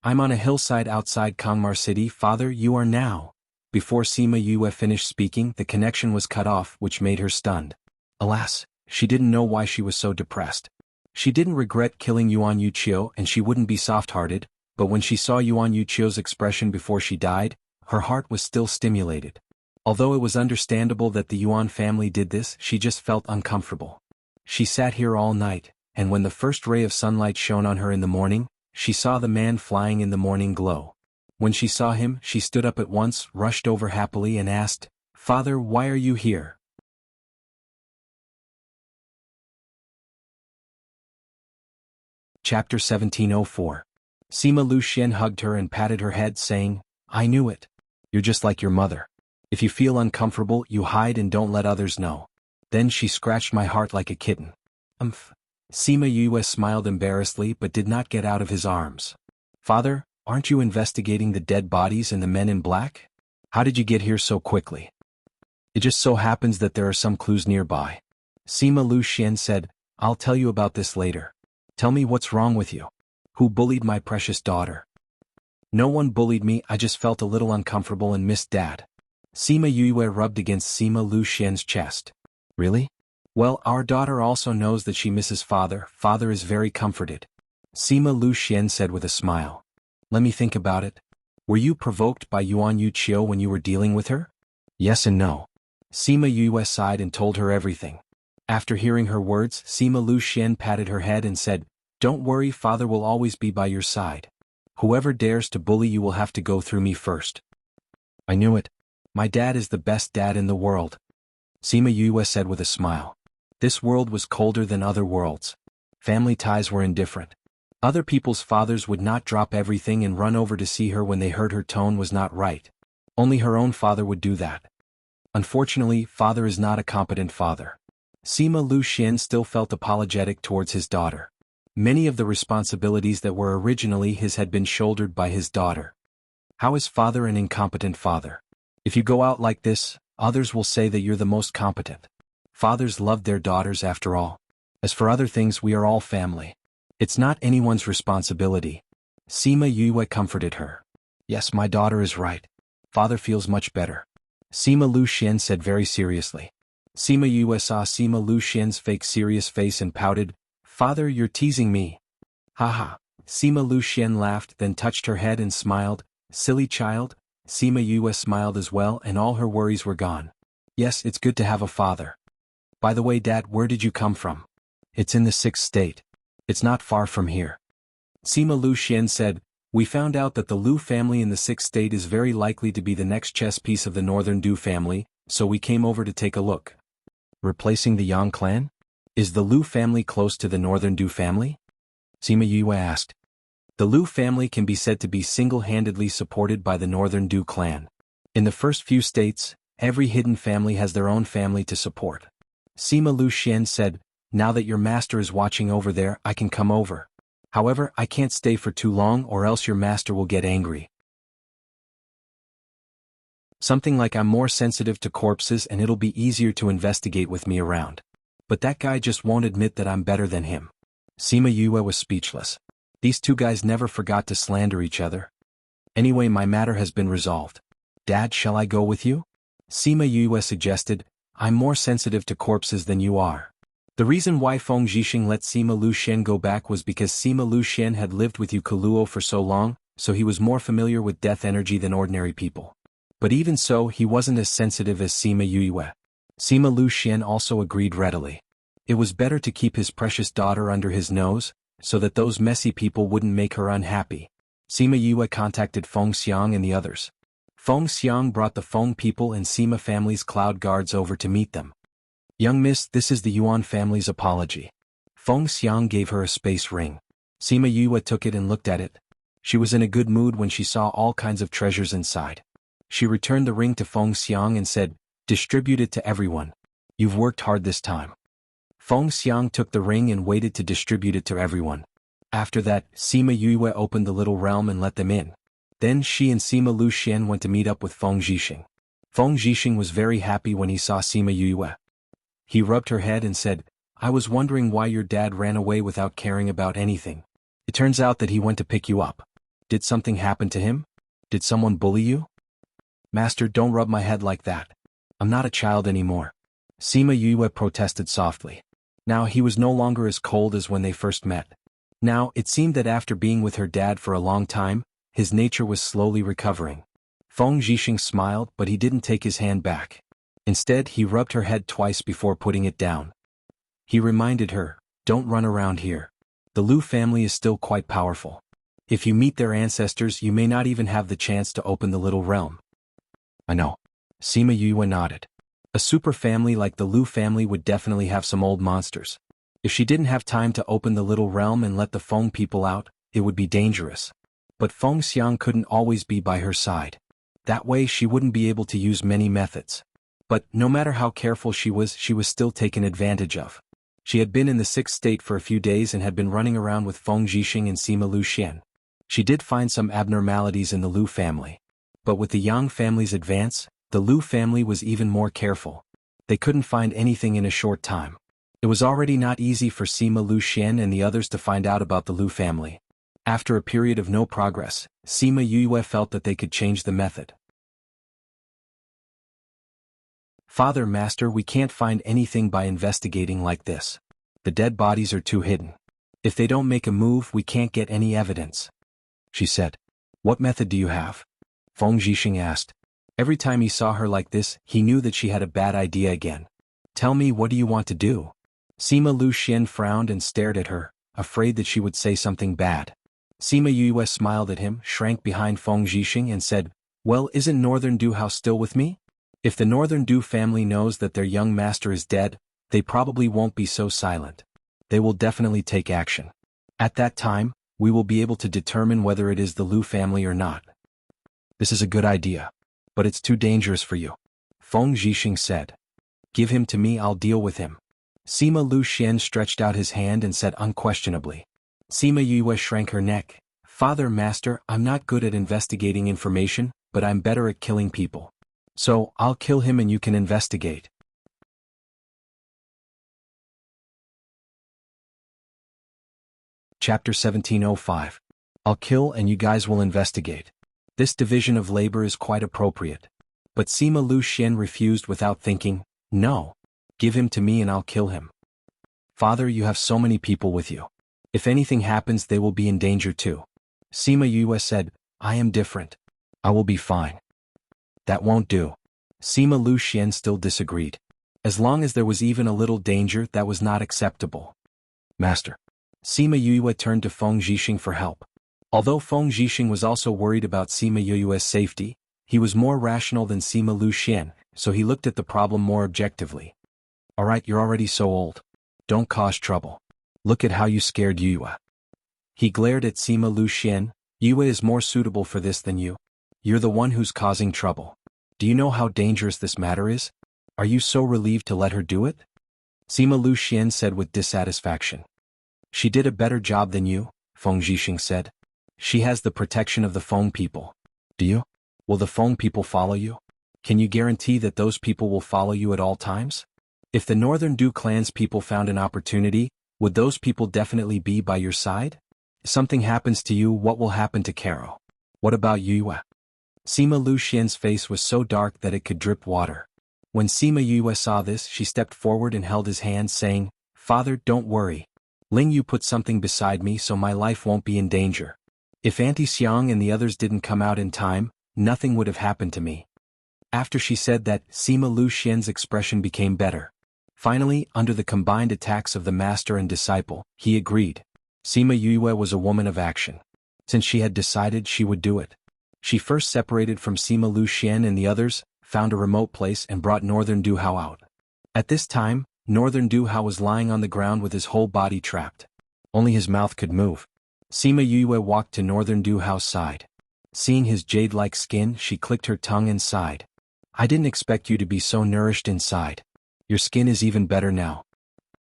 I'm on a hillside outside Kongmar City. Father, you are now. Before Sima Yue finished speaking, the connection was cut off, which made her stunned. Alas, she didn't know why she was so depressed. She didn't regret killing Yuan Yuchio and she wouldn't be soft-hearted, but when she saw Yuan Yuchio's expression before she died, her heart was still stimulated. Although it was understandable that the Yuan family did this, she just felt uncomfortable. She sat here all night, and when the first ray of sunlight shone on her in the morning, she saw the man flying in the morning glow. When she saw him, she stood up at once, rushed over happily and asked, Father, why are you here? Chapter 1704. Sima Lu Xian hugged her and patted her head, saying, I knew it. You're just like your mother. If you feel uncomfortable, you hide and don't let others know. Then she scratched my heart like a kitten. Sima Yue smiled embarrassedly but did not get out of his arms. Father, aren't you investigating the dead bodies and the men in black? How did you get here so quickly? It just so happens that there are some clues nearby. Sima Lu Xian said, I'll tell you about this later. Tell me what's wrong with you. Who bullied my precious daughter? No one bullied me, I just felt a little uncomfortable and missed Dad. Sima Yue rubbed against Sima Lu Xian's chest. Really? Well, our daughter also knows that she misses Father. Father is very comforted. Sima Lu Xian said with a smile. Let me think about it. Were you provoked by Yuan Yuchio when you were dealing with her? Yes and no. Sima Yue sighed and told her everything. After hearing her words, Sima Lu Xian patted her head and said, Don't worry, Father will always be by your side. Whoever dares to bully you will have to go through me first. I knew it. My dad is the best dad in the world, Sima Yue said with a smile. This world was colder than other worlds. Family ties were indifferent. Other people's fathers would not drop everything and run over to see her when they heard her tone was not right. Only her own father would do that. Unfortunately, father is not a competent father. Sima Lu Xian still felt apologetic towards his daughter. Many of the responsibilities that were originally his had been shouldered by his daughter. How is father an incompetent father? If you go out like this, others will say that you're the most competent. Fathers love their daughters after all. As for other things, we are all family. It's not anyone's responsibility. Sima Yue comforted her. Yes, my daughter is right. Father feels much better, Sima Lu Xian said very seriously. Sima Yue saw Sima Lu Xian's fake serious face and pouted, Father, you're teasing me. Haha. Sima Lu Xian laughed, then touched her head and smiled. Silly child. Sima Yue smiled as well, and all her worries were gone. Yes, it's good to have a father. By the way, Dad, where did you come from? It's in the 6th state. It's not far from here. Sima Lu Xian said, We found out that the Lu family in the 6th state is very likely to be the next chess piece of the Northern Du family, so we came over to take a look. Replacing the Yang clan? Is the Lu family close to the Northern Du family? Sima Yue asked. The Lu family can be said to be single-handedly supported by the Northern Du clan. In the first few states, every hidden family has their own family to support. Sima Lu Xian said, Now that your master is watching over there, I can come over. However, I can't stay for too long or else your master will get angry. Something like I'm more sensitive to corpses and it'll be easier to investigate with me around. But that guy just won't admit that I'm better than him. Sima Yue was speechless. These two guys never forgot to slander each other. Anyway, my matter has been resolved. Dad, shall I go with you? Sima Yue suggested, I'm more sensitive to corpses than you are. The reason why Feng Zhixing let Sima Lu Xian go back was because Sima Lu Xian had lived with Yukuluo for so long, so he was more familiar with death energy than ordinary people. But even so, he wasn't as sensitive as Sima Yue. Sima Lu Xian also agreed readily. It was better to keep his precious daughter under his nose, so that those messy people wouldn't make her unhappy. Sima Yue contacted Feng Xiang and the others. Feng Xiang brought the Feng people and Sima family's cloud guards over to meet them. Young miss, this is the Yuan family's apology. Feng Xiang gave her a space ring. Sima Yue took it and looked at it. She was in a good mood when she saw all kinds of treasures inside. She returned the ring to Feng Xiang and said, Distribute it to everyone. You've worked hard this time. Feng Xiang took the ring and waited to distribute it to everyone. After that, Sima Yue opened the little realm and let them in. Then she and Sima Lu Xian went to meet up with Feng Zhixing. Feng Zhixing was very happy when he saw Sima Yue. He rubbed her head and said, I was wondering why your dad ran away without caring about anything. It turns out that he went to pick you up. Did something happen to him? Did someone bully you? Master, don't rub my head like that. I'm not a child anymore. Sima Yue protested softly. Now he was no longer as cold as when they first met. Now, it seemed that after being with her dad for a long time, his nature was slowly recovering. Feng Zhixing smiled, but he didn't take his hand back. Instead, he rubbed her head twice before putting it down. He reminded her, Don't run around here. The Lu family is still quite powerful. If you meet their ancestors, you may not even have the chance to open the little realm. I know. Sima Yue nodded. A super family like the Lu family would definitely have some old monsters. If she didn't have time to open the little realm and let the Feng people out, it would be dangerous. But Feng Xiang couldn't always be by her side. That way she wouldn't be able to use many methods. But, no matter how careful she was still taken advantage of. She had been in the 6th state for a few days and had been running around with Feng Zhixing and Sima Lu Xian. She did find some abnormalities in the Lu family. But with the Yang family's advance, the Lu family was even more careful. They couldn't find anything in a short time. It was already not easy for Sima Lu Xian and the others to find out about the Lu family. After a period of no progress, Sima Yue felt that they could change the method. Father, Master, we can't find anything by investigating like this. The dead bodies are too hidden. If they don't make a move, we can't get any evidence. She said. What method do you have? Feng Zhixing asked. Every time he saw her like this, he knew that she had a bad idea again. Tell me, what do you want to do? Sima Lu Xian frowned and stared at her, afraid that she would say something bad. Sima Yue smiled at him, shrank behind Feng Zhixing and said, Well, isn't Northern Du House still with me? If the Northern Du family knows that their young master is dead, they probably won't be so silent. They will definitely take action. At that time, we will be able to determine whether it is the Lu family or not. This is a good idea. But it's too dangerous for you. Feng Zhixing said. Give him to me, I'll deal with him. Sima Lu Xian stretched out his hand and said unquestionably. Sima Yue shrank her neck. Father, Master, I'm not good at investigating information, but I'm better at killing people. So, I'll kill him and you can investigate. Chapter 1705. I'll kill and you guys will investigate. This division of labor is quite appropriate. But Sima Lu Xian refused without thinking. No. Give him to me and I'll kill him. Father, you have so many people with you. If anything happens, they will be in danger too. Sima Yue said, I am different. I will be fine. That won't do. Sima Lu Xian still disagreed. As long as there was even a little danger, that was not acceptable. Master. Sima Yue turned to Feng Zhixing for help. Although Feng Zhixing was also worried about Sima Yue's safety, he was more rational than Sima Lu Xian, so he looked at the problem more objectively. Alright, you're already so old. Don't cause trouble. Look at how you scared Yue. He glared at Sima Lu Xian. Yue is more suitable for this than you. You're the one who's causing trouble. Do you know how dangerous this matter is? Are you so relieved to let her do it? Sima Lu Xian said with dissatisfaction. She did a better job than you, Feng Zhixing said. She has the protection of the Feng people. Do you? Will the Feng people follow you? Can you guarantee that those people will follow you at all times? If the Northern Du clan's people found an opportunity, would those people definitely be by your side? If something happens to you, what will happen to Caro? What about Yue? Sima Lu Xian's face was so dark that it could drip water. When Sima Yue saw this, she stepped forward and held his hand, saying, Father, don't worry. Ling Yu put something beside me so my life won't be in danger. If Auntie Xiang and the others didn't come out in time, nothing would have happened to me. After she said that, Sima Lu Xian's expression became better. Finally, under the combined attacks of the master and disciple, he agreed. Sima Yue was a woman of action. Since she had decided, she would do it. She first separated from Sima Lu Xian and the others, found a remote place and brought Northern Du Hao out. At this time, Northern Du Hao was lying on the ground with his whole body trapped. Only his mouth could move. Sima Yue walked to Northern Du Hao's side. Seeing his jade-like skin, she clicked her tongue and sighed. I didn't expect you to be so nourished inside. Your skin is even better now.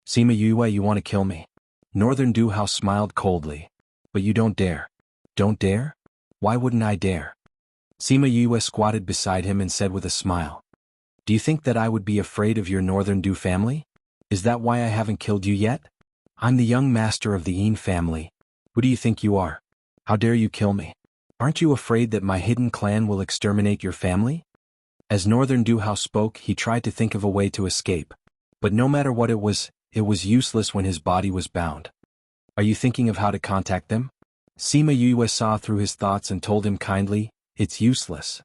Sima Yue, you want to kill me? Northern Du Hao smiled coldly. But you don't dare. Don't dare? Why wouldn't I dare? Sima Yue squatted beside him and said with a smile. Do you think that I would be afraid of your Northern Du family? Is that why I haven't killed you yet? I'm the young master of the Yin family. Who do you think you are? How dare you kill me? Aren't you afraid that my hidden clan will exterminate your family? As Northern Du Hao spoke, he tried to think of a way to escape. But no matter what it was useless when his body was bound. Are you thinking of how to contact them? Sima Yue saw through his thoughts and told him kindly, it's useless.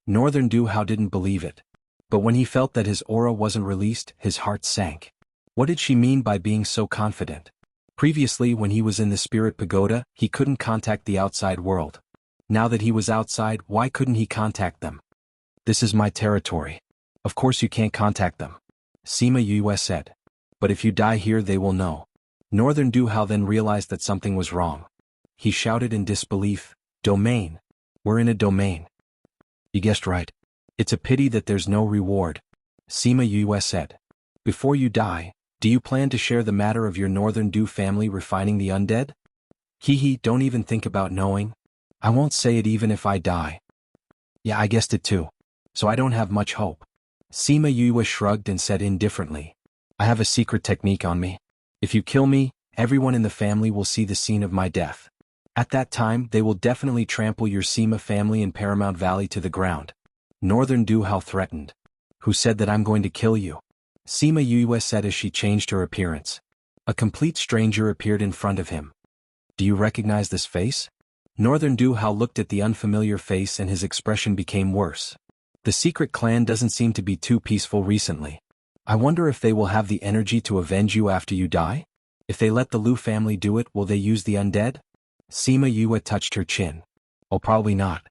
Northern Du Hao didn't believe it. But when he felt that his aura wasn't released, his heart sank. What did she mean by being so confident? Previously, when he was in the spirit pagoda, he couldn't contact the outside world. Now that he was outside, why couldn't he contact them? This is my territory. Of course you can't contact them. Sima Yue said. But if you die here, they will know. Northern Du Hao then realized that something was wrong. He shouted in disbelief, Domain. We're in a domain. You guessed right. It's a pity that there's no reward. Sima Yue said. Before you die, do you plan to share the matter of your Northern Du family refining the undead? Hee, don't even think about knowing. I won't say it even if I die. Yeah, I guessed it too. So I don't have much hope. Sima Yue shrugged and said indifferently. I have a secret technique on me. If you kill me, everyone in the family will see the scene of my death. At that time, they will definitely trample your Sima family in Paramount Valley to the ground. Northern Du Hao threatened. Who said that I'm going to kill you? Sima Yue said as she changed her appearance. A complete stranger appeared in front of him. Do you recognize this face? Northern Du Hao looked at the unfamiliar face and his expression became worse. The secret clan doesn't seem to be too peaceful recently. I wonder if they will have the energy to avenge you after you die? If they let the Lu family do it, will they use the undead? Sima Yue touched her chin. Oh, probably not.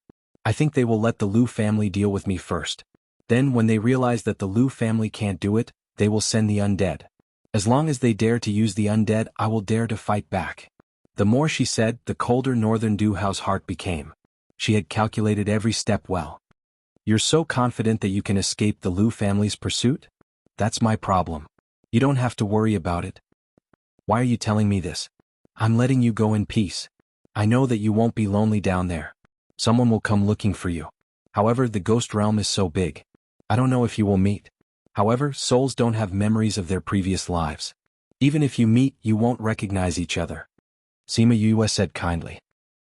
I think they will let the Liu family deal with me first. Then when they realize that the Liu family can't do it, they will send the undead. As long as they dare to use the undead, I will dare to fight back. The more she said, the colder Northern Duhao's heart became. She had calculated every step well. You're so confident that you can escape the Liu family's pursuit? That's my problem. You don't have to worry about it. Why are you telling me this? I'm letting you go in peace. I know that you won't be lonely down there. Someone will come looking for you. However, the ghost realm is so big. I don't know if you will meet. However, souls don't have memories of their previous lives. Even if you meet, you won't recognize each other. Sima Yue said kindly.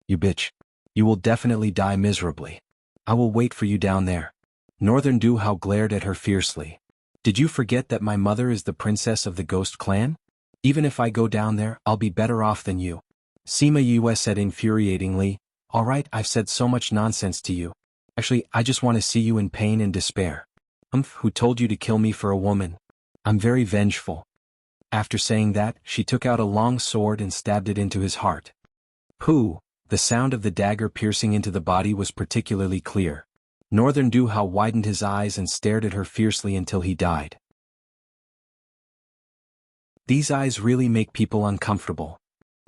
You bitch. You will definitely die miserably. I will wait for you down there. Northern Duhao glared at her fiercely. Did you forget that my mother is the princess of the ghost clan? Even if I go down there, I'll be better off than you. Sima Yue said infuriatingly. Alright, I've said so much nonsense to you. Actually, I just want to see you in pain and despair. Who told you to kill me for a woman? I'm very vengeful. After saying that, she took out a long sword and stabbed it into his heart. Pooh! The sound of the dagger piercing into the body was particularly clear. Northern Duhao widened his eyes and stared at her fiercely until he died. These eyes really make people uncomfortable.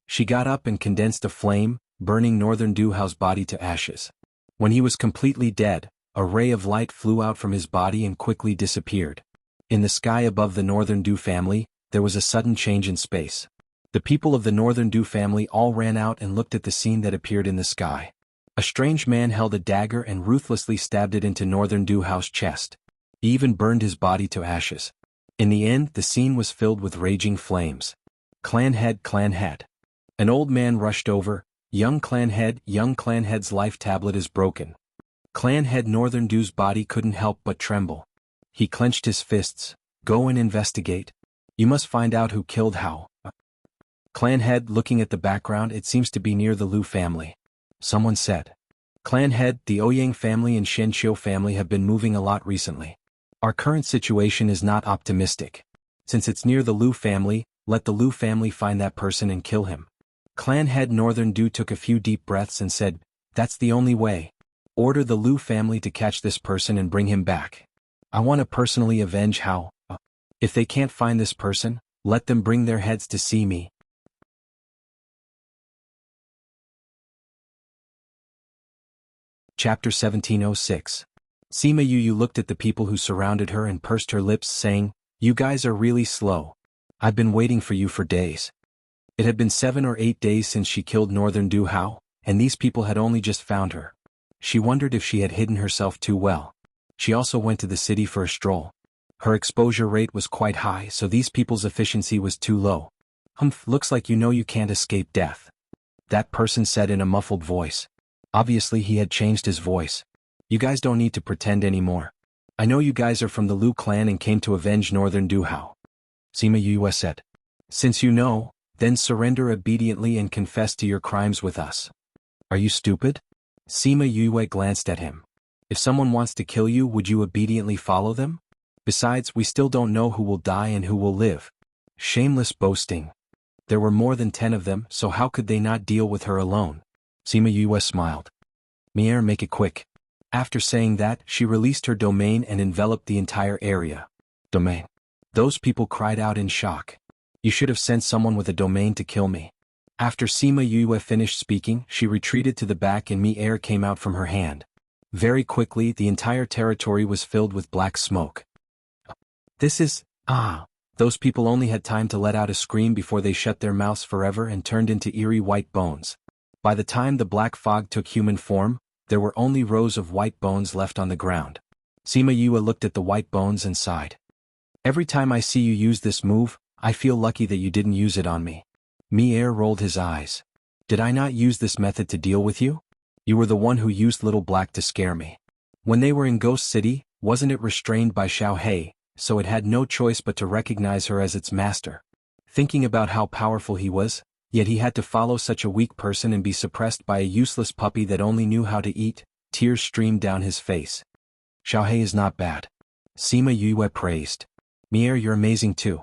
She got up and condensed a flame, burning Northern Duhao's body to ashes. When he was completely dead, a ray of light flew out from his body and quickly disappeared. In the sky above the Northern Du family, there was a sudden change in space. The people of the Northern Du family all ran out and looked at the scene that appeared in the sky. A strange man held a dagger and ruthlessly stabbed it into Northern Duhao's chest. He even burned his body to ashes. In the end, the scene was filled with raging flames. Clan head, clan head. An old man rushed over. Young clan head's life tablet is broken. Clan head Northern Du's body couldn't help but tremble. He clenched his fists. Go and investigate. You must find out who killed Hao. Clan head looking at the background, it seems to be near the Liu family. Someone said. Clan head, the Ouyang family and Shenqiu family have been moving a lot recently. Our current situation is not optimistic. Since it's near the Liu family, let the Liu family find that person and kill him. Clan head Northern Du took a few deep breaths and said, that's the only way. Order the Liu family to catch this person and bring him back. I want to personally avenge Hao. If they can't find this person, let them bring their heads to see me. Chapter 1706. Sima Yu looked at the people who surrounded her and pursed her lips, saying, you guys are really slow. I've been waiting for you for days. It had been 7 or 8 days since she killed Northern Du Hao, and these people had only just found her. She wondered if she had hidden herself too well. She also went to the city for a stroll. Her exposure rate was quite high, so these people's efficiency was too low. Looks like you can't escape death. That person said in a muffled voice. Obviously he had changed his voice. You guys don't need to pretend anymore. I know you guys are from the Liu clan and came to avenge Northern Du Hao. Sima Yue said. Since you know, then surrender obediently and confess to your crimes with us. Are you stupid? Sima Yue glanced at him. If someone wants to kill you, would you obediently follow them? Besides, we still don't know who will die and who will live. Shameless boasting. There were more than 10 of them, so how could they not deal with her alone? Sima Yue smiled. Mier, make it quick. After saying that, she released her domain and enveloped the entire area. Domain. Those people cried out in shock. You should have sent someone with a domain to kill me. After Sima Yue finished speaking, she retreated to the back and Mier came out from her hand. Very quickly, the entire territory was filled with black smoke. This is... Those people only had time to let out a scream before they shut their mouths forever and turned into eerie white bones. By the time the black fog took human form, there were only rows of white bones left on the ground. Sima Yue looked at the white bones and sighed. Every time I see you use this move, I feel lucky that you didn't use it on me. Mier rolled his eyes. Did I not use this method to deal with you? You were the one who used Little Black to scare me. When they were in Ghost City, wasn't it restrained by Xiao Hei, so it had no choice but to recognize her as its master? Thinking about how powerful he was, yet he had to follow such a weak person and be suppressed by a useless puppy that only knew how to eat, tears streamed down his face. Xiao Hei is not bad. Sima Yue praised. Mier, you're amazing too.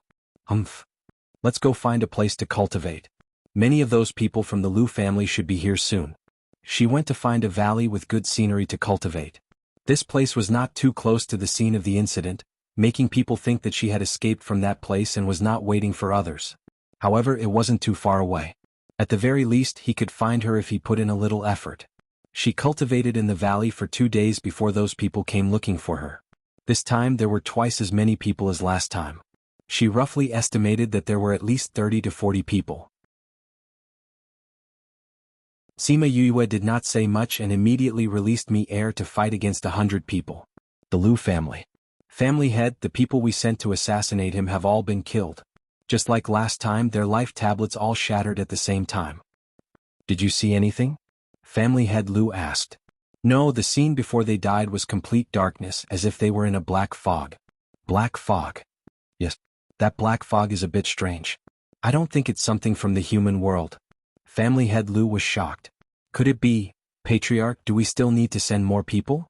Let's go find a place to cultivate. Many of those people from the Liu family should be here soon. She went to find a valley with good scenery to cultivate. This place was not too close to the scene of the incident, making people think that she had escaped from that place and was not waiting for others. However, it wasn't too far away. At the very least, he could find her if he put in a little effort. She cultivated in the valley for 2 days before those people came looking for her. This time there were twice as many people as last time. She roughly estimated that there were at least 30 to 40 people. Sima Yue did not say much and immediately released Mi Er to fight against 100 people. The Lu family. Family head, the people we sent to assassinate him have all been killed. Just like last time, their life tablets all shattered at the same time. Did you see anything? Family head Lu asked. No, the scene before they died was complete darkness, as if they were in a black fog. Black fog. Yes, that black fog is a bit strange. I don't think it's something from the human world. Family head Lu was shocked. Could it be, Patriarch, do we still need to send more people?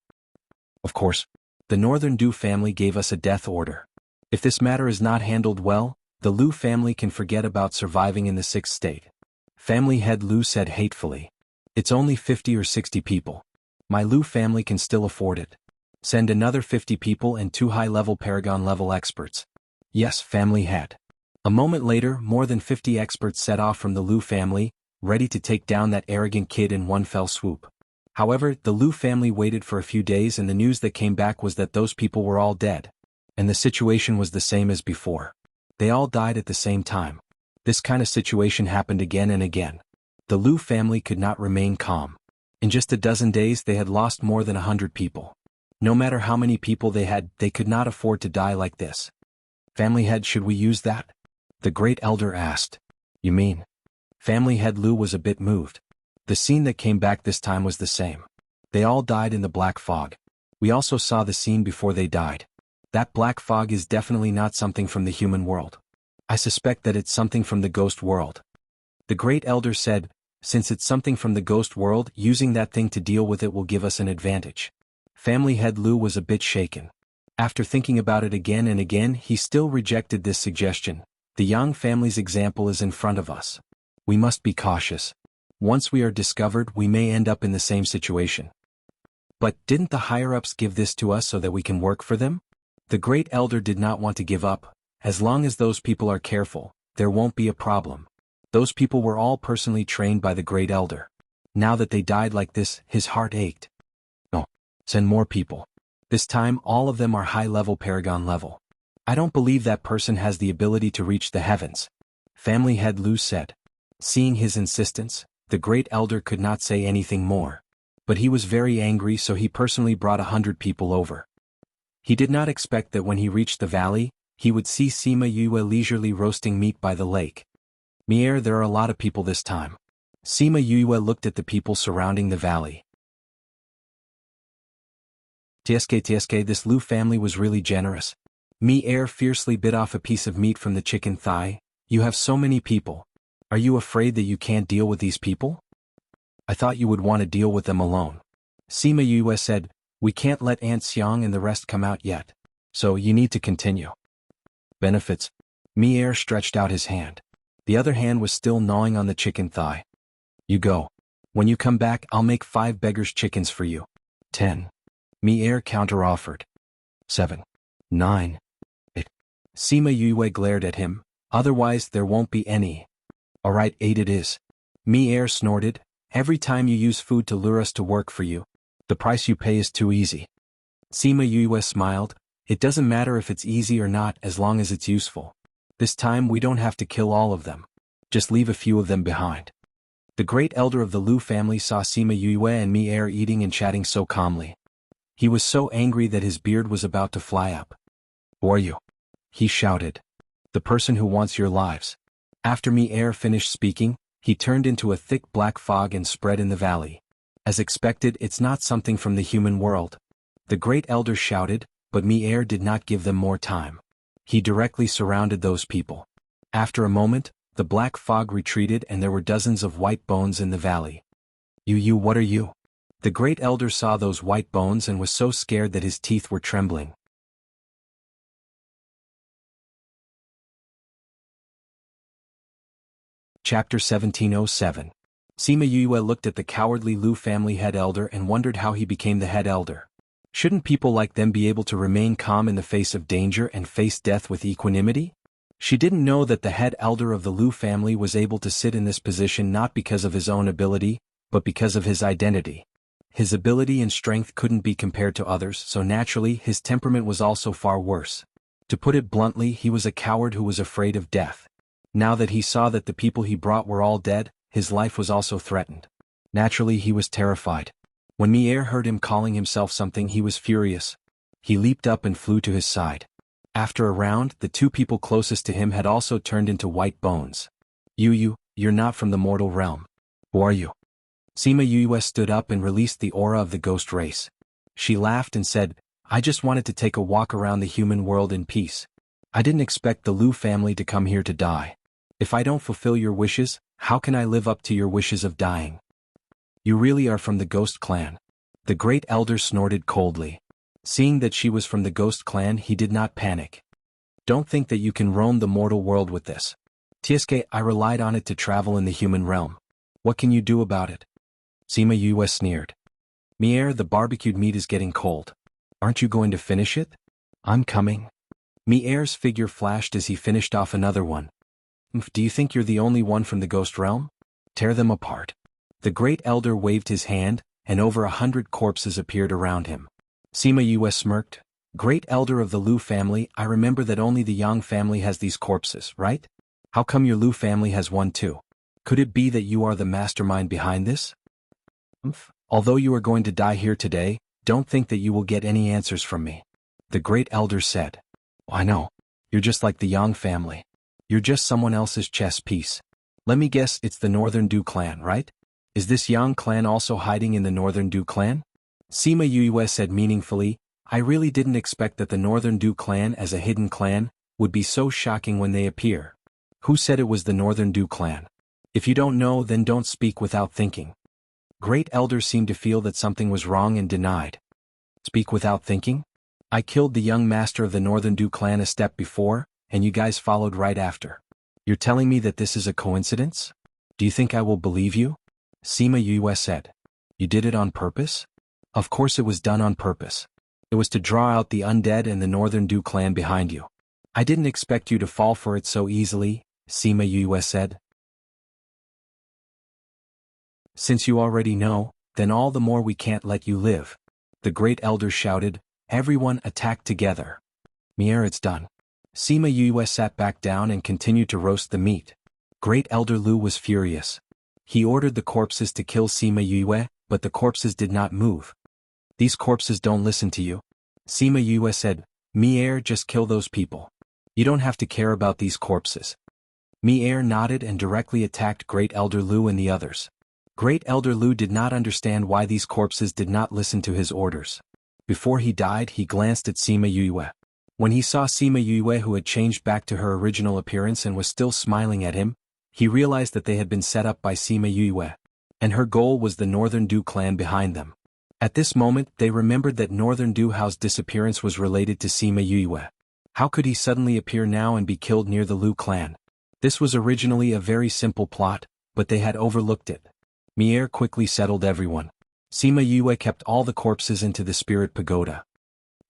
Of course. The Northern Du family gave us a death order. If this matter is not handled well, the Lu family can forget about surviving in the 6th state. Family head Lu said hatefully. It's only 50 or 60 people. My Lu family can still afford it. Send another 50 people and 2 high-level Paragon-level experts. Yes, family head. A moment later, more than 50 experts set off from the Lu family, ready to take down that arrogant kid in one fell swoop. However, the Lu family waited for a few days and the news that came back was that those people were all dead. And the situation was the same as before. They all died at the same time. This kind of situation happened again and again. The Lu family could not remain calm. In just a dozen days they had lost more than 100 people. No matter how many people they had, they could not afford to die like this. Family head, should we use that? The great elder asked. You mean? Family head Lu was a bit moved. The scene that came back this time was the same. They all died in the black fog. We also saw the scene before they died. That black fog is definitely not something from the human world. I suspect that it's something from the ghost world. The great elder said, since it's something from the ghost world, using that thing to deal with it will give us an advantage. Family head Lu was a bit shaken. After thinking about it again and again, he still rejected this suggestion. The Yang family's example is in front of us. We must be cautious. Once we are discovered, we may end up in the same situation. But didn't the higher-ups give this to us so that we can work for them? The great elder did not want to give up. As long as those people are careful, there won't be a problem. Those people were all personally trained by the great elder. Now that they died like this, his heart ached. No, send more people. This time all of them are high-level Paragon level. I don't believe that person has the ability to reach the heavens. Family head Lu said. Seeing his insistence, the great elder could not say anything more. But he was very angry, so he personally brought 100 people over. He did not expect that when he reached the valley, he would see Sima Yue leisurely roasting meat by the lake. Mi Er, there are a lot of people this time. Sima Yue looked at the people surrounding the valley. TSK, this Lu family was really generous. Mi Er fiercely bit off a piece of meat from the chicken thigh. You have so many people. Are you afraid that you can't deal with these people? I thought you would want to deal with them alone. Sima Yue said, we can't let Aunt Xiang and the rest come out yet. So you need to continue. Benefits. Mi Er stretched out his hand. The other hand was still gnawing on the chicken thigh. You go. When you come back, I'll make 5 beggars' chickens for you. 10. Mi Er counteroffered. 7. 9. 8. Sima Yue glared at him. Otherwise there won't be any. Alright, 8 it is. Mi Er snorted. Every time you use food to lure us to work for you, the price you pay is too easy. Sima Yue smiled. It doesn't matter if it's easy or not as long as it's useful. This time we don't have to kill all of them. Just leave a few of them behind. The great elder of the Lu family saw Sima Yue and Mi Er eating and chatting so calmly. He was so angry that his beard was about to fly up. Who are you? He shouted. The person who wants your lives. After Mi Er finished speaking, he turned into a thick black fog and spread in the valley. As expected, it's not something from the human world. The great elder shouted, but Mi Er did not give them more time. He directly surrounded those people. After a moment, the black fog retreated and there were dozens of white bones in the valley. You, what are you? The great elder saw those white bones and was so scared that his teeth were trembling. Chapter 1707. Sima Yue looked at the cowardly Lu family head elder and wondered how he became the head elder. Shouldn't people like them be able to remain calm in the face of danger and face death with equanimity? She didn't know that the head elder of the Lu family was able to sit in this position not because of his own ability, but because of his identity. His ability and strength couldn't be compared to others, so naturally his temperament was also far worse. To put it bluntly, he was a coward who was afraid of death. Now that he saw that the people he brought were all dead, his life was also threatened. Naturally he was terrified. When Mier heard him calling himself something, he was furious. He leaped up and flew to his side. After a round, the two people closest to him had also turned into white bones. You're not from the mortal realm. Who are you? Sima Yue stood up and released the aura of the ghost race. She laughed and said, I just wanted to take a walk around the human world in peace. I didn't expect the Lu family to come here to die. If I don't fulfill your wishes, how can I live up to your wishes of dying? You really are from the Ghost Clan. The Great Elder snorted coldly. Seeing that she was from the Ghost Clan, he did not panic. Don't think that you can roam the mortal world with this. Tieske, I relied on it to travel in the human realm. What can you do about it? Sima Yue sneered. Mier, the barbecued meat is getting cold. Aren't you going to finish it? I'm coming. Mier's figure flashed as he finished off another one. Do you think you're the only one from the Ghost Realm? Tear them apart. The Great Elder waved his hand, and over 100 corpses appeared around him. Sima Yue smirked. Great Elder of the Lu family, I remember that only the Yang family has these corpses, right? How come your Lu family has one too? Could it be that you are the mastermind behind this? Although you are going to die here today, don't think that you will get any answers from me. The Great Elder said. I know. You're just like the Yang family. You're just someone else's chess piece. Let me guess, it's the Northern Du clan, right? Is this Yang clan also hiding in the Northern Du clan? Sima Yue said meaningfully, I really didn't expect that the Northern Du clan as a hidden clan would be so shocking when they appear. Who said it was the Northern Du clan? If you don't know, then don't speak without thinking. Great Elder seemed to feel that something was wrong and denied. Speak without thinking? I killed the young master of the Northern Du clan a step before, and you guys followed right after. You're telling me that this is a coincidence? Do you think I will believe you? Sima Yue said. You did it on purpose? Of course it was done on purpose. It was to draw out the undead and the Northern Du clan behind you. I didn't expect you to fall for it so easily, Sima Yue said. Since you already know, then all the more we can't let you live. The Great Elder shouted, everyone attack together. Mier, it's done. Sima Yue sat back down and continued to roast the meat. Great Elder Lu was furious. He ordered the corpses to kill Sima Yue, but the corpses did not move. These corpses don't listen to you. Sima Yue said, Mier, just kill those people. You don't have to care about these corpses. Mier nodded and directly attacked Great Elder Lu and the others. Great Elder Lu did not understand why these corpses did not listen to his orders. Before he died, he glanced at Sima Yue. When he saw Sima Yue, who had changed back to her original appearance and was still smiling at him, he realized that they had been set up by Sima Yue, and her goal was the Northern Du clan behind them. At this moment, they remembered that Northern Du Hao's disappearance was related to Sima Yue. How could he suddenly appear now and be killed near the Lu clan? This was originally a very simple plot, but they had overlooked it. Mier quickly settled everyone. Sima Yue kept all the corpses into the spirit pagoda.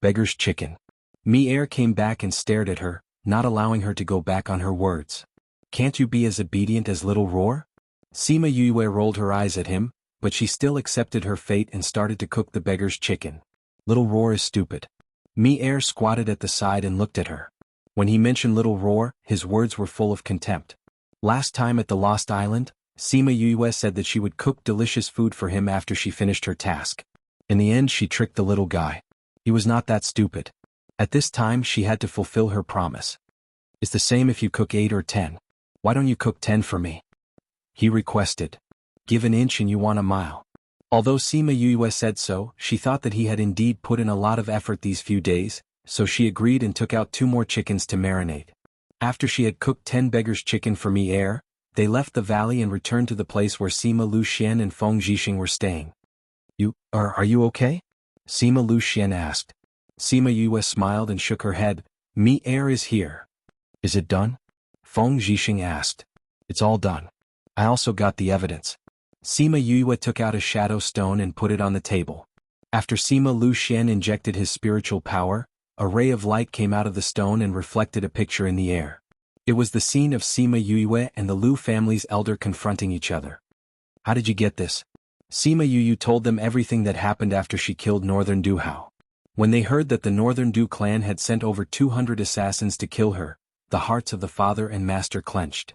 Beggar's chicken. Mier came back and stared at her, not allowing her to go back on her words. Can't you be as obedient as Little Roar? Sima Yue rolled her eyes at him, but she still accepted her fate and started to cook the beggar's chicken. Little Roar is stupid. Mier squatted at the side and looked at her. When he mentioned Little Roar, his words were full of contempt. Last time at the Lost Island, Sima Yue said that she would cook delicious food for him after she finished her task. In the end, she tricked the little guy. He was not that stupid. At this time, she had to fulfill her promise. It's the same if you cook 8 or 10. Why don't you cook 10 for me? He requested. Give an inch and you want a mile. Although Sima Yue said so, she thought that he had indeed put in a lot of effort these few days, so she agreed and took out 2 more chickens to marinate. After she had cooked 10 beggar's chicken for Mier, they left the valley and returned to the place where Sima Lu Xian and Feng Zhixing were staying. Are you okay? Sima Lu Xian asked. Sima Yue smiled and shook her head. Mier is here. Is it done? Feng Zhixing asked. It's all done. I also got the evidence. Sima Yue took out a shadow stone and put it on the table. After Sima Lu Xian injected his spiritual power, a ray of light came out of the stone and reflected a picture in the air. It was the scene of Sima Yue and the Lu family's elder confronting each other. How did you get this? Sima Yue told them everything that happened after she killed Northern Du Hao. When they heard that the Northern Du clan had sent over 200 assassins to kill her, the hearts of the father and master clenched.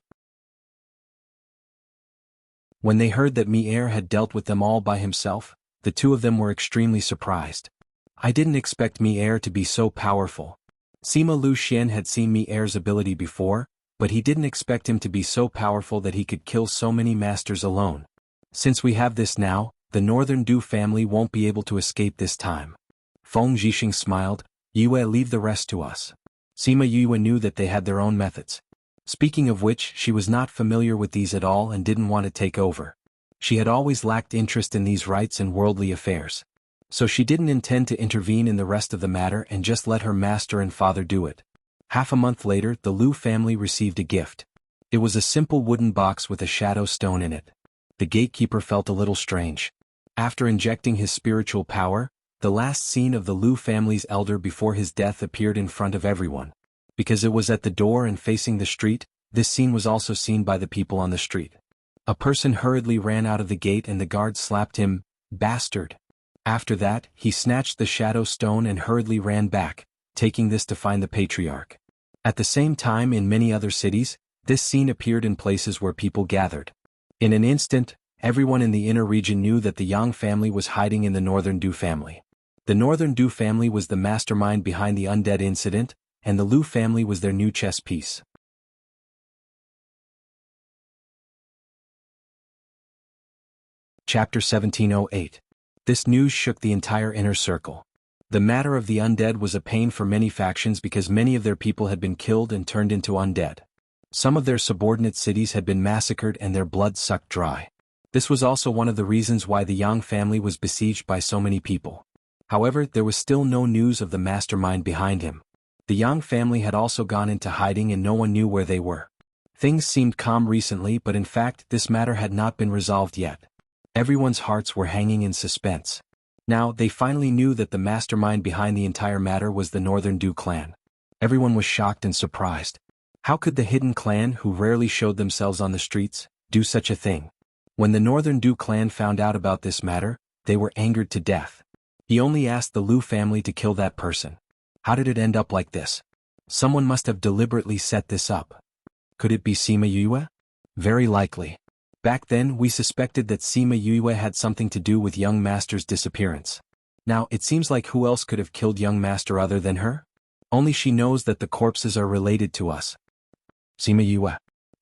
When they heard that Mi-Er had dealt with them all by himself, the two of them were extremely surprised. I didn't expect Mi-Er to be so powerful. Sima Lu Xian had seen Mi-Er's ability before, but he didn't expect him to be so powerful that he could kill so many masters alone. Since we have this now, the Northern Du family won't be able to escape this time. Feng Zhixing smiled. Yue, leave the rest to us. Sima Yue knew that they had their own methods. Speaking of which, she was not familiar with these at all and didn't want to take over. She had always lacked interest in these rites and worldly affairs. So she didn't intend to intervene in the rest of the matter and just let her master and father do it. Half a month later, the Lu family received a gift. It was a simple wooden box with a shadow stone in it. The gatekeeper felt a little strange. After injecting his spiritual power, the last scene of the Lu family's elder before his death appeared in front of everyone. Because it was at the door and facing the street, this scene was also seen by the people on the street. A person hurriedly ran out of the gate and the guard slapped him, "Bastard." After that, he snatched the shadow stone and hurriedly ran back, taking this to find the patriarch. At the same time in many other cities, this scene appeared in places where people gathered. In an instant, everyone in the inner region knew that the Yang family was hiding in the Northern Du family. The Northern Du family was the mastermind behind the undead incident, and the Lu family was their new chess piece. Chapter 1708. This news shook the entire inner circle. The matter of the undead was a pain for many factions because many of their people had been killed and turned into undead. Some of their subordinate cities had been massacred and their blood sucked dry. This was also one of the reasons why the Yang family was besieged by so many people. However, there was still no news of the mastermind behind him. The Yang family had also gone into hiding and no one knew where they were. Things seemed calm recently, but in fact this matter had not been resolved yet. Everyone's hearts were hanging in suspense. Now, they finally knew that the mastermind behind the entire matter was the Northern Du clan. Everyone was shocked and surprised. How could the hidden clan, who rarely showed themselves on the streets, do such a thing? When the Northern Du clan found out about this matter, they were angered to death. He only asked the Lu family to kill that person. How did it end up like this? Someone must have deliberately set this up. Could it be Sima Yue? Very likely. Back then we suspected that Sima Yue had something to do with young master's disappearance. Now it seems like who else could have killed young master other than her? Only she knows that the corpses are related to us. Sima Yue.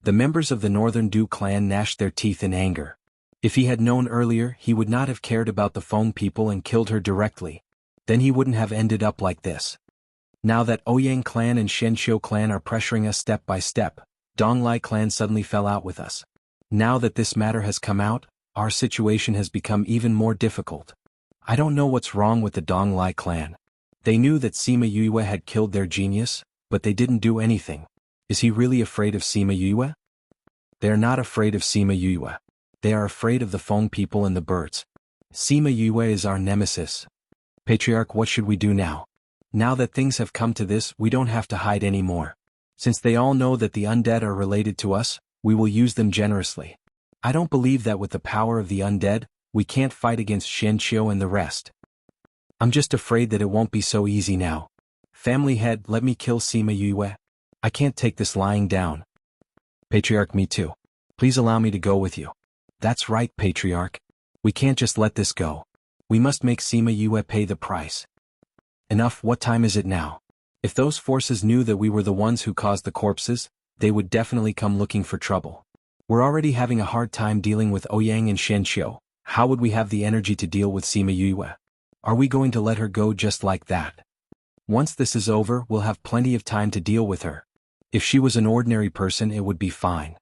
The members of the Northern Du clan gnashed their teeth in anger. If he had known earlier, he would not have cared about the Feng people and killed her directly. Then he wouldn't have ended up like this. Now that Ouyang clan and Shenxiu clan are pressuring us step by step, Donglai clan suddenly fell out with us. Now that this matter has come out, our situation has become even more difficult. I don't know what's wrong with the Donglai clan. They knew that Sima Yue had killed their genius, but they didn't do anything. Is he really afraid of Sima Yue? They are not afraid of Sima Yue. They are afraid of the Feng people and the birds. Sima Yue is our nemesis. Patriarch, what should we do now? Now that things have come to this, we don't have to hide anymore. Since they all know that the undead are related to us, we will use them generously. I don't believe that with the power of the undead, we can't fight against Shenxiu and the rest. I'm just afraid that it won't be so easy now. Family head, let me kill Sima Yue. I can't take this lying down. Patriarch, me too. Please allow me to go with you. That's right, Patriarch. We can't just let this go. We must make Sima Yue pay the price. Enough, what time is it now? If those forces knew that we were the ones who caused the corpses, they would definitely come looking for trouble. We're already having a hard time dealing with Ouyang and Shenxiu. How would we have the energy to deal with Sima Yue? Are we going to let her go just like that? Once this is over, we'll have plenty of time to deal with her. If she was an ordinary person, it would be fine.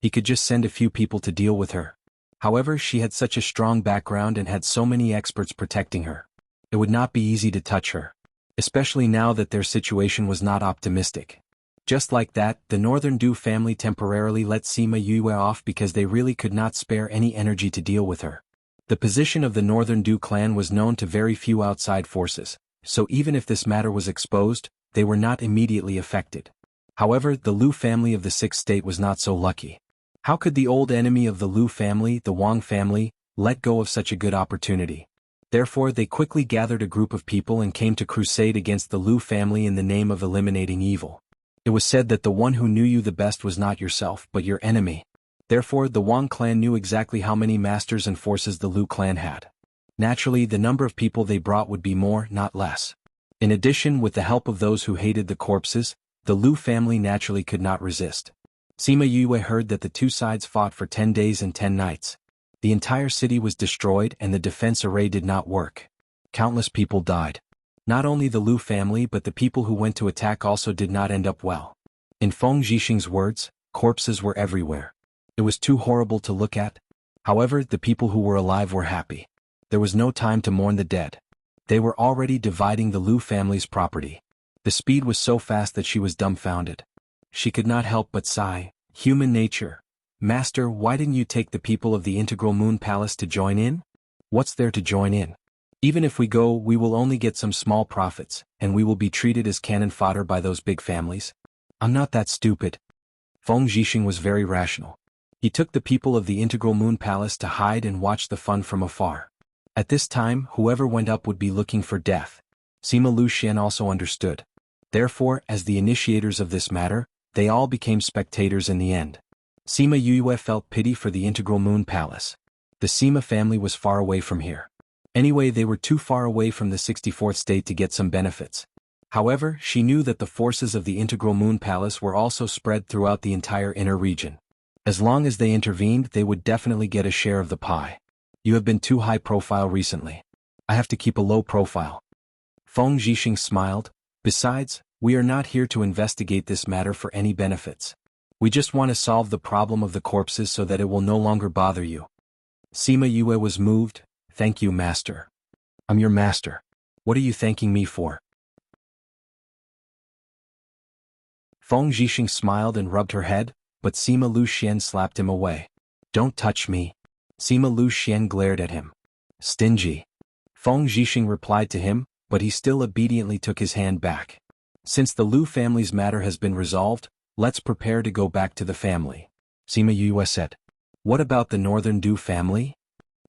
He could just send a few people to deal with her. However, she had such a strong background and had so many experts protecting her. It would not be easy to touch her. Especially now that their situation was not optimistic. Just like that, the Northern Du family temporarily let Sima Yue off because they really could not spare any energy to deal with her. The position of the Northern Du clan was known to very few outside forces, so even if this matter was exposed, they were not immediately affected. However, the Lu family of the Sixth State was not so lucky. How could the old enemy of the Lu family, the Wang family, let go of such a good opportunity? Therefore, they quickly gathered a group of people and came to crusade against the Lu family in the name of eliminating evil. It was said that the one who knew you the best was not yourself but your enemy. Therefore, the Wang clan knew exactly how many masters and forces the Lu clan had. Naturally, the number of people they brought would be more, not less. In addition, with the help of those who hated the corpses, the Lu family naturally could not resist. Sima Yue heard that the two sides fought for 10 days and 10 nights. The entire city was destroyed and the defense array did not work. Countless people died. Not only the Lu family but the people who went to attack also did not end up well. In Feng Zhixing's words, corpses were everywhere. It was too horrible to look at. However, the people who were alive were happy. There was no time to mourn the dead. They were already dividing the Lu family's property. The speed was so fast that she was dumbfounded. She could not help but sigh. Human nature. Master, why didn't you take the people of the Integral Moon Palace to join in? What's there to join in? Even if we go, we will only get some small profits, and we will be treated as cannon fodder by those big families. I'm not that stupid. Feng Zhixing was very rational. He took the people of the Integral Moon Palace to hide and watch the fun from afar. At this time, whoever went up would be looking for death. Sima Luxian also understood. Therefore, as the initiators of this matter, they all became spectators in the end. Sima Yue felt pity for the Integral Moon Palace. The Sima family was far away from here. Anyway, they were too far away from the 64th state to get some benefits. However, she knew that the forces of the Integral Moon Palace were also spread throughout the entire inner region. As long as they intervened, they would definitely get a share of the pie. You have been too high profile recently. I have to keep a low profile. Feng Zhixing smiled. Besides, we are not here to investigate this matter for any benefits. We just want to solve the problem of the corpses so that it will no longer bother you. Sima Yue was moved. Thank you, master. I'm your master. What are you thanking me for? Feng Zhixing smiled and rubbed her head, but Sima Luxian slapped him away. Don't touch me. Sima Luxian glared at him. Stingy. Feng Zhixing replied to him, but he still obediently took his hand back. Since the Lu family's matter has been resolved, let's prepare to go back to the family. Sima Yue said. What about the Northern Du family?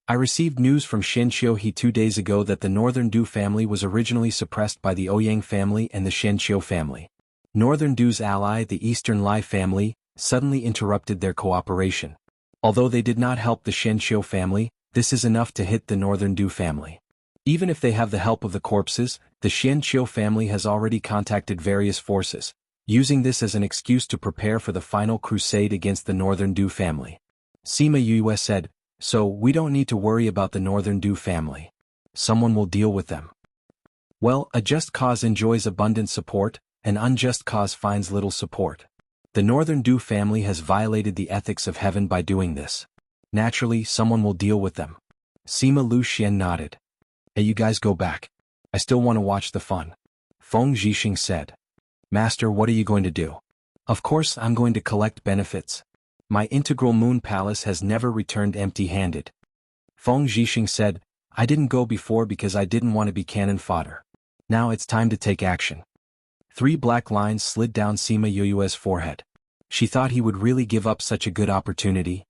I received news from Shenqiu 2 days ago that the Northern Du family was originally suppressed by the Ouyang family and the Shenqiu family. Northern Du's ally, the Eastern Lai family, suddenly interrupted their cooperation. Although they did not help the Shenqiu family, this is enough to hit the Northern Du family. Even if they have the help of the corpses, the Shenqiu family has already contacted various forces, using this as an excuse to prepare for the final crusade against the Northern Du family. Sima Yue said, so we don't need to worry about the Northern Du family. Someone will deal with them. Well, a just cause enjoys abundant support, an unjust cause finds little support. The Northern Du family has violated the ethics of heaven by doing this. Naturally, someone will deal with them. Sima Luxian nodded. Hey, you guys go back. I still want to watch the fun. Feng Zhixing said. Master, what are you going to do? Of course, I'm going to collect benefits. My Integral Moon Palace has never returned empty-handed. Feng Zhixing said, I didn't go before because I didn't want to be cannon fodder. Now it's time to take action. 3 black lines slid down Sima Yue's forehead. She thought he would really give up such a good opportunity.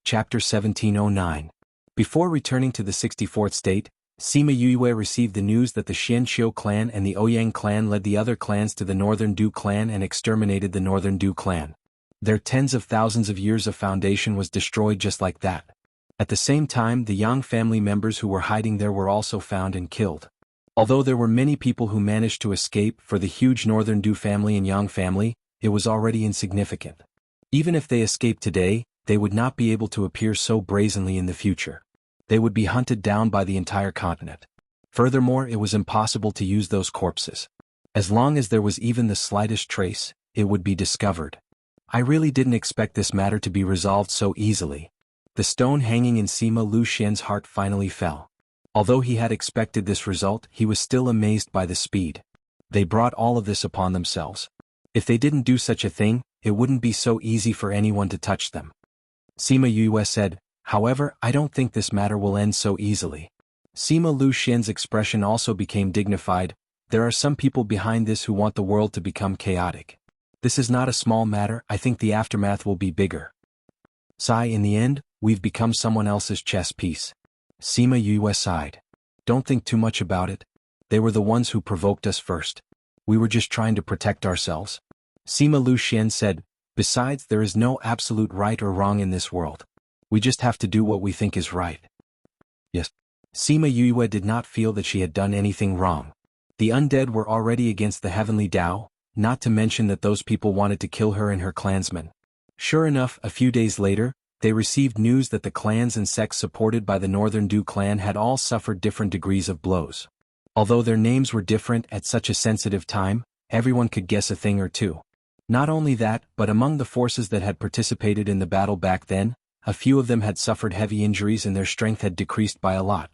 Chapter 1709. Before returning to the 64th state, Sima Yue received the news that the Xianqiu clan and the Ouyang clan led the other clans to the Northern Du clan and exterminated the Northern Du clan. Their tens of thousands of years of foundation was destroyed just like that. At the same time, the Yang family members who were hiding there were also found and killed. Although there were many people who managed to escape, for the huge Northern Du family and Yang family, it was already insignificant. Even if they escaped today, they would not be able to appear so brazenly in the future. They would be hunted down by the entire continent. Furthermore, it was impossible to use those corpses. As long as there was even the slightest trace, it would be discovered. I really didn't expect this matter to be resolved so easily. The stone hanging in Sima Luxian's heart finally fell. Although he had expected this result, he was still amazed by the speed. They brought all of this upon themselves. If they didn't do such a thing, it wouldn't be so easy for anyone to touch them. Sima Yue said, "However, I don't think this matter will end so easily." Sima Lu Xian's expression also became dignified. "There are some people behind this who want the world to become chaotic. This is not a small matter. I think the aftermath will be bigger. Sai, in the end, we've become someone else's chess piece." Sima Yue sighed. "Don't think too much about it. They were the ones who provoked us first. We were just trying to protect ourselves." Sima Lu Xian said, "Besides, there is no absolute right or wrong in this world. We just have to do what we think is right." Yes. Sima Yue did not feel that she had done anything wrong. The undead were already against the heavenly Tao, not to mention that those people wanted to kill her and her clansmen. Sure enough, a few days later, they received news that the clans and sects supported by the Northern Du clan had all suffered different degrees of blows. Although their names were different at such a sensitive time, everyone could guess a thing or two. Not only that, but among the forces that had participated in the battle back then, a few of them had suffered heavy injuries and their strength had decreased by a lot.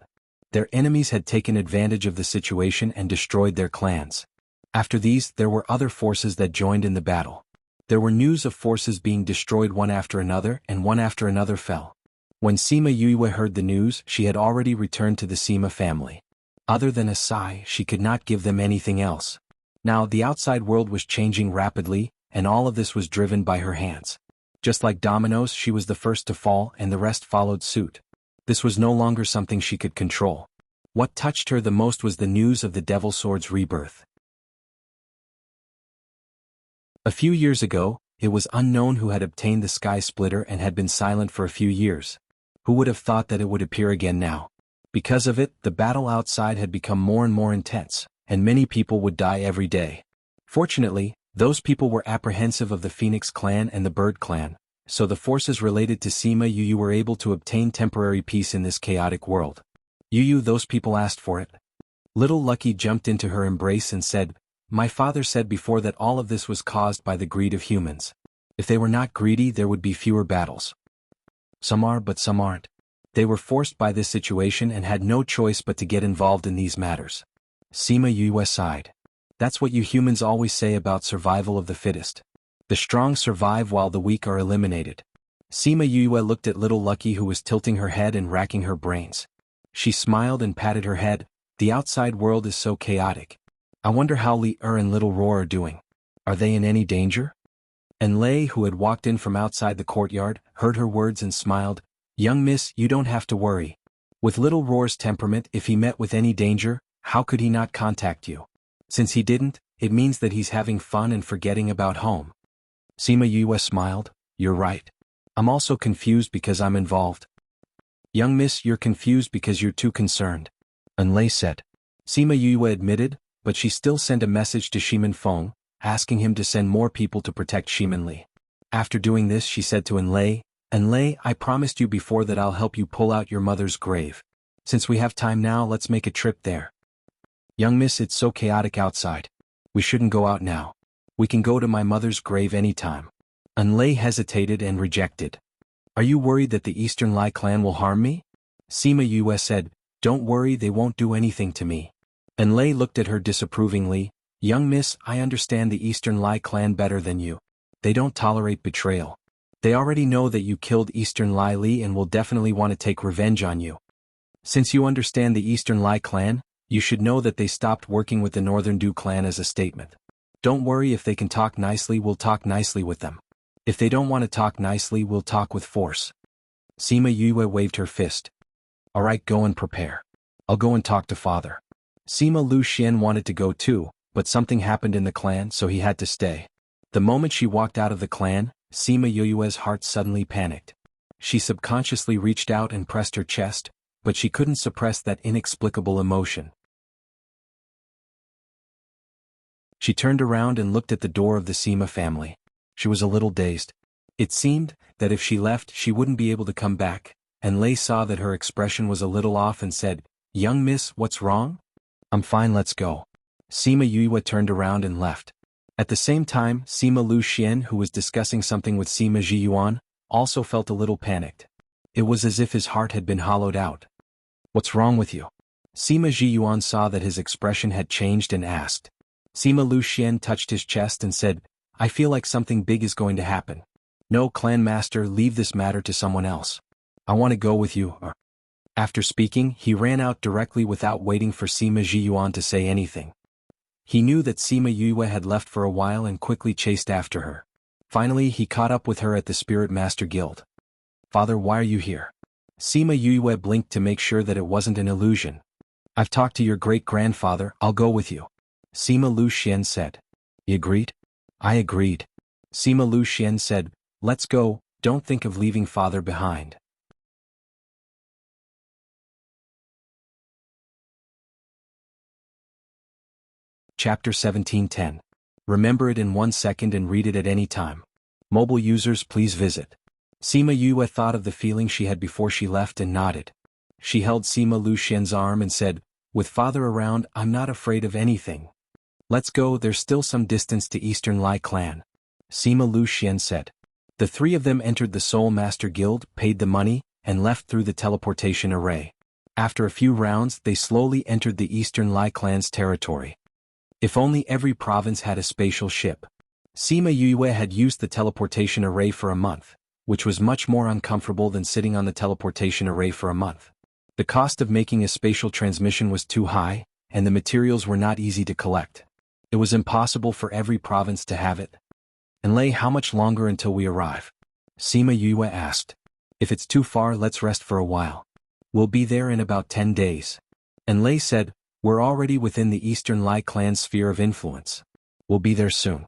Their enemies had taken advantage of the situation and destroyed their clans. After these, there were other forces that joined in the battle. There were news of forces being destroyed one after another, and one after another fell. When Sima Yue heard the news, she had already returned to the Sima family. Other than a sigh, she could not give them anything else. Now the outside world was changing rapidly, and all of this was driven by her hands. Just like dominoes, she was the first to fall and the rest followed suit. This was no longer something she could control. What touched her the most was the news of the Devil Sword's rebirth. A few years ago, it was unknown who had obtained the Sky Splitter and had been silent for a few years. Who would have thought that it would appear again now? Because of it, the battle outside had become more and more intense, and many people would die every day. Fortunately, those people were apprehensive of the Phoenix clan and the Bird clan, so the forces related to Sima Yu were able to obtain temporary peace in this chaotic world. Yu, those people asked for it. Little Lucky jumped into her embrace and said, "My father said before that all of this was caused by the greed of humans. If they were not greedy, there would be fewer battles. Some are, but some aren't. They were forced by this situation and had no choice but to get involved in these matters." Sima Yue sighed. "That's what you humans always say about survival of the fittest. The strong survive while the weak are eliminated." Sima Yue looked at Little Lucky, who was tilting her head and racking her brains. She smiled and patted her head. "The outside world is so chaotic. I wonder how Li and Little Roar are doing. Are they in any danger?" And Lei, who had walked in from outside the courtyard, heard her words and smiled. "Young miss, you don't have to worry. With Little Roar's temperament, if he met with any danger, how could he not contact you? Since he didn't, it means that he's having fun and forgetting about home." Sima Yue smiled. "You're right. I'm also confused because I'm involved." "Young miss, you're confused because you're too concerned," and Lei said. Sima Yue admitted, but she still sent a message to Shiman Feng, asking him to send more people to protect Shiman Li. After doing this, she said to Enlei, "I promised you before that I'll help you pull out your mother's grave. Since we have time now, let's make a trip there." "Young miss, it's so chaotic outside. We shouldn't go out now. We can go to my mother's grave anytime." Enlei hesitated and rejected. "Are you worried that the Eastern Lai clan will harm me?" Sima Yue said, "Don't worry, they won't do anything to me." Enlei looked at her disapprovingly. "Young miss, I understand the Eastern Lai clan better than you. They don't tolerate betrayal. They already know that you killed Eastern Lai Li and will definitely want to take revenge on you. Since you understand the Eastern Lai clan, you should know that they stopped working with the Northern Du clan as a statement. Don't worry, if they can talk nicely, we'll talk nicely with them. If they don't want to talk nicely, we'll talk with force." Sima Yue waved her fist. "Alright, go and prepare. I'll go and talk to father." Sima Lu Xian wanted to go too, but something happened in the clan, so he had to stay. The moment she walked out of the clan, Sima Yue's heart suddenly panicked. She subconsciously reached out and pressed her chest, but she couldn't suppress that inexplicable emotion. She turned around and looked at the door of the Sima family. She was a little dazed. It seemed that if she left, she wouldn't be able to come back, and Lei saw that her expression was a little off and said, "Young miss, what's wrong?" "I'm fine, let's go." Sima Yue turned around and left. At the same time, Sima Lu Xian, who was discussing something with Sima Jiyuan, also felt a little panicked. It was as if his heart had been hollowed out. "What's wrong with you?" Sima Zhiyuan saw that his expression had changed and asked. Sima Luxian touched his chest and said, I feel like something big is going to happen. No, clan master, leave this matter to someone else. I want to go with you. After speaking, he ran out directly without waiting for Sima Zhiyuan to say anything. He knew that Sima Yue had left for a while and quickly chased after her. Finally, he caught up with her at the Spirit Master Guild. Father, why are you here? Sima Yue blinked to make sure that it wasn't an illusion. I've talked to your great-grandfather, I'll go with you. Sima Luxian said. You agreed? I agreed. Sima Luxian said, let's go, don't think of leaving father behind. Chapter 1710. Remember it in 1 second and read it at any time. Mobile users, please visit. Sima Yue thought of the feeling she had before she left and nodded. She held Sima Luxian's arm and said, with father around, I'm not afraid of anything. Let's go, there's still some distance to Eastern Lai clan. Sima Luxian said. The three of them entered the Soul Master Guild, paid the money, and left through the teleportation array. After a few rounds, they slowly entered the Eastern Lai clan's territory. If only every province had a spatial ship. Sima Yue had used the teleportation array for a month, which was much more uncomfortable than sitting on the teleportation array for a month. The cost of making a spatial transmission was too high, and the materials were not easy to collect. It was impossible for every province to have it. And Lei, how much longer until we arrive? Sima Yue asked. If it's too far, let's rest for a while. We'll be there in about 10 days. And Lei said, we're already within the Eastern Lai clan's sphere of influence. We'll be there soon.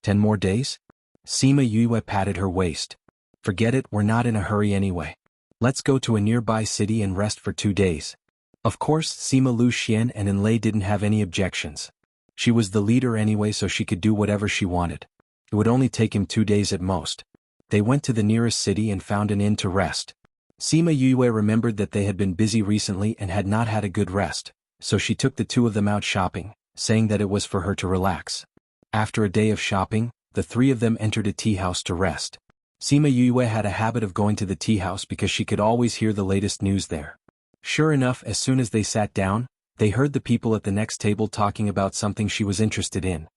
10 more days? Sima Yue patted her waist. Forget it, we're not in a hurry anyway. Let's go to a nearby city and rest for 2 days. Of course, Sima Luxian and Enlei didn't have any objections. She was the leader anyway, so she could do whatever she wanted. It would only take him 2 days at most. They went to the nearest city and found an inn to rest. Sima Yue remembered that they had been busy recently and had not had a good rest, so she took the two of them out shopping, saying that it was for her to relax. After a day of shopping, the three of them entered a tea house to rest. Sima Yue had a habit of going to the tea house because she could always hear the latest news there. Sure enough, as soon as they sat down, they heard the people at the next table talking about something she was interested in.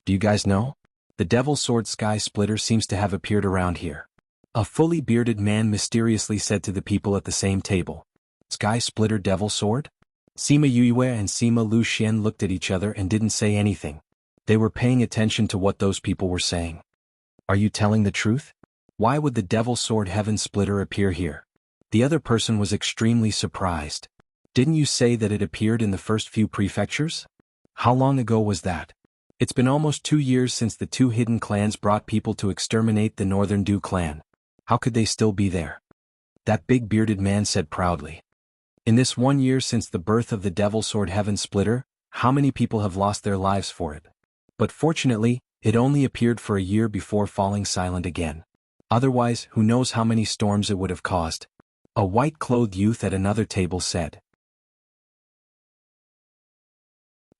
Do you guys know? The Devil Sword Sky Splitter seems to have appeared around here. A fully bearded man mysteriously said to the people at the same table. Sky Splitter Devil Sword? Sima Yue and Sima Luxian looked at each other and didn't say anything. They were paying attention to what those people were saying. Are you telling the truth? Why would the Devil Sword Heaven Splitter appear here? The other person was extremely surprised. Didn't you say that it appeared in the first few prefectures? How long ago was that? It's been almost 2 years since the two hidden clans brought people to exterminate the Northern Du clan. How could they still be there? That big bearded man said proudly. In this 1 year since the birth of the Devil Sword Heaven Splitter, how many people have lost their lives for it? But fortunately, it only appeared for a year before falling silent again. Otherwise, who knows how many storms it would have caused? A white-clothed youth at another table said.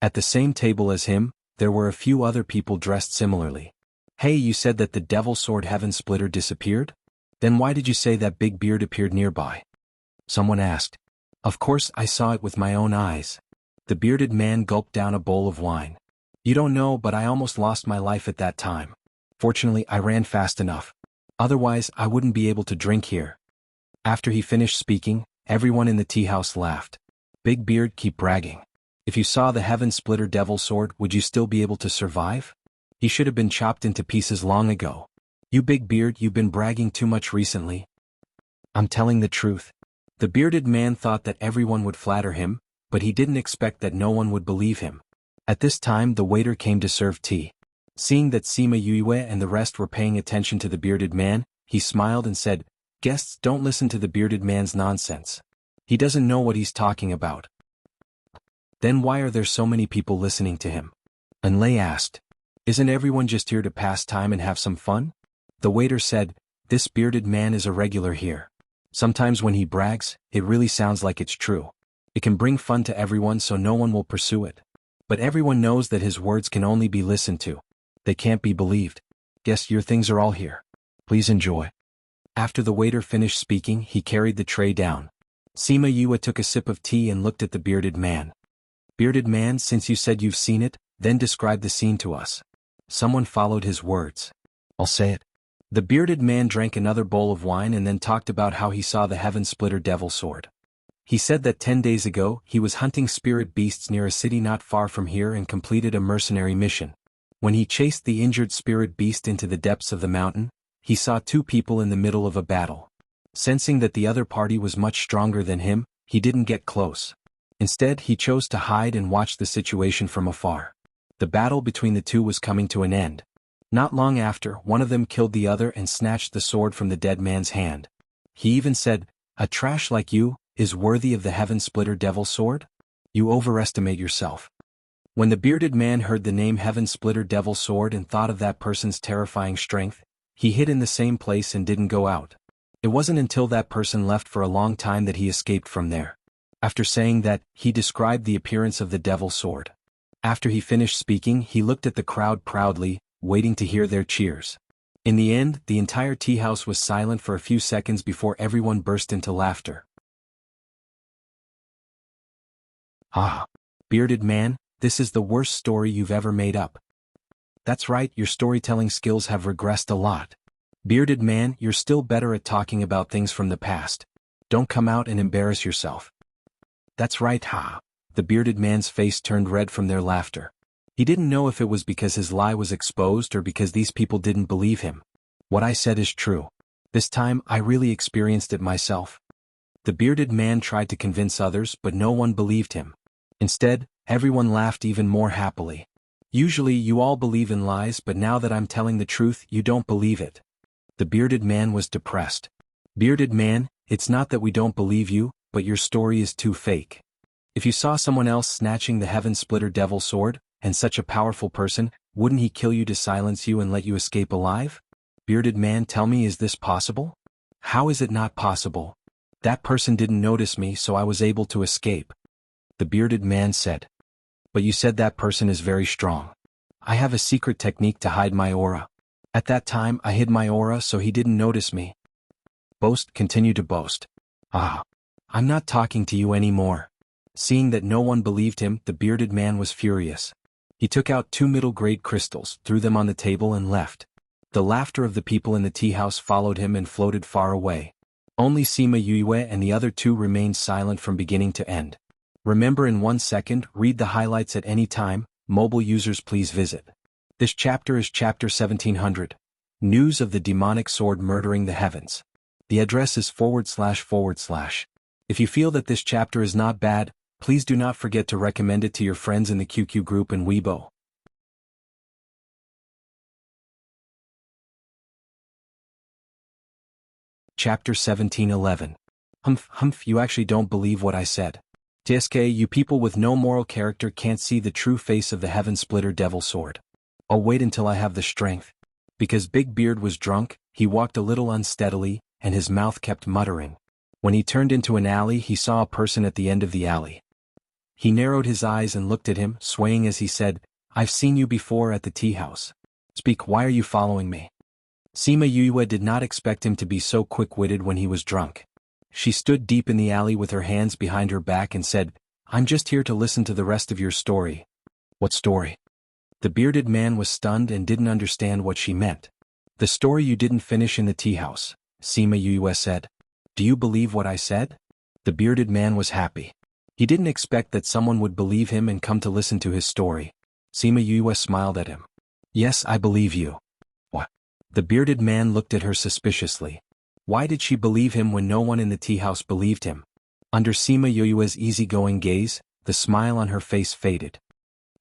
At the same table as him, there were a few other people dressed similarly. Hey, you said that the Devil Sword Heaven Splitter disappeared? Then why did you say that big beard appeared nearby? Someone asked. Of course, I saw it with my own eyes. The bearded man gulped down a bowl of wine. You don't know, but I almost lost my life at that time. Fortunately, I ran fast enough. Otherwise, I wouldn't be able to drink here. After he finished speaking, everyone in the tea house laughed. Big Beard, keep bragging. If you saw the Heaven Splitter Devil Sword, would you still be able to survive? He should have been chopped into pieces long ago. You Big Beard, you've been bragging too much recently. I'm telling the truth. The bearded man thought that everyone would flatter him, but he didn't expect that no one would believe him. At this time, the waiter came to serve tea. Seeing that Sima Yue and the rest were paying attention to the bearded man, he smiled and said, Guests, don't listen to the bearded man's nonsense. He doesn't know what he's talking about. Then why are there so many people listening to him? Enlei asked. Isn't everyone just here to pass time and have some fun? The waiter said, This bearded man is a regular here. Sometimes when he brags, it really sounds like it's true. It can bring fun to everyone so no one will pursue it. But everyone knows that his words can only be listened to. They can't be believed. Guess your things are all here. Please enjoy. After the waiter finished speaking, he carried the tray down. Sima Yue took a sip of tea and looked at the bearded man. Bearded man, since you said you've seen it, then describe the scene to us. Someone followed his words. I'll say it. The bearded man drank another bowl of wine and then talked about how he saw the Heaven Splitter Devil Sword. He said that 10 days ago, he was hunting spirit beasts near a city not far from here and completed a mercenary mission. When he chased the injured spirit beast into the depths of the mountain, he saw two people in the middle of a battle. Sensing that the other party was much stronger than him, he didn't get close. Instead, he chose to hide and watch the situation from afar. The battle between the two was coming to an end. Not long after, one of them killed the other and snatched the sword from the dead man's hand. He even said, "A trash like you is worthy of the Heaven Splitter Devil Sword? You overestimate yourself." When the bearded man heard the name Heaven Splitter Devil Sword and thought of that person's terrifying strength, he hid in the same place and didn't go out. It wasn't until that person left for a long time that he escaped from there. After saying that, he described the appearance of the Devil Sword. After he finished speaking, he looked at the crowd proudly, waiting to hear their cheers. In the end, the entire tea house was silent for a few seconds before everyone burst into laughter. Ah, bearded man, this is the worst story you've ever made up. That's right, your storytelling skills have regressed a lot. Bearded man, you're still better at talking about things from the past. Don't come out and embarrass yourself. That's right, ha. The bearded man's face turned red from their laughter. He didn't know if it was because his lie was exposed or because these people didn't believe him. What I said is true. This time, I really experienced it myself. The bearded man tried to convince others, but no one believed him. Instead, everyone laughed even more happily. Usually you all believe in lies, but now that I'm telling the truth, you don't believe it. The bearded man was depressed. Bearded man, it's not that we don't believe you, but your story is too fake. If you saw someone else snatching the Heaven Splitter Devil Sword, and such a powerful person, wouldn't he kill you to silence you and let you escape alive? Bearded man, tell me, is this possible? How is it not possible? That person didn't notice me, so I was able to escape. The bearded man said. But you said that person is very strong. I have a secret technique to hide my aura. At that time, I hid my aura so he didn't notice me. Boast, continue to boast. Ah. I'm not talking to you anymore. Seeing that no one believed him, the bearded man was furious. He took out 2 middle-grade crystals, threw them on the table and left. The laughter of the people in the tea house followed him and floated far away. Only Sima Yue and the other two remained silent from beginning to end. Remember, in 1 second, read the highlights at any time. Mobile users, please visit. This chapter is chapter 1700. News of the demonic sword murdering the heavens. The address is //. If you feel that this chapter is not bad, please do not forget to recommend it to your friends in the QQ group and Weibo. Chapter 1711. Humph, you actually don't believe what I said. TSK, you people with no moral character can't see the true face of the Heaven Splitter Devil Sword. I'll wait until I have the strength. Because Big Beard was drunk, he walked a little unsteadily, and his mouth kept muttering. When he turned into an alley, he saw a person at the end of the alley. He narrowed his eyes and looked at him, swaying as he said, "I've seen you before at the tea house. Speak, why are you following me?" Sima Yue did not expect him to be so quick-witted when he was drunk. She stood deep in the alley with her hands behind her back and said, "I'm just here to listen to the rest of your story." "What story?" The bearded man was stunned and didn't understand what she meant. "The story you didn't finish in the tea house," Sima Yue said. "Do you believe what I said?" The bearded man was happy. He didn't expect that someone would believe him and come to listen to his story. Sima Yue smiled at him. "Yes, I believe you." "What?" The bearded man looked at her suspiciously. Why did she believe him when no one in the tea house believed him? Under Sima Yue's easygoing gaze, the smile on her face faded.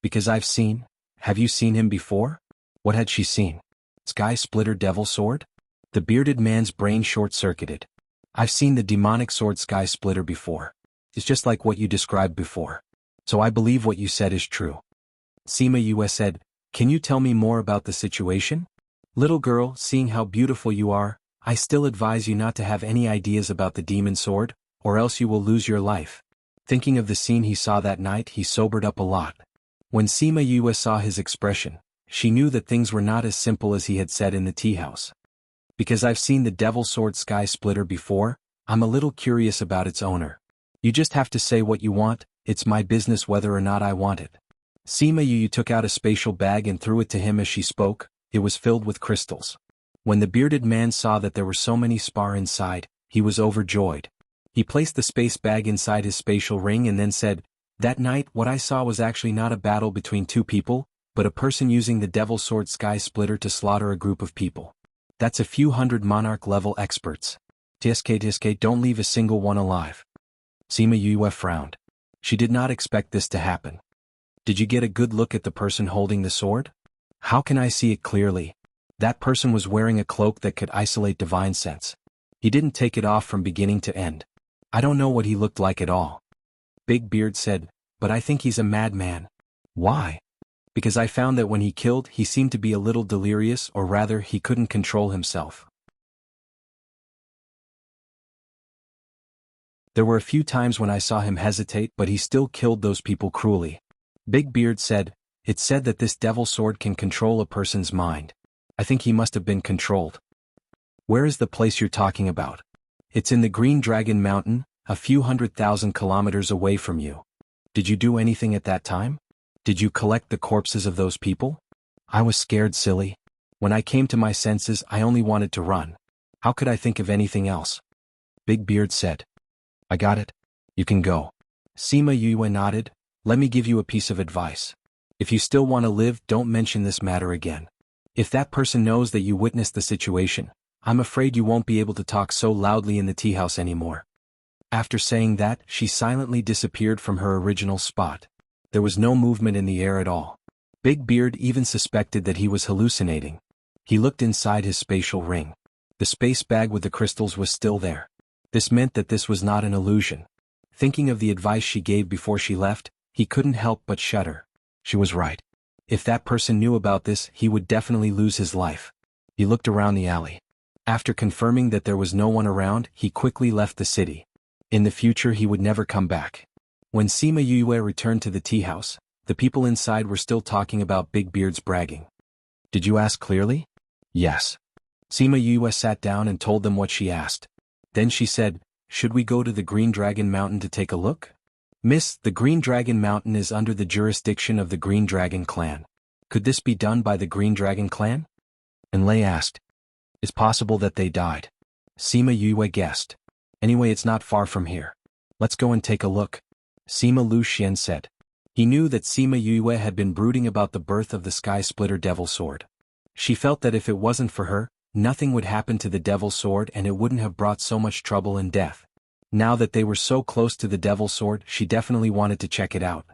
"Because I've seen. Have you seen him before?" What had she seen? Sky Splitter Devil Sword? The bearded man's brain short-circuited. "I've seen the demonic sword Sky Splitter before. It's just like what you described before. So I believe what you said is true." Sima Yue said, "Can you tell me more about the situation?" "Little girl, seeing how beautiful you are, I still advise you not to have any ideas about the demon sword, or else you will lose your life." Thinking of the scene he saw that night, he sobered up a lot. When Sima Yue saw his expression, she knew that things were not as simple as he had said in the tea house. "Because I've seen the devil sword Sky Splitter before, I'm a little curious about its owner. You just have to say what you want, it's my business whether or not I want it. Sima Yu took out a spatial bag and threw it to him as she spoke. It was filled with crystals. When the bearded man saw that there were so many spar inside, he was overjoyed. He placed the space bag inside his spatial ring and then said, "That night what I saw was actually not a battle between two people, but a person using the devil sword Sky Splitter to slaughter a group of people. That's a few hundred monarch-level experts. TSK, don't leave a single one alive." Sima Yue frowned. She did not expect this to happen. "Did you get a good look at the person holding the sword?" "How can I see it clearly? That person was wearing a cloak that could isolate divine sense. He didn't take it off from beginning to end. I don't know what he looked like at all." Big Beard said, "But I think he's a madman." "Why?" "Because I found that when he killed, he seemed to be a little delirious, or rather, he couldn't control himself. There were a few times when I saw him hesitate, but he still killed those people cruelly." Big Beard said, "It's said that this devil sword can control a person's mind. I think he must have been controlled." "Where is the place you're talking about?" "It's in the Green Dragon Mountain, a few 100,000 kilometers away from you." "Did you do anything at that time? Did you collect the corpses of those people?" "I was scared, silly. When I came to my senses, I only wanted to run. How could I think of anything else?" Big Beard said, "I got it. You can go." Sima Yue nodded. "Let me give you a piece of advice. If you still want to live, don't mention this matter again. If that person knows that you witnessed the situation, I'm afraid you won't be able to talk so loudly in the tea house anymore." After saying that, she silently disappeared from her original spot. There was no movement in the air at all. Big Beard even suspected that he was hallucinating. He looked inside his spatial ring. The space bag with the crystals was still there. This meant that this was not an illusion. Thinking of the advice she gave before she left, he couldn't help but shudder. She was right. If that person knew about this, he would definitely lose his life. He looked around the alley. After confirming that there was no one around, he quickly left the city. In the future he would never come back. When Sima Yue returned to the tea house, the people inside were still talking about Big Beard's bragging. "Did you ask clearly?" "Yes." Sima Yue sat down and told them what she asked. Then she said, "Should we go to the Green Dragon Mountain to take a look?" "Miss, the Green Dragon Mountain is under the jurisdiction of the Green Dragon clan. Could this be done by the Green Dragon clan?" And Lei asked, "Is possible that they died?" Sima Yue guessed. "Anyway, it's not far from here. Let's go and take a look." Sima Lu Xian said. He knew that Sima Yue had been brooding about the birth of the Sky Splitter Devil Sword. She felt that if it wasn't for her, nothing would happen to the Devil Sword and it wouldn't have brought so much trouble and death. Now that they were so close to the Devil Sword, she definitely wanted to check it out.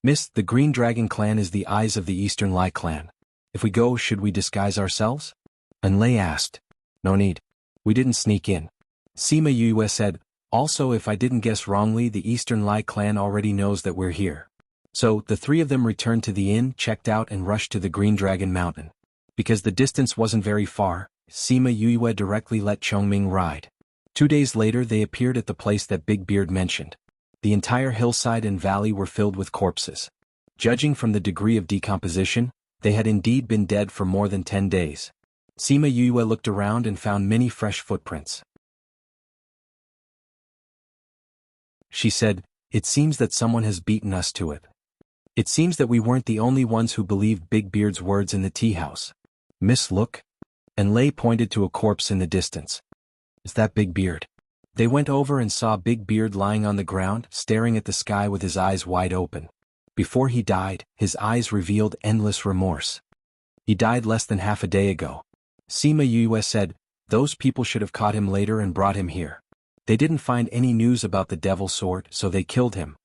"Miss, the Green Dragon clan is the eyes of the Eastern Lai clan. If we go, should we disguise ourselves?" And Lei asked. "No need. We didn't sneak in." Sima Yue said, "Also, if I didn't guess wrongly, the Eastern Lai clan already knows that we're here." So, the three of them returned to the inn, checked out and rushed to the Green Dragon Mountain. Because the distance wasn't very far, Sima Yue directly let Chongming ride. 2 days later they appeared at the place that Big Beard mentioned. The entire hillside and valley were filled with corpses. Judging from the degree of decomposition, they had indeed been dead for more than 10 days. Sima Yue looked around and found many fresh footprints. She said, "It seems that someone has beaten us to it. It seems that we weren't the only ones who believed Big Beard's words in the tea house. Miss, look." And Lei pointed to a corpse in the distance. "Is that Big Beard?" They went over and saw Big Beard lying on the ground, staring at the sky with his eyes wide open. Before he died, his eyes revealed endless remorse. "He died less than half a day ago." Sima Yue said, "Those people should have caught him later and brought him here. They didn't find any news about the Devil Sword, so they killed him.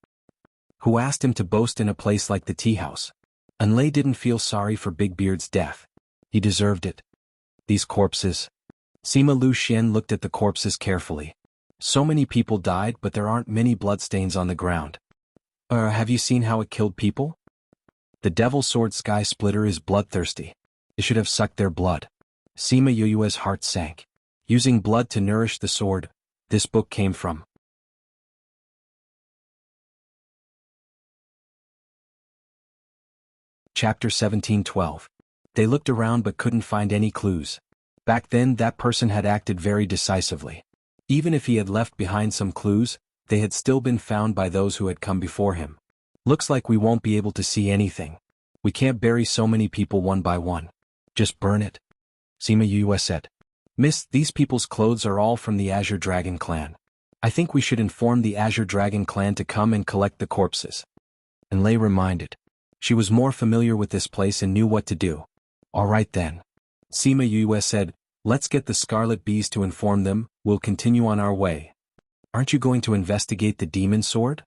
Who asked him to boast in a place like the tea house?" And Lei didn't feel sorry for Big Beard's death. He deserved it. These corpses. Sima Lu Xian looked at the corpses carefully. So many people died, but there aren't many bloodstains on the ground. Have you seen how it killed people? The Devil Sword Sky Splitter is bloodthirsty. It should have sucked their blood. Sima Yue's heart sank. Using blood to nourish the sword, this book came from. Chapter 17:12. They looked around but couldn't find any clues. Back then that person had acted very decisively. Even if he had left behind some clues, they had still been found by those who had come before him. Looks like we won't be able to see anything. We can't bury so many people one by one. Just burn it. Sima Yue said. Miss, these people's clothes are all from the Azure Dragon clan. I think we should inform the Azure Dragon clan to come and collect the corpses. And Lei reminded. She was more familiar with this place and knew what to do. All right then. Sima Yue said, let's get the Scarlet Bees to inform them, we'll continue on our way. Aren't you going to investigate the demon sword?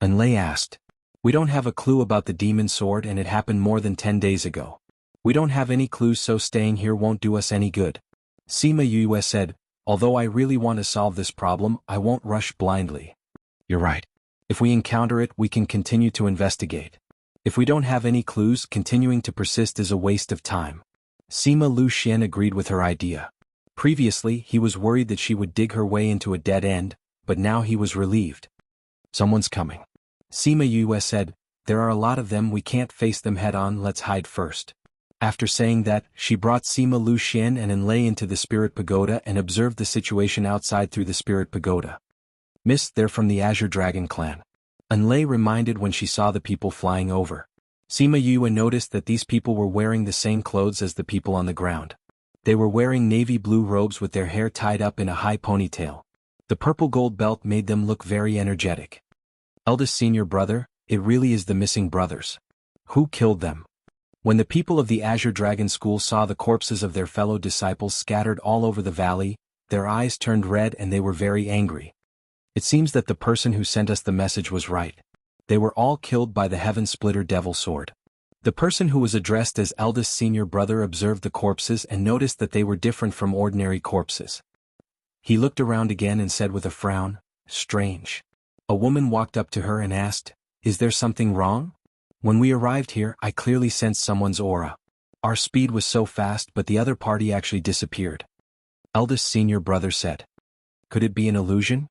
And Lei asked. We don't have a clue about the demon sword and it happened more than 10 days ago. We don't have any clues, so staying here won't do us any good. Sima Yue said, although I really want to solve this problem, I won't rush blindly. You're right. If we encounter it, we can continue to investigate. If we don't have any clues, continuing to persist is a waste of time. Sima Luxian agreed with her idea. Previously, he was worried that she would dig her way into a dead end, but now he was relieved. Someone's coming. Sima Yue said, there are a lot of them, we can't face them head-on, let's hide first. After saying that, she brought Sima Luxian and Enlei into the Spirit Pagoda and observed the situation outside through the Spirit Pagoda. Miss, they're from the Azure Dragon clan. Enlei reminded when she saw the people flying over. Sima Yue noticed that these people were wearing the same clothes as the people on the ground. They were wearing navy blue robes with their hair tied up in a high ponytail. The purple gold belt made them look very energetic. Eldest senior brother, it really is the missing brothers. Who killed them? When the people of the Azure Dragon School saw the corpses of their fellow disciples scattered all over the valley, their eyes turned red and they were very angry. It seems that the person who sent us the message was right. They were all killed by the Heaven Splitter Devil Sword. The person who was addressed as eldest senior brother observed the corpses and noticed that they were different from ordinary corpses. He looked around again and said with a frown, strange. A woman walked up to her and asked, is there something wrong? When we arrived here, I clearly sensed someone's aura. Our speed was so fast, but the other party actually disappeared. Eldest senior brother said. Could it be an illusion?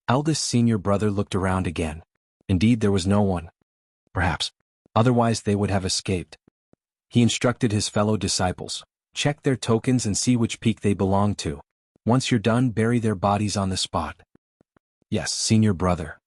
Eldest senior brother looked around again. Indeed, there was no one. Perhaps. Otherwise they would have escaped. He instructed his fellow disciples. Check their tokens and see which peak they belong to. Once you're done, bury their bodies on the spot. Yes, senior brother.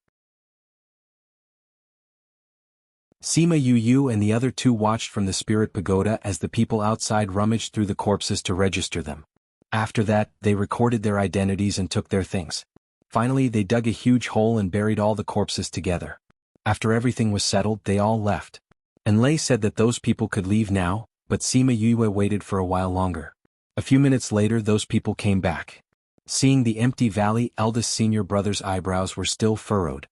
Sima Yu and the other two watched from the Spirit Pagoda as the people outside rummaged through the corpses to register them. After that, they recorded their identities and took their things. Finally, they dug a huge hole and buried all the corpses together. After everything was settled, they all left. Enlei said that those people could leave now, but Sima Yue waited for a while longer. A few minutes later, those people came back. Seeing the empty valley, eldest senior brother's eyebrows were still furrowed.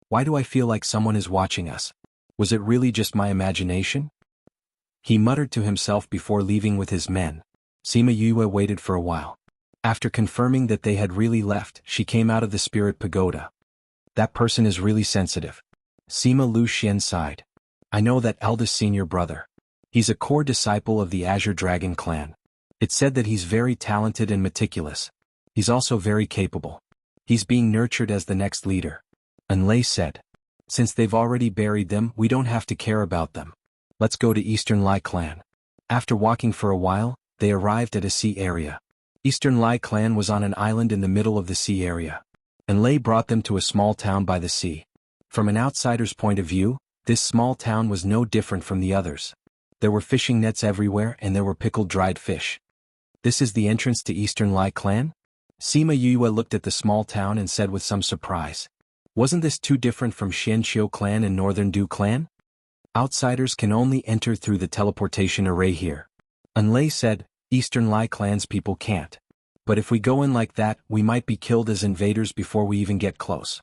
Why do I feel like someone is watching us? Was it really just my imagination? He muttered to himself before leaving with his men. Sima Yue waited for a while. After confirming that they had really left, she came out of the Spirit Pagoda. That person is really sensitive. Sima Luxian sighed. I know that eldest senior brother. He's a core disciple of the Azure Dragon clan. It's said that he's very talented and meticulous. He's also very capable. He's being nurtured as the next leader. Enlei said. Since they've already buried them, we don't have to care about them. Let's go to Eastern Lai clan. After walking for a while, they arrived at a sea area. Eastern Lai clan was on an island in the middle of the sea area. Enlei brought them to a small town by the sea. From an outsider's point of view, this small town was no different from the others. There were fishing nets everywhere and there were pickled dried fish. This is the entrance to Eastern Lai clan? Sima Yue looked at the small town and said with some surprise. Wasn't this too different from Xianqiu clan and Northern Du clan? Outsiders can only enter through the teleportation array here. Enlei said, Eastern Lai clan's people can't. But if we go in like that, we might be killed as invaders before we even get close.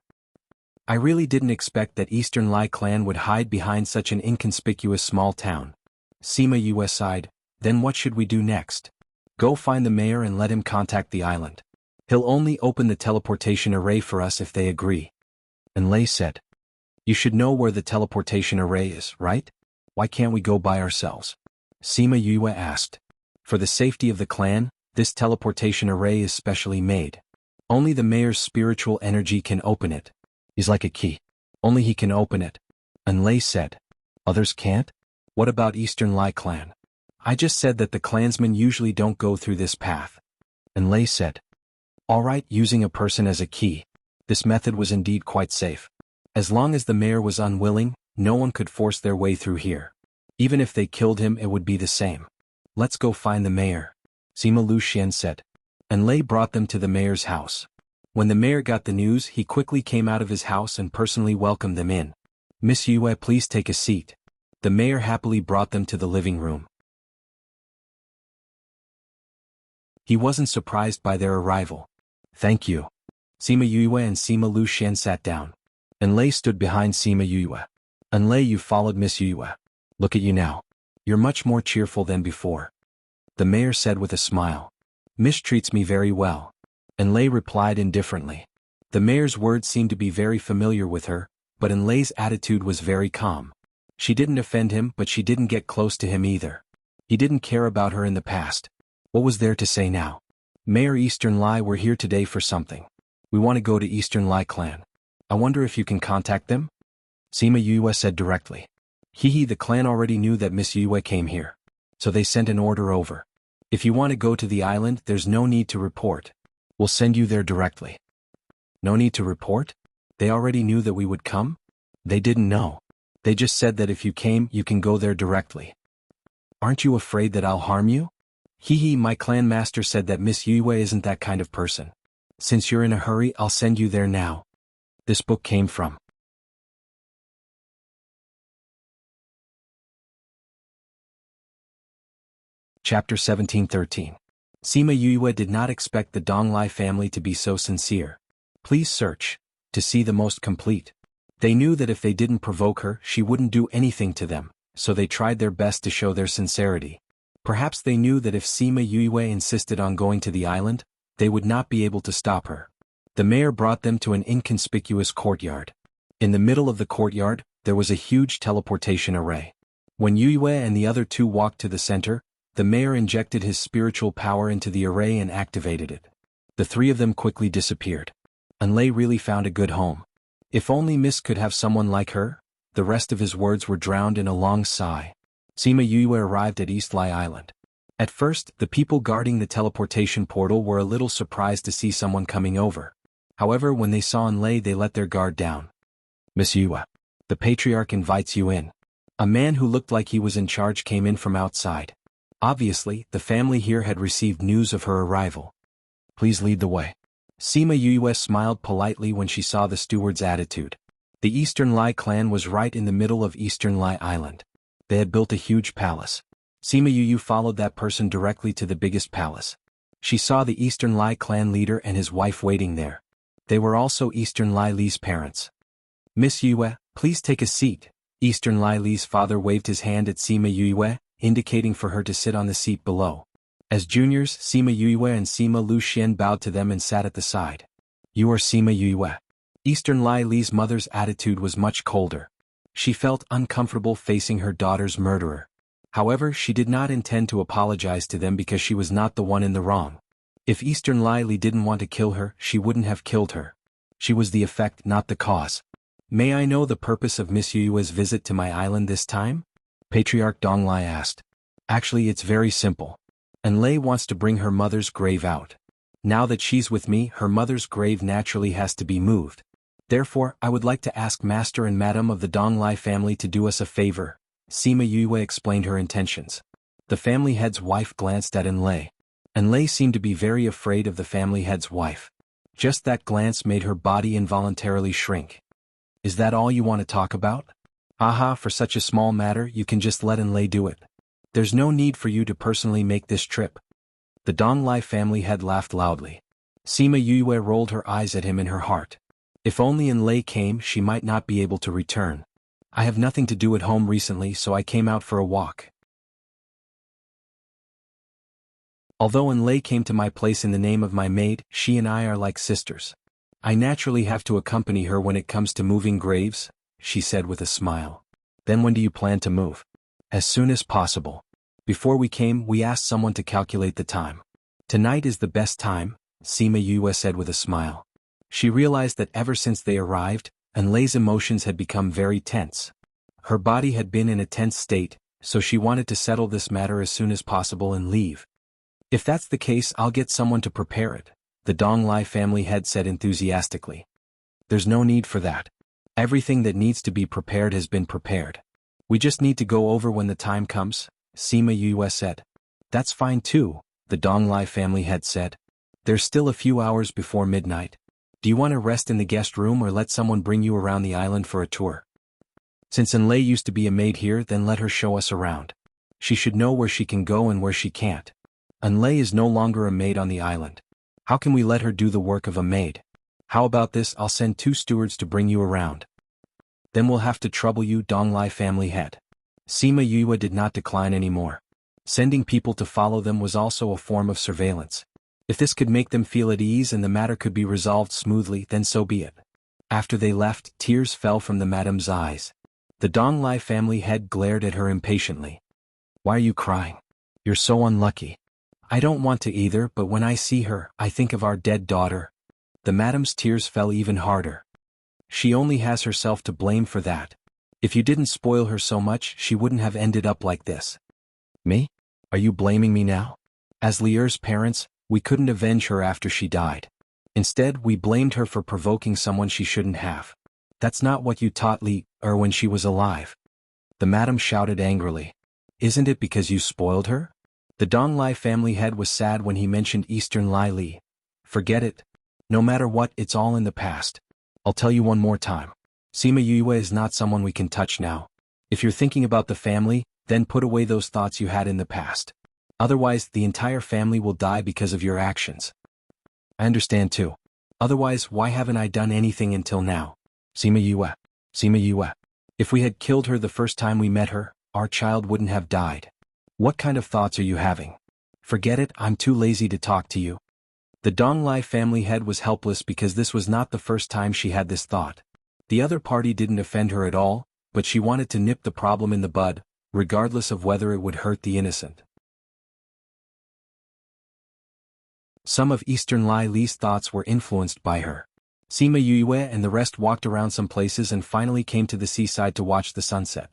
I really didn't expect that Eastern Lai clan would hide behind such an inconspicuous small town. Sima Yue sighed, then what should we do next? Go find the mayor and let him contact the island. He'll only open the teleportation array for us if they agree. Enlei said. You should know where the teleportation array is, right? Why can't we go by ourselves? Sima Yue asked. For the safety of the clan, this teleportation array is specially made. Only the mayor's spiritual energy can open it. He's like a key. Only he can open it. Enlei said. Others can't? What about Eastern Lai clan? I just said that the clansmen usually don't go through this path. Enlei said. All right, using a person as a key. This method was indeed quite safe. As long as the mayor was unwilling, no one could force their way through here. Even if they killed him, it would be the same. Let's go find the mayor, Sima Luxian said. And Lei brought them to the mayor's house. When the mayor got the news, he quickly came out of his house and personally welcomed them in. Miss Yue, please take a seat. The mayor happily brought them to the living room. He wasn't surprised by their arrival. Thank you. Sima Yue and Sima Luxian sat down. And Lei stood behind Sima Yue. And Lei, you followed Miss Yue. Look at you now. You're much more cheerful than before. The mayor said with a smile. Miss treats me very well. And Lei replied indifferently. The mayor's words seemed to be very familiar with her, but Lei's attitude was very calm. She didn't offend him, but she didn't get close to him either. He didn't care about her in the past. What was there to say now? Mayor Eastern Lai, we're here today for something. We want to go to Eastern Lai clan. I wonder if you can contact them? Sima Yue said directly. The clan already knew that Miss Yue came here. So they sent an order over. If you want to go to the island, there's no need to report. We'll send you there directly. No need to report? They already knew that we would come? They didn't know. They just said that if you came, you can go there directly. Aren't you afraid that I'll harm you? My clan master said that Miss Yue isn't that kind of person. Since you're in a hurry, I'll send you there now. This book came from Chapter 1713. Sima Yue did not expect the Donglai family to be so sincere. Please search to see the most complete. They knew that if they didn't provoke her, she wouldn't do anything to them, so they tried their best to show their sincerity. Perhaps they knew that if Sima Yue insisted on going to the island, they would not be able to stop her. The mayor brought them to an inconspicuous courtyard. In the middle of the courtyard, there was a huge teleportation array. When Yue and the other two walked to the center, the mayor injected his spiritual power into the array and activated it. The three of them quickly disappeared. And Lei really found a good home. If only Miss could have someone like her. The rest of his words were drowned in a long sigh. Sima Yue arrived at East Lai Island. At first, the people guarding the teleportation portal were a little surprised to see someone coming over. However, when they saw Lei, they let their guard down. Miss Yue, the patriarch invites you in. A man who looked like he was in charge came in from outside. Obviously, the family here had received news of her arrival. Please lead the way. Sima Yue smiled politely when she saw the steward's attitude. The Eastern Lai clan was right in the middle of Eastern Lai Island. They had built a huge palace. Sima Yue followed that person directly to the biggest palace. She saw the Eastern Lai clan leader and his wife waiting there. They were also Eastern Lai Li's parents. Miss Yue, please take a seat. Eastern Lai Li's father waved his hand at Sima Yue, indicating for her to sit on the seat below. As juniors, Sima Yue and Sima Luxian bowed to them and sat at the side. You are Sima Yue. Eastern Lai Li's mother's attitude was much colder. She felt uncomfortable facing her daughter's murderer. However, she did not intend to apologize to them because she was not the one in the wrong. If Eastern Lai Li didn't want to kill her, she wouldn't have killed her. She was the effect, not the cause. May I know the purpose of Miss Yue's visit to my island this time? Patriarch Donglai asked. Actually, it's very simple. And Lei wants to bring her mother's grave out. Now that she's with me, her mother's grave naturally has to be moved. Therefore, I would like to ask Master and Madam of the Donglai family to do us a favor. Sima Yue explained her intentions. The family head's wife glanced at Lei. And Lei seemed to be very afraid of the family head's wife. Just that glance made her body involuntarily shrink. Is that all you want to talk about? Haha, for such a small matter you can just let Lei do it. There's no need for you to personally make this trip. The Donglai family head laughed loudly. Sima Yue rolled her eyes at him in her heart. If only Lei came, she might not be able to return. I have nothing to do at home recently, so I came out for a walk. Although Lei came to my place in the name of my maid, she and I are like sisters. I naturally have to accompany her when it comes to moving graves, she said with a smile. Then when do you plan to move? As soon as possible. Before we came, we asked someone to calculate the time. Tonight is the best time, Sima Yue said with a smile. She realized that ever since they arrived, Lei's emotions had become very tense. Her body had been in a tense state, so she wanted to settle this matter as soon as possible and leave. If that's the case, I'll get someone to prepare it, the Donglai family head said enthusiastically. There's no need for that. Everything that needs to be prepared has been prepared. We just need to go over when the time comes, Sima Yue said. That's fine too, the Donglai family had said. There's still a few hours before midnight. Do you want to rest in the guest room or let someone bring you around the island for a tour? Since Enlei used to be a maid here, then let her show us around. She should know where she can go and where she can't. Enlei is no longer a maid on the island. How can we let her do the work of a maid? How about this? I'll send 2 stewards to bring you around. Then we'll have to trouble you, Donglai family head. Sima Yue did not decline anymore. Sending people to follow them was also a form of surveillance. If this could make them feel at ease and the matter could be resolved smoothly, then so be it. After they left, tears fell from the madam's eyes. The Donglai family head glared at her impatiently. Why are you crying? You're so unlucky. I don't want to either, but when I see her, I think of our dead daughter. The madam's tears fell even harder. She only has herself to blame for that. If you didn't spoil her so much, she wouldn't have ended up like this. Me? Are you blaming me now? As Lier's parents, we couldn't avenge her after she died. Instead, we blamed her for provoking someone she shouldn't have. That's not what you taught Li when she was alive. The madam shouted angrily. Isn't it because you spoiled her? The Donglai family head was sad when he mentioned Eastern Lai Li. Forget it. No matter what, it's all in the past. I'll tell you one more time. Sima Yue is not someone we can touch now. If you're thinking about the family, then put away those thoughts you had in the past. Otherwise, the entire family will die because of your actions. I understand too. Otherwise, why haven't I done anything until now? Sima Yue. If we had killed her the first time we met her, our child wouldn't have died. What kind of thoughts are you having? Forget it, I'm too lazy to talk to you. The Donglai family head was helpless because this was not the first time she had this thought. The other party didn't offend her at all, but she wanted to nip the problem in the bud, regardless of whether it would hurt the innocent. Some of Eastern Lai Li's thoughts were influenced by her. Sima Yue and the rest walked around some places and finally came to the seaside to watch the sunset.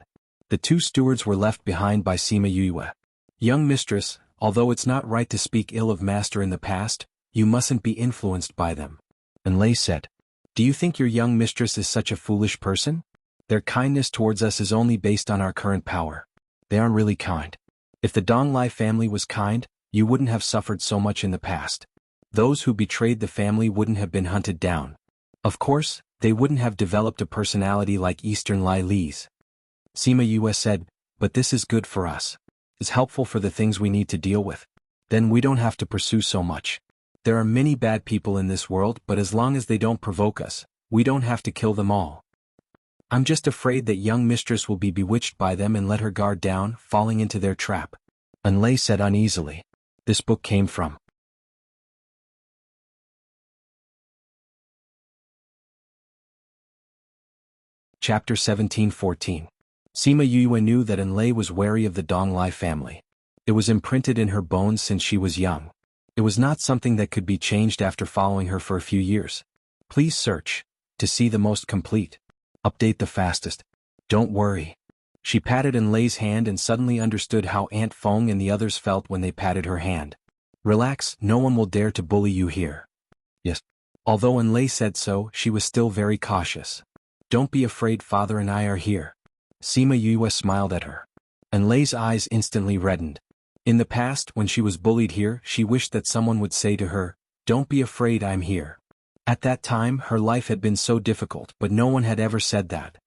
The 2 stewards were left behind by Sima Yue. Young mistress, although it's not right to speak ill of master in the past, you mustn't be influenced by them. Enlei said. Do you think your young mistress is such a foolish person? Their kindness towards us is only based on our current power. They aren't really kind. If the Donglai family was kind, you wouldn't have suffered so much in the past. Those who betrayed the family wouldn't have been hunted down. Of course, they wouldn't have developed a personality like Eastern Lai Li's. Sima Yue said, but this is good for us. It's helpful for the things we need to deal with. Then we don't have to pursue so much. There are many bad people in this world, but as long as they don't provoke us, we don't have to kill them all. I'm just afraid that young mistress will be bewitched by them and let her guard down, falling into their trap. Enlei said uneasily. This book came from Chapter 17-14. Sima Yue knew that Enlei was wary of the Donglai family. It was imprinted in her bones since she was young. It was not something that could be changed after following her for a few years. Please search to see the most complete. Update the fastest. Don't worry. She patted Enlei's hand and suddenly understood how Aunt Feng and the others felt when they patted her hand. Relax, no one will dare to bully you here. Yes. Although Enlei said so, she was still very cautious. Don't be afraid, father and I are here. Sima Yue smiled at her. Enlei's eyes instantly reddened. In the past, when she was bullied here, she wished that someone would say to her, "Don't be afraid, I'm here." At that time, her life had been so difficult, but no one had ever said that.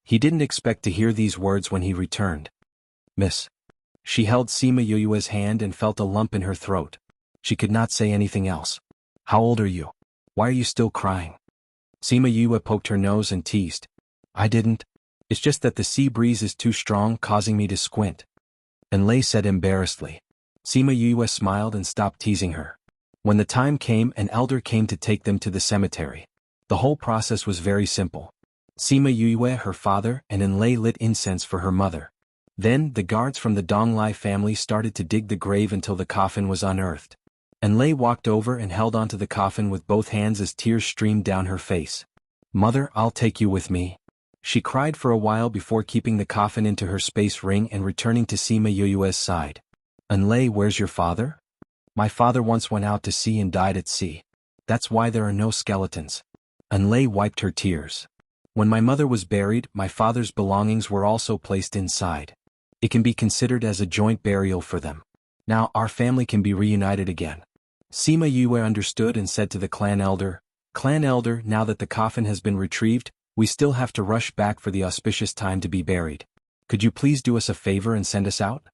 He didn't expect to hear these words when he returned. Miss. She held Sima Yue's hand and felt a lump in her throat. She could not say anything else. How old are you? Why are you still crying? Sima Yue poked her nose and teased. I didn't. It's just that the sea breeze is too strong, causing me to squint. Enlei said embarrassedly. Sima Yue smiled and stopped teasing her. When the time came, an elder came to take them to the cemetery. The whole process was very simple. Sima Yue, her father, and Enlei lit incense for her mother. Then, the guards from the Donglai family started to dig the grave until the coffin was unearthed. Enlei walked over and held onto the coffin with both hands as tears streamed down her face. Mother, I'll take you with me. She cried for a while before keeping the coffin into her space ring and returning to Sima Yue's side. Enlei, where's your father? My father once went out to sea and died at sea. That's why there are no skeletons. Unlay wiped her tears. When my mother was buried, my father's belongings were also placed inside. It can be considered as a joint burial for them. Now our family can be reunited again. Sima Yue understood and said to the clan elder, now that the coffin has been retrieved, we still have to rush back for the auspicious time to be buried. Could you please do us a favor and send us out?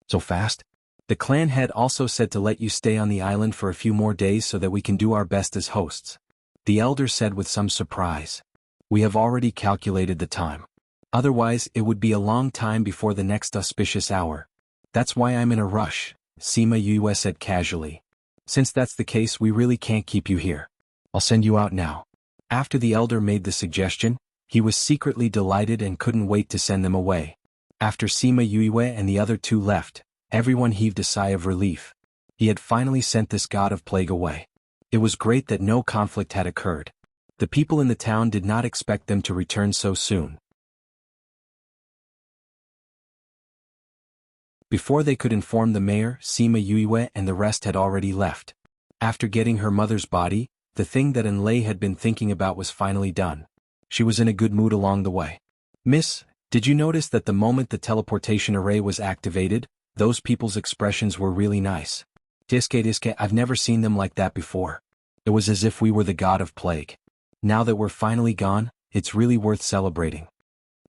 So fast? The clan head also said to let you stay on the island for a few more days so that we can do our best as hosts. The elder said with some surprise. We have already calculated the time. Otherwise, it would be a long time before the next auspicious hour. That's why I'm in a rush, Sima Yue said casually. Since that's the case, we really can't keep you here. I'll send you out now. After the elder made the suggestion, he was secretly delighted and couldn't wait to send them away. After Sima Yue and the other two left, everyone heaved a sigh of relief. He had finally sent this god of plague away. It was great that no conflict had occurred. The people in the town did not expect them to return so soon. Before they could inform the mayor, Sima Yue and the rest had already left. After getting her mother's body, the thing that Enlai had been thinking about was finally done. She was in a good mood along the way. Miss, did you notice that the moment the teleportation array was activated, those people's expressions were really nice? Diske, I've never seen them like that before. It was as if we were the god of plague. Now that we're finally gone, it's really worth celebrating.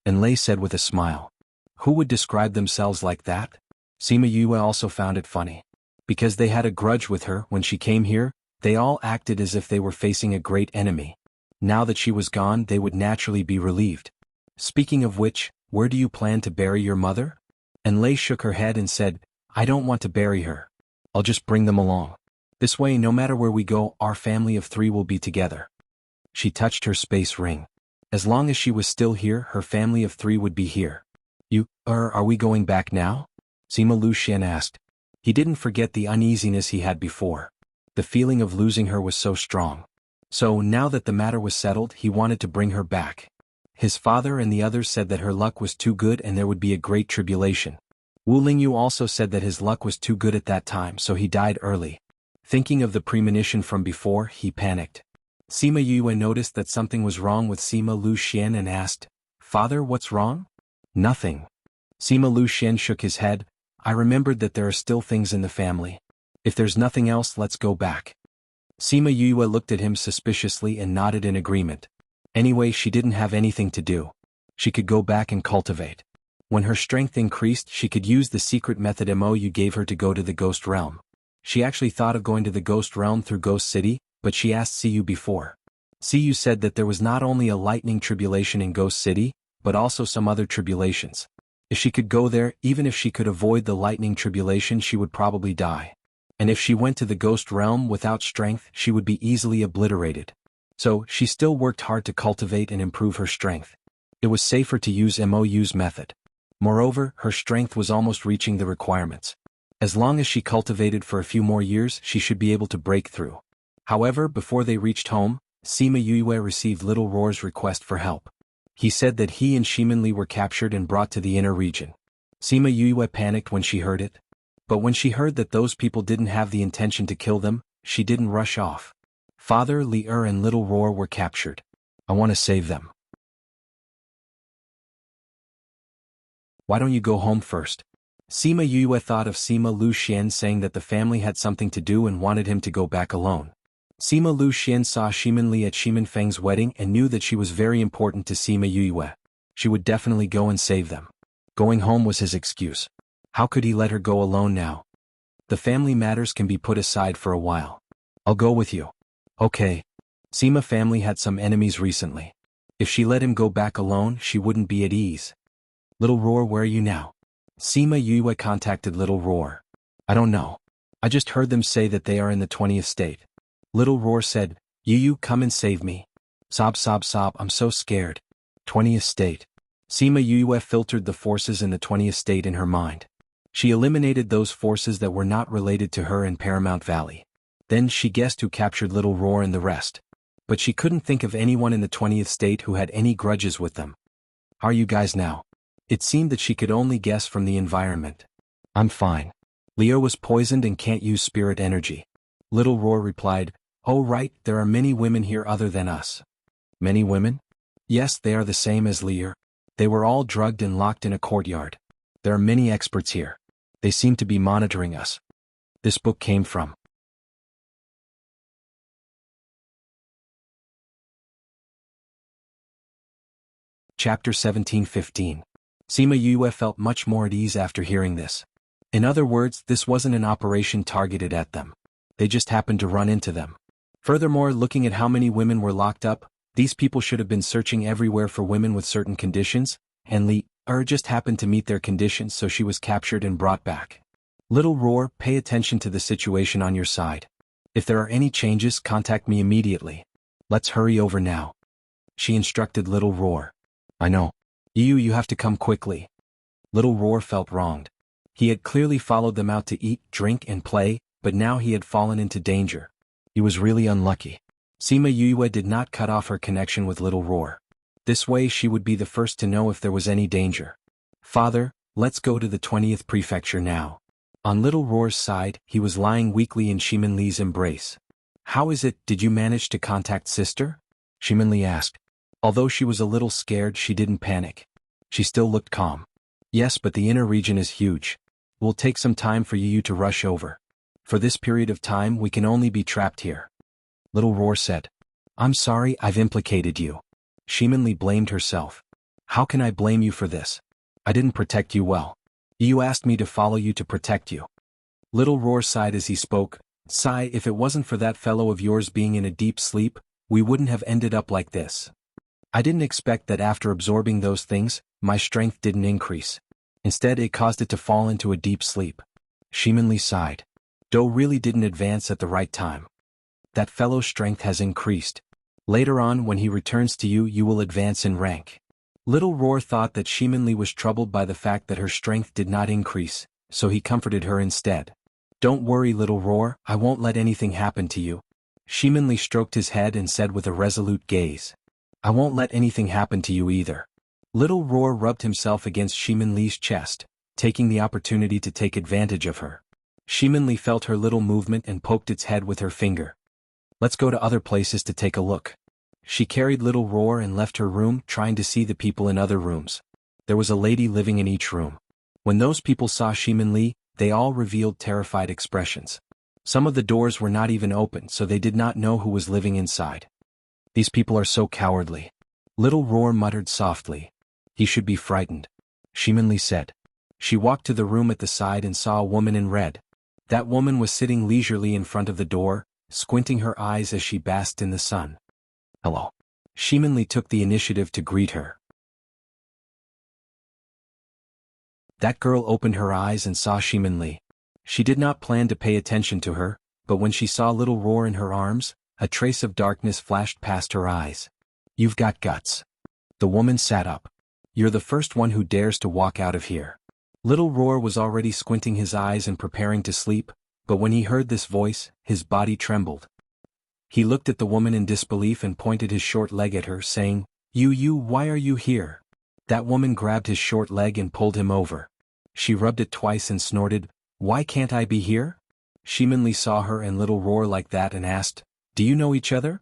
Enlai said with a smile. Who would describe themselves like that? Sima Yue also found it funny. Because they had a grudge with her when she came here, they all acted as if they were facing a great enemy. Now that she was gone, they would naturally be relieved. Speaking of which, where do you plan to bury your mother? Enlai shook her head and said, I don't want to bury her. I'll just bring them along. This way, no matter where we go, our family of 3 will be together. She touched her space ring. As long as she was still here, her family of 3 would be here. Are we going back now? Sima Luxian asked. He didn't forget the uneasiness he had before. The feeling of losing her was so strong. So now that the matter was settled, he wanted to bring her back. His father and the others said that her luck was too good and there would be a great tribulation. Wu Lingyu also said that his luck was too good at that time, so he died early. Thinking of the premonition from before, he panicked. Sima Yue noticed that something was wrong with Sima Luxian and asked, Father, what's wrong? Nothing. Sima Luxian shook his head. I remembered that there are still things in the family. If there's nothing else, let's go back. Sima Yue looked at him suspiciously and nodded in agreement. Anyway, she didn't have anything to do. She could go back and cultivate. When her strength increased, she could use the secret method Mo you gave her to go to the Ghost Realm. She actually thought of going to the Ghost Realm through Ghost City, but she asked Siyu before. Siyu said that there was not only a lightning tribulation in Ghost City, but also some other tribulations. If she could go there, even if she could avoid the lightning tribulation, she would probably die. And if she went to the Ghost Realm without strength, she would be easily obliterated. So, she still worked hard to cultivate and improve her strength. It was safer to use MOU's method. Moreover, her strength was almost reaching the requirements. As long as she cultivated for a few more years, she should be able to break through. However, before they reached home, Sima Yue received Little Roar's request for help. He said that he and Shimonli were captured and brought to the inner region. Sima Yue panicked when she heard it. But when she heard that those people didn't have the intention to kill them, she didn't rush off. Father, Li and Little Roar were captured. I want to save them. Why don't you go home first? Sima Yue thought of Sima Luxian saying that the family had something to do and wanted him to go back alone. Sima Luxian saw Shimonli at Shimin Feng's wedding and knew that she was very important to Sima Yue. She would definitely go and save them. Going home was his excuse. How could he let her go alone now? The family matters can be put aside for a while. I'll go with you. Okay. Sima family had some enemies recently. If she let him go back alone, she wouldn't be at ease. Little Roar, where are you now? Sima Yue contacted Little Roar. I don't know. I just heard them say that they are in the 20th state. Little Roar said, Yu, come and save me. Sob, I'm so scared. 20th state. Sima Yue filtered the forces in the 20th state in her mind. She eliminated those forces that were not related to her in Paramount Valley. Then she guessed who captured Little Roar and the rest. But she couldn't think of anyone in the 20th state who had any grudges with them. How are you guys now? It seemed that she could only guess from the environment. I'm fine. Leo was poisoned and can't use spirit energy. Little Roar replied, Oh right, there are many women here other than us. Many women? Yes, they are the same as Lear. They were all drugged and locked in a courtyard. There are many experts here. They seem to be monitoring us. This book came from. Chapter 17:15. Sima Yue felt much more at ease after hearing this. In other words, this wasn't an operation targeted at them. They just happened to run into them. Furthermore, looking at how many women were locked up, these people should have been searching everywhere for women with certain conditions, and Li just happened to meet their conditions, so she was captured and brought back. Little Roar, pay attention to the situation on your side. If there are any changes, contact me immediately. Let's hurry over now. She instructed Little Roar. I know. You have to come quickly. Little Roar felt wronged. He had clearly followed them out to eat, drink, and play, but now he had fallen into danger. He was really unlucky. Sima Yue did not cut off her connection with Little Roar. This way she would be the first to know if there was any danger. Father, let's go to the 20th prefecture now. On Little Roar's side, he was lying weakly in Shimin Li's embrace. How is it, did you manage to contact sister? Shimin Li asked. Although she was a little scared, she didn't panic. She still looked calm. Yes, but the inner region is huge. It will take some time for you to rush over. For this period of time, we can only be trapped here. Little Roar said. I'm sorry I've implicated you. Shimin Li blamed herself. How can I blame you for this? I didn't protect you well. You asked me to follow you to protect you. Little Roar sighed as he spoke. Sigh, if it wasn't for that fellow of yours being in a deep sleep, we wouldn't have ended up like this. I didn't expect that after absorbing those things, my strength didn't increase. Instead, it caused it to fall into a deep sleep. Shimin Li sighed. Do really didn't advance at the right time. That fellow's strength has increased. Later on, when he returns to you, you will advance in rank. Little Roar thought that Shimin Li was troubled by the fact that her strength did not increase, so he comforted her instead. Don't worry, Little Roar, I won't let anything happen to you. Shimin Li stroked his head and said with a resolute gaze. I won't let anything happen to you either. Little Roar rubbed himself against Shimin Li's chest, taking the opportunity to take advantage of her. Shimin Li felt her little movement and poked its head with her finger. Let's go to other places to take a look. She carried Little Roar and left her room, trying to see the people in other rooms. There was a lady living in each room. When those people saw Shimin Li, they all revealed terrified expressions. Some of the doors were not even open, so they did not know who was living inside. These people are so cowardly. Little Roar muttered softly. He should be frightened. Shimin Li said. She walked to the room at the side and saw a woman in red. That woman was sitting leisurely in front of the door, squinting her eyes as she basked in the sun. Hello. Shimin Li took the initiative to greet her. That girl opened her eyes and saw Shimin Li. She did not plan to pay attention to her, but when she saw Little Roar in her arms, a trace of darkness flashed past her eyes. You've got guts. The woman sat up. You're the first one who dares to walk out of here. Little Roar was already squinting his eyes and preparing to sleep, but when he heard this voice, his body trembled. He looked at the woman in disbelief and pointed his short leg at her, saying, You, why are you here? That woman grabbed his short leg and pulled him over. She rubbed it twice and snorted, Why can't I be here? Shimin Li saw her and Little Roar like that and asked, Do you know each other?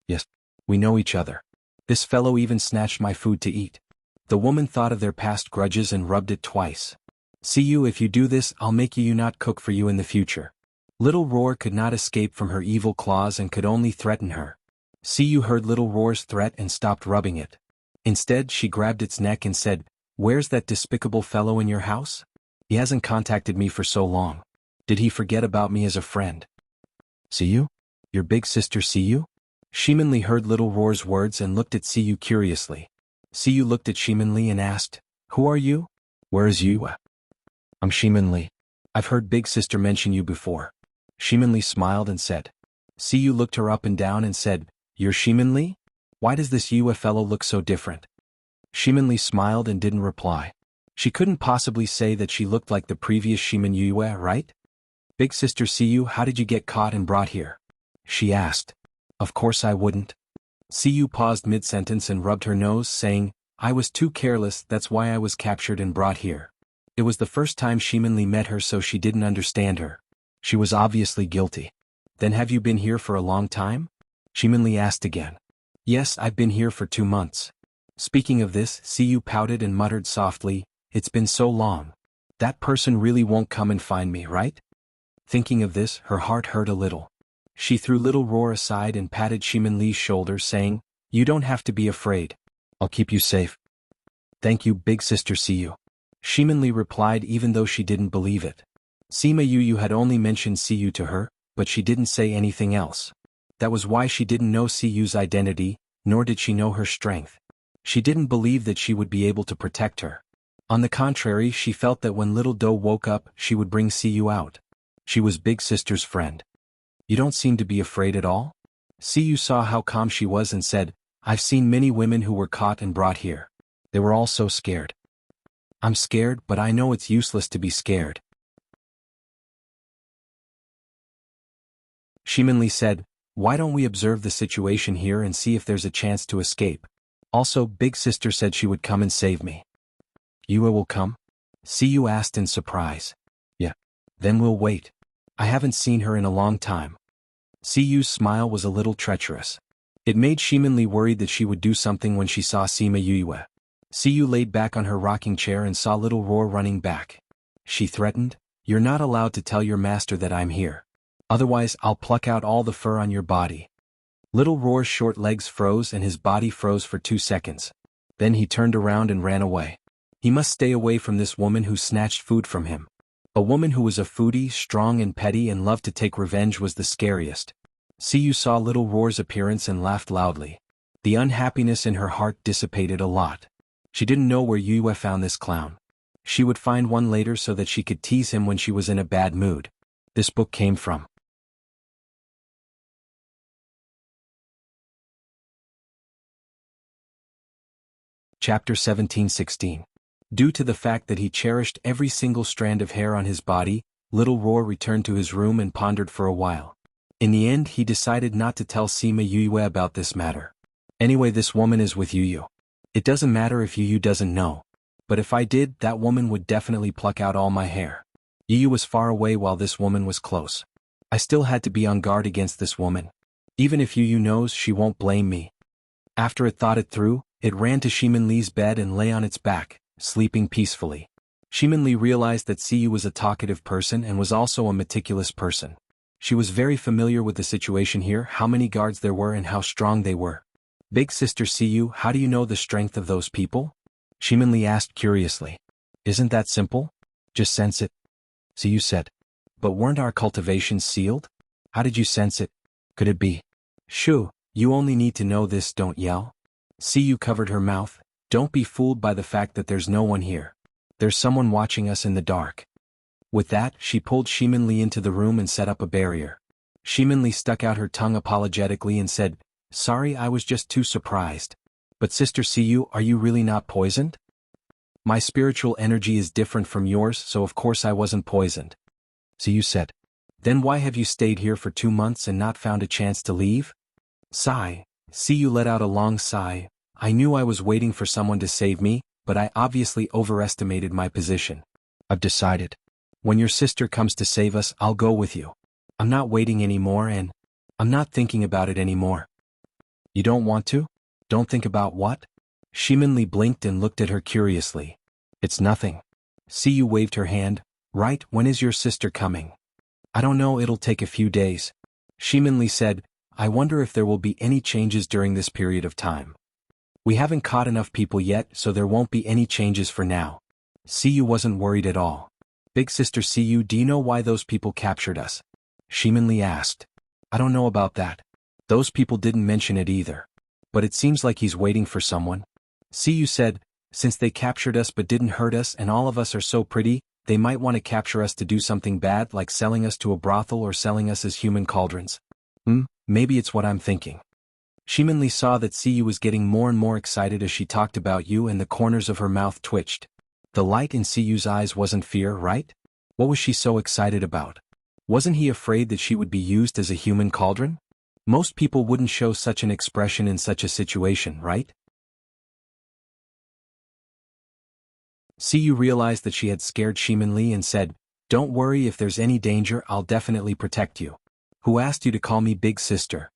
Yes, we know each other. This fellow even snatched my food to eat. The woman thought of their past grudges and rubbed it twice. See you, if you do this, I'll make you not cook for you in the future. Little Roar could not escape from her evil claws and could only threaten her. See you heard Little Roar's threat and stopped rubbing it. Instead, she grabbed its neck and said, Where's that despicable fellow in your house? He hasn't contacted me for so long. Did he forget about me as a friend? See you? Your big sister See you? Shimin Li heard Little Roar's words and looked at See you curiously. See you looked at Shimin Li and asked, Who are you? Where is you? I'm Shimin Li. I've heard Big Sister mention you before. Shimin Li smiled and said. See you looked her up and down and said, You're Shimin Li? Why does this Yue fellow look so different? Shimin Li smiled and didn't reply. She couldn't possibly say that she looked like the previous Shimin Yue, right? Big Sister See you, how did you get caught and brought here? She asked. Of course I wouldn't. See you paused mid-sentence and rubbed her nose, saying, I was too careless, that's why I was captured and brought here. It was the first time Shimin Li met her, so she didn't understand her. She was obviously guilty. Then have you been here for a long time? Shiminli asked again. Yes, I've been here for 2 months. Speaking of this, Siyu pouted and muttered softly, it's been so long. That person really won't come and find me, right? Thinking of this, her heart hurt a little. She threw little Roar aside and patted Shiminli's shoulder, saying, you don't have to be afraid. I'll keep you safe. Thank you, big sister Siyu. Shiminli replied even though she didn't believe it. Sima Yu had only mentioned Siyu to her, but she didn't say anything else. That was why she didn't know Siyu's identity, nor did she know her strength. She didn't believe that she would be able to protect her. On the contrary, she felt that when little Do woke up, she would bring Siyu out. She was big sister's friend. You don't seem to be afraid at all? Siyu saw how calm she was and said, I've seen many women who were caught and brought here. They were all so scared. I'm scared, but I know it's useless to be scared. Shiminli said, why don't we observe the situation here and see if there's a chance to escape? Also, big sister said she would come and save me. Yue will come? Siyu asked in surprise. Yeah. Then we'll wait. I haven't seen her in a long time. Siyu's smile was a little treacherous. It made Shiminli worried that she would do something when she saw Sima Yue. Siyu laid back on her rocking chair and saw little Roar running back. She threatened, you're not allowed to tell your master that I'm here. Otherwise I'll pluck out all the fur on your body. Little Roar's short legs froze and his body froze for 2 seconds. Then he turned around and ran away. He must stay away from this woman who snatched food from him. A woman who was a foodie, strong and petty and loved to take revenge was the scariest. Siyu saw little Roar's appearance and laughed loudly. The unhappiness in her heart dissipated a lot. She didn't know where Yue found this clown. She would find one later so that she could tease him when she was in a bad mood. This book came from Chapter 17:16. Due to the fact that he cherished every single strand of hair on his body, little Roar returned to his room and pondered for a while. In the end, he decided not to tell Sima Yue about this matter. Anyway, this woman is with Yu. It doesn't matter if Yu doesn't know. But if I did, that woman would definitely pluck out all my hair. Yu was far away while this woman was close. I still had to be on guard against this woman. Even if Yu knows, she won't blame me. After it thought it through, it ran to Shiminli's bed and lay on its back, sleeping peacefully. Shiminli realized that Siyu was a talkative person and was also a meticulous person. She was very familiar with the situation here, how many guards there were and how strong they were. Big sister Siyu, how do you know the strength of those people? Shiminli asked curiously. Isn't that simple? Just sense it. Siyu said. But weren't our cultivations sealed? How did you sense it? Could it be? Shoo, you only need to know this, don't yell. Siyu covered her mouth. Don't be fooled by the fact that there's no one here. There's someone watching us in the dark. With that, she pulled Shiminli into the room and set up a barrier. Shiminli stuck out her tongue apologetically and said, sorry, I was just too surprised. But Sister Siyu, are you really not poisoned? My spiritual energy is different from yours, so of course I wasn't poisoned. Siyu said. Then why have you stayed here for 2 months and not found a chance to leave? Sigh. Siyu let out a long sigh. I knew I was waiting for someone to save me, but I obviously overestimated my position. I've decided. When your sister comes to save us, I'll go with you. I'm not waiting anymore and I'm not thinking about it anymore. You don't want to? Don't think about what? Shiminli blinked and looked at her curiously. It's nothing. Siyu waved her hand. Right, when is your sister coming? I don't know, it'll take a few days. Shiminli said, I wonder if there will be any changes during this period of time. We haven't caught enough people yet, so there won't be any changes for now. Siyu wasn't worried at all. Big sister Siyu, do you know why those people captured us? Shiminli asked. I don't know about that. Those people didn't mention it either. But it seems like he's waiting for someone. Siyu said, since they captured us but didn't hurt us and all of us are so pretty, they might want to capture us to do something bad like selling us to a brothel or selling us as human cauldrons. Maybe it's what I'm thinking. Shiminli saw that Siyu was getting more and more excited as she talked about you and the corners of her mouth twitched. The light in Siyu's eyes wasn't fear, right? What was she so excited about? Wasn't he afraid that she would be used as a human cauldron? Most people wouldn't show such an expression in such a situation, right? Siyu realized that she had scared Shiminli and said, don't worry, if there's any danger, I'll definitely protect you. Who asked you to call me big sister?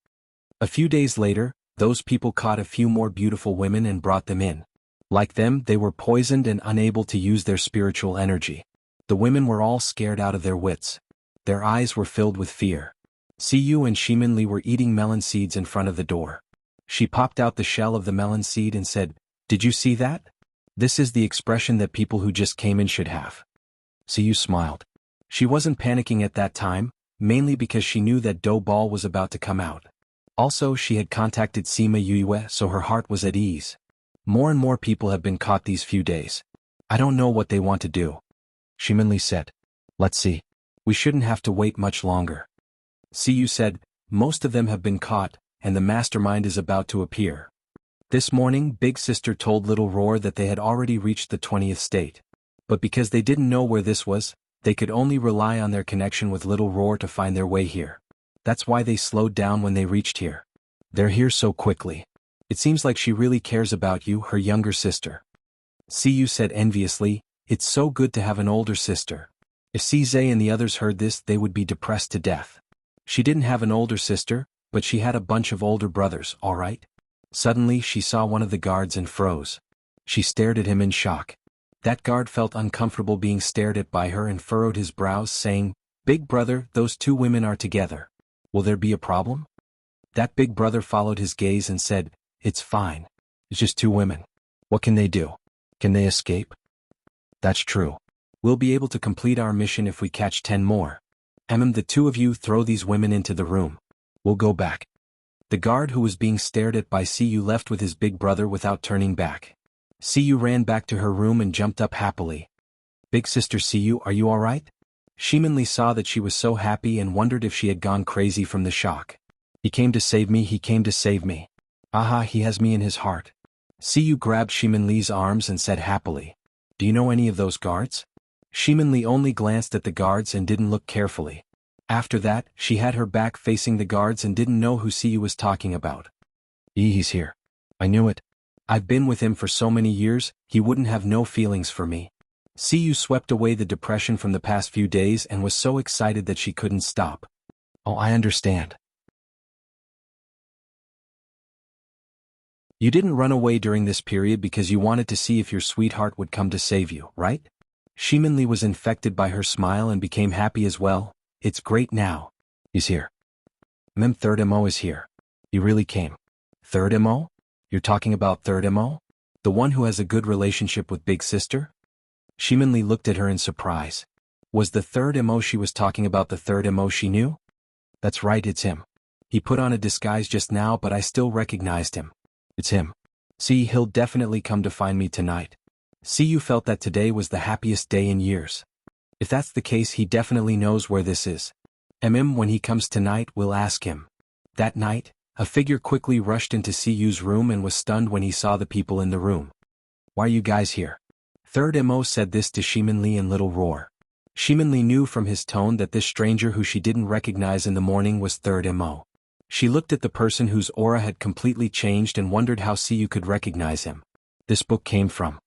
A few days later, those people caught a few more beautiful women and brought them in. Like them, they were poisoned and unable to use their spiritual energy. The women were all scared out of their wits. Their eyes were filled with fear. Siyu and Shiminli were eating melon seeds in front of the door. She popped out the shell of the melon seed and said, "Did you see that? This is the expression that people who just came in should have." Siyu smiled. She wasn't panicking at that time, mainly because she knew that dough ball was about to come out. Also, she had contacted Sima Yue, so her heart was at ease. More and more people have been caught these few days. I don't know what they want to do. Shiminli said. Let's see. We shouldn't have to wait much longer. Siyu said, most of them have been caught, and the mastermind is about to appear. This morning, Big Sister told Little Roar that they had already reached the 20th state. But because they didn't know where this was, they could only rely on their connection with Little Roar to find their way here. That's why they slowed down when they reached here. They're here so quickly. It seems like she really cares about you, her younger sister. Siyu said enviously, it's so good to have an older sister. If CZ and the others heard this, they would be depressed to death. She didn't have an older sister, but she had a bunch of older brothers, all right? Suddenly, she saw one of the guards and froze. She stared at him in shock. That guard felt uncomfortable being stared at by her and furrowed his brows, saying, Big brother, those two women are together. Will there be a problem? That big brother followed his gaze and said, it's fine. It's just two women. What can they do? Can they escape? That's true. We'll be able to complete our mission if we catch 10 more. The two of you throw these women into the room. We'll go back. The guard who was being stared at by Siyu left with his big brother without turning back. Siyu ran back to her room and jumped up happily. Big sister Siyu, are you alright? Shiminli saw that she was so happy and wondered if she had gone crazy from the shock. He came to save me, he came to save me. Aha, he has me in his heart. Siyu grabbed Shiminli's arms and said happily, do you know any of those guards? Shiminli only glanced at the guards and didn't look carefully. After that, she had her back facing the guards and didn't know who Siyu was talking about. He's here. I knew it. I've been with him for so many years, he wouldn't have no feelings for me. Siyu swept away the depression from the past few days and was so excited that she couldn't stop. Oh, I understand. You didn't run away during this period because you wanted to see if your sweetheart would come to save you, right? Shiminli was infected by her smile and became happy as well. It's great now. He's here. Third MO is here. He really came. Third MO? You're talking about third MO? The one who has a good relationship with Big Sister? Shiminli looked at her in surprise. Was the third MO she was talking about the third MO she knew? That's right, it's him. He put on a disguise just now, but I still recognized him. It's him. See, he'll definitely come to find me tonight. Siyu felt that today was the happiest day in years. If that's the case, he definitely knows where this is. When he comes tonight, we'll ask him. That night, a figure quickly rushed into Siyu's room and was stunned when he saw the people in the room. Why are you guys here? Third MO said this to Shiminli and Little Roar. Shiminli knew from his tone that this stranger who she didn't recognize in the morning was Third MO. She looked at the person whose aura had completely changed and wondered how Siyu could recognize him. This book came from.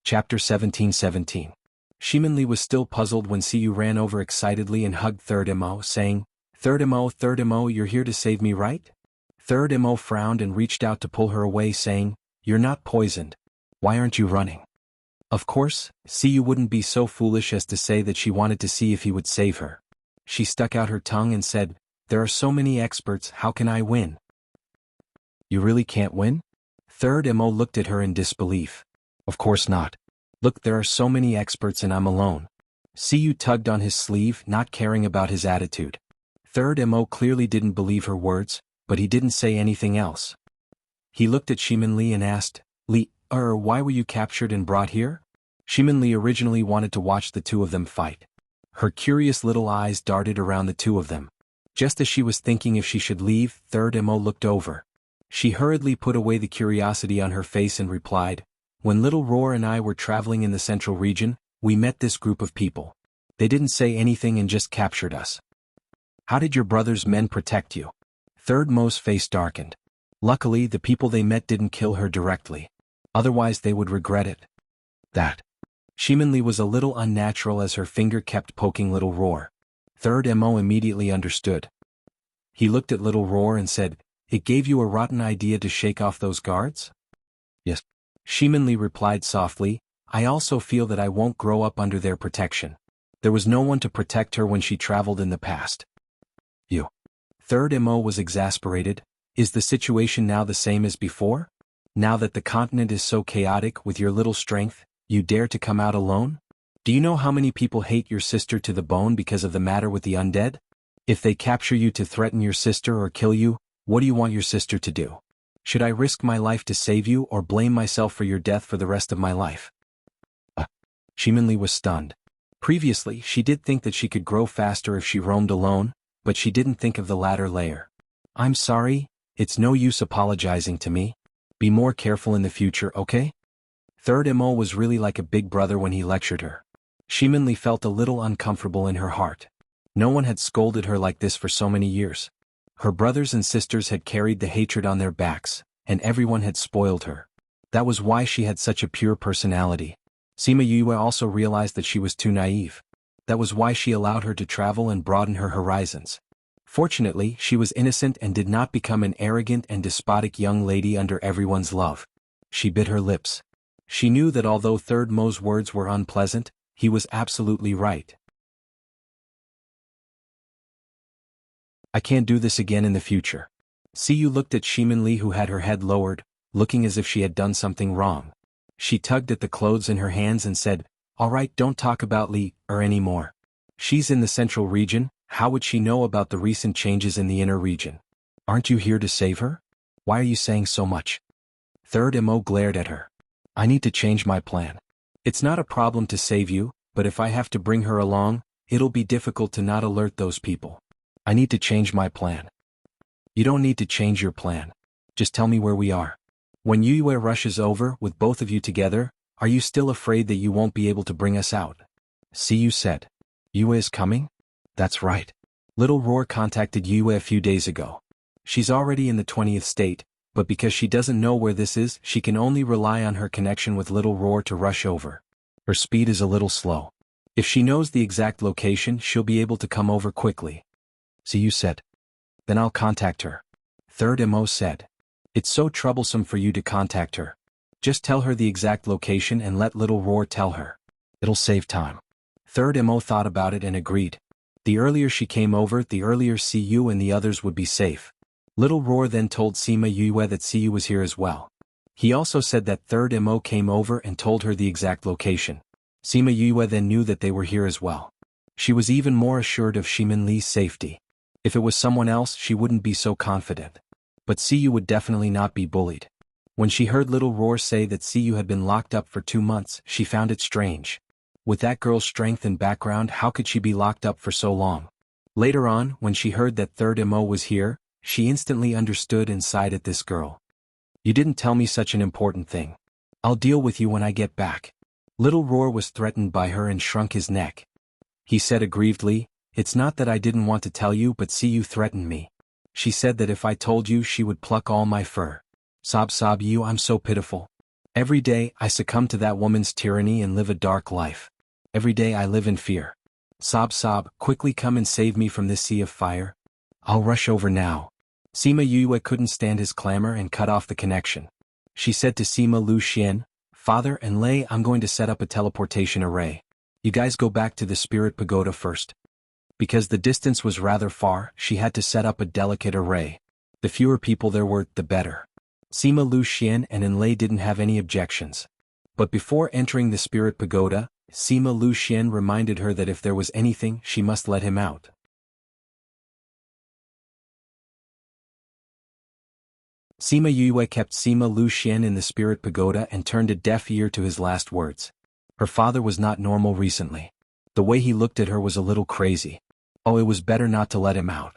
Chapter 1717. Shiminli was still puzzled when Siyu ran over excitedly and hugged Third MO, saying, Third MO, you're here to save me, right? Third MO frowned and reached out to pull her away, saying, you're not poisoned. Why aren't you running? Of course, Siyu wouldn't be so foolish as to say that she wanted to see if he would save her. She stuck out her tongue and said, there are so many experts, how can I win? You really can't win? Third MO looked at her in disbelief. Of course not. Look, there are so many experts and I'm alone. Siyu tugged on his sleeve, not caring about his attitude. Third MO clearly didn't believe her words, but he didn't say anything else. He looked at Shiminli and asked, why were you captured and brought here? Shiminli originally wanted to watch the two of them fight. Her curious little eyes darted around the two of them. Just as she was thinking if she should leave, Third MO looked over. She hurriedly put away the curiosity on her face and replied, when Little Roar and I were traveling in the central region, we met this group of people. They didn't say anything and just captured us. How did your brother's men protect you? Third MO's face darkened. Luckily, the people they met didn't kill her directly. Otherwise they would regret it. That. Shimonli was a little unnatural as her finger kept poking Little Roar. Third Mo immediately understood. He looked at Little Roar and said, "It gave you a rotten idea to shake off those guards?" "Yes." Shimonli replied softly, "I also feel that I won't grow up under their protection. There was no one to protect her when she traveled in the past." "You." Third Mo was exasperated. "Is the situation now the same as before? Now that the continent is so chaotic with your little strength, you dare to come out alone? Do you know how many people hate your sister to the bone because of the matter with the undead? If they capture you to threaten your sister or kill you, what do you want your sister to do? Should I risk my life to save you or blame myself for your death for the rest of my life?" Shimonli was stunned. Previously, she did think that she could grow faster if she roamed alone, but she didn't think of the latter layer. "I'm sorry, it's no use apologizing to me. Be more careful in the future, okay?" Third Mo was really like a big brother when he lectured her. Shimonli felt a little uncomfortable in her heart. No one had scolded her like this for so many years. Her brothers and sisters had carried the hatred on their backs, and everyone had spoiled her. That was why she had such a pure personality. Sima Yue also realized that she was too naive. That was why she allowed her to travel and broaden her horizons. Fortunately, she was innocent and did not become an arrogant and despotic young lady under everyone's love. She bit her lips. She knew that although Third Mo's words were unpleasant, he was absolutely right. "I can't do this again in the future." Siyu looked at Shimonli, who had her head lowered, looking as if she had done something wrong. She tugged at the clothes in her hands and said, "All right, don't talk about Li anymore. She's in the central region. How would she know about the recent changes in the inner region? Aren't you here to save her? Why are you saying so much?" Third Mo glared at her. "I need to change my plan. It's not a problem to save you, but if I have to bring her along, it'll be difficult to not alert those people. I need to change my plan." "You don't need to change your plan. Just tell me where we are. When Yue rushes over with both of you together, are you still afraid that you won't be able to bring us out?" Siyu said. "Yue is coming?" "That's right. Little Roar contacted Yue a few days ago. She's already in the 20th state, but because she doesn't know where this is, she can only rely on her connection with Little Roar to rush over. Her speed is a little slow. If she knows the exact location, she'll be able to come over quickly." Siyu said. "Then I'll contact her." Third Mo said. "It's so troublesome for you to contact her. Just tell her the exact location and let Little Roar tell her. It'll save time." Third Mo thought about it and agreed. The earlier she came over, the earlier Siyu and the others would be safe. Little Roar then told Sima Yue that Siyu was here as well. He also said that Third Mo came over and told her the exact location. Sima Yue then knew that they were here as well. She was even more assured of Shimonli's safety. If it was someone else, she wouldn't be so confident. But Siyu would definitely not be bullied. When she heard Little Roar say that Siyu had been locked up for 2 months, she found it strange. With that girl's strength and background, how could she be locked up for so long? Later on, when she heard that Third Mo was here, she instantly understood and sighed at this girl. "You didn't tell me such an important thing. I'll deal with you when I get back." Little Roar was threatened by her and shrunk his neck. He said aggrievedly, "It's not that I didn't want to tell you, but Siyu threatened me. She said that if I told you, she would pluck all my fur. Sob you, I'm so pitiful. Every day, I succumb to that woman's tyranny and live a dark life. Every day I live in fear. Sob, quickly come and save me from this sea of fire. I'll rush over now." Sima Yue couldn't stand his clamor and cut off the connection. She said to Sima Lu Xian, "Father and Lei, I'm going to set up a teleportation array. You guys go back to the spirit pagoda first." Because the distance was rather far, she had to set up a delicate array. The fewer people there were, the better. Sima Lu Xian and Enlei didn't have any objections. But before entering the spirit pagoda, Sima Lu Xian reminded her that if there was anything, she must let him out. Sima Yue kept Sima Lu Xian in the spirit pagoda and turned a deaf ear to his last words. Her father was not normal recently. The way he looked at her was a little crazy. Oh, it was better not to let him out.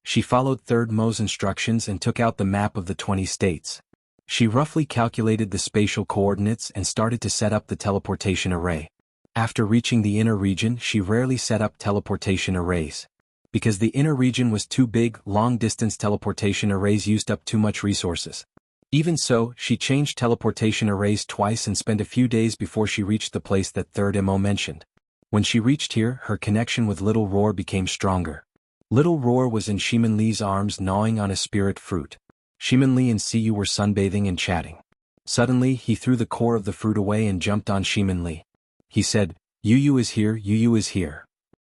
She followed Third Mo's instructions and took out the map of the 20 states. She roughly calculated the spatial coordinates and started to set up the teleportation array. After reaching the inner region, she rarely set up teleportation arrays. Because the inner region was too big, long-distance teleportation arrays used up too much resources. Even so, she changed teleportation arrays twice and spent a few days before she reached the place that Third Mo mentioned. When she reached here, her connection with Little Roar became stronger. Little Roar was in Shimin Li's arms gnawing on a spirit fruit. Shimin Li and Siyu were sunbathing and chatting. Suddenly, he threw the core of the fruit away and jumped on Shimin Li. He said, Yu is here, Yu is here.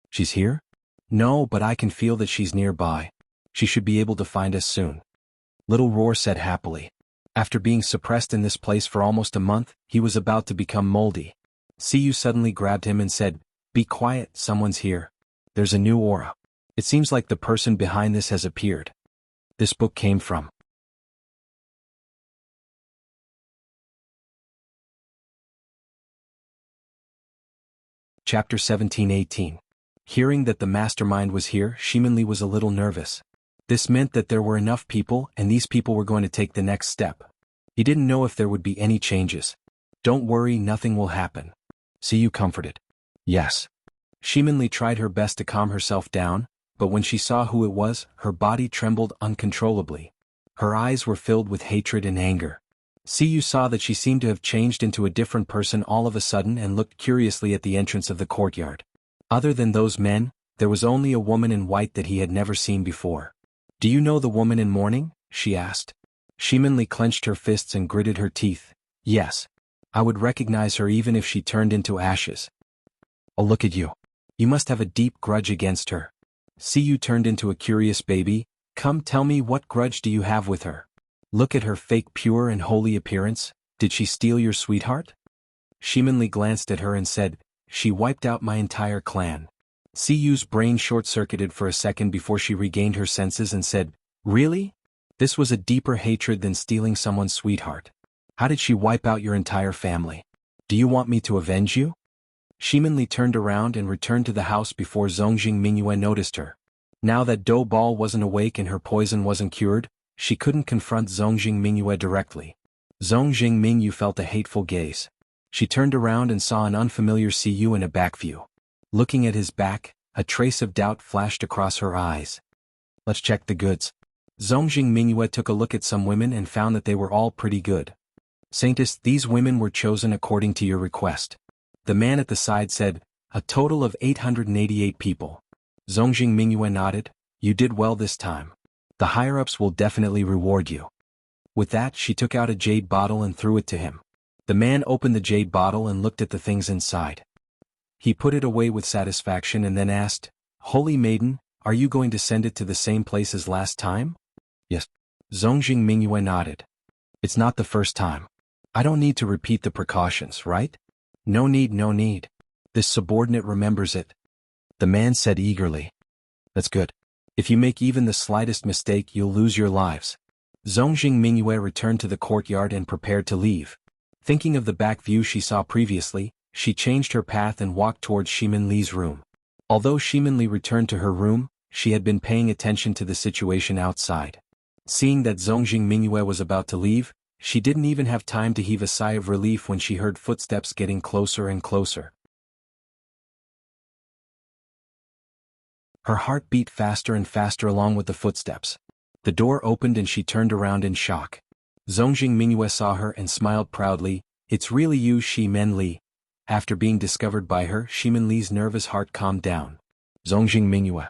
She's here? No, but I can feel that she's nearby. She should be able to find us soon. Little Roar said happily. After being suppressed in this place for almost a month, he was about to become moldy. Siyu suddenly grabbed him and said, Be quiet, someone's here. There's a new aura. It seems like the person behind this has appeared. This book came from Chapter 17-18. Hearing that the mastermind was here, Shimin Li was a little nervous. This meant that there were enough people and these people were going to take the next step. He didn't know if there would be any changes. Don't worry, nothing will happen. Siyu comforted. Yes. Shimin Li tried her best to calm herself down, but when she saw who it was, her body trembled uncontrollably. Her eyes were filled with hatred and anger. Siyu saw that she seemed to have changed into a different person all of a sudden and looked curiously at the entrance of the courtyard. Other than those men, there was only a woman in white that he had never seen before. Do you know the woman in mourning? She asked. Shimin Li clenched her fists and gritted her teeth. Yes. I would recognize her even if she turned into ashes. Oh, look at you. You must have a deep grudge against her. Siyu turned into a curious baby. Come tell me, what grudge do you have with her? Look at her fake pure and holy appearance. Did she steal your sweetheart? Shimin Li glanced at her and said, She wiped out my entire clan. Siyu's brain short-circuited for a second before she regained her senses and said, Really? This was a deeper hatred than stealing someone's sweetheart. How did she wipe out your entire family? Do you want me to avenge you? Shimin Li turned around and returned to the house before Zongjing Mingyue noticed her. Now that Do Ball wasn't awake and her poison wasn't cured, she couldn't confront Zongjing Mingyue directly. Zongjing Mingyu felt a hateful gaze. She turned around and saw an unfamiliar Siyu in a back view. Looking at his back, a trace of doubt flashed across her eyes. Let's check the goods. Zongjing Mingyue took a look at some women and found that they were all pretty good. Saintess, these women were chosen according to your request. The man at the side said, A total of 888 people. Zongjing Mingyue nodded. You did well this time. The higher-ups will definitely reward you. With that, she took out a jade bottle and threw it to him. The man opened the jade bottle and looked at the things inside. He put it away with satisfaction and then asked, Holy Maiden, are you going to send it to the same place as last time? Yes. Zongjing Mingyue nodded. It's not the first time. I don't need to repeat the precautions, right? No need, no need. This subordinate remembers it. The man said eagerly. That's good. If you make even the slightest mistake, you'll lose your lives. Zongjing Mingyue returned to the courtyard and prepared to leave. Thinking of the back view she saw previously, she changed her path and walked towards Shimin Li's room. Although Shimin Li returned to her room, she had been paying attention to the situation outside. Seeing that Zongjing Mingyue was about to leave, she didn't even have time to heave a sigh of relief when she heard footsteps getting closer and closer. Her heart beat faster and faster along with the footsteps. The door opened and she turned around in shock. Zongjing Mingyue saw her and smiled proudly. It's really you, Shimin Li. After being discovered by her, Shimin Li's nervous heart calmed down. Zongjing Mingyue.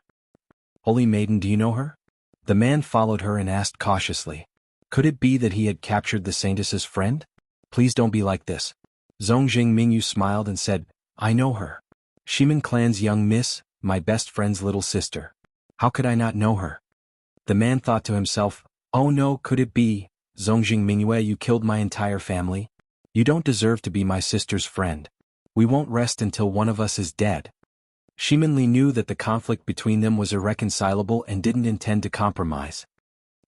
Holy Maiden, do you know her? The man followed her and asked cautiously. Could it be that he had captured the Saintess's friend? Please don't be like this. Zongjing Mingyu smiled and said, I know her. Shimin clan's young miss, my best friend's little sister. How could I not know her? The man thought to himself, oh no, could it be, Zongjing Mingyue, you killed my entire family? You don't deserve to be my sister's friend. We won't rest until one of us is dead. Shimin Li knew that the conflict between them was irreconcilable and didn't intend to compromise.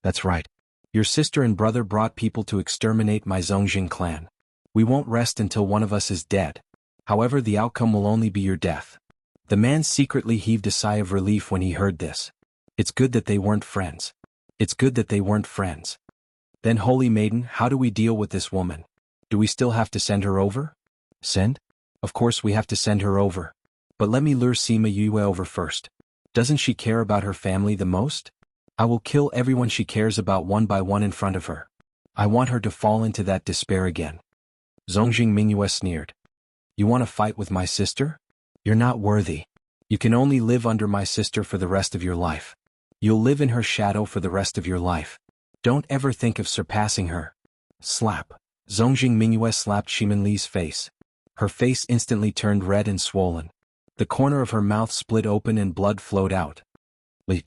That's right. Your sister and brother brought people to exterminate my Zongjing clan. We won't rest until one of us is dead. However, the outcome will only be your death. The man secretly heaved a sigh of relief when he heard this. It's good that they weren't friends. It's good that they weren't friends. Then, Holy Maiden, how do we deal with this woman? Do we still have to send her over? Send? Of course we have to send her over. But let me lure Sima Yue over first. Doesn't she care about her family the most? I will kill everyone she cares about one by one in front of her. I want her to fall into that despair again. Zongjing Mingyue sneered. You want to fight with my sister? You're not worthy. You can only live under my sister for the rest of your life. You'll live in her shadow for the rest of your life. Don't ever think of surpassing her. Slap. Zongjing Mingyue slapped Shimin Li's face. Her face instantly turned red and swollen. The corner of her mouth split open and blood flowed out. Li.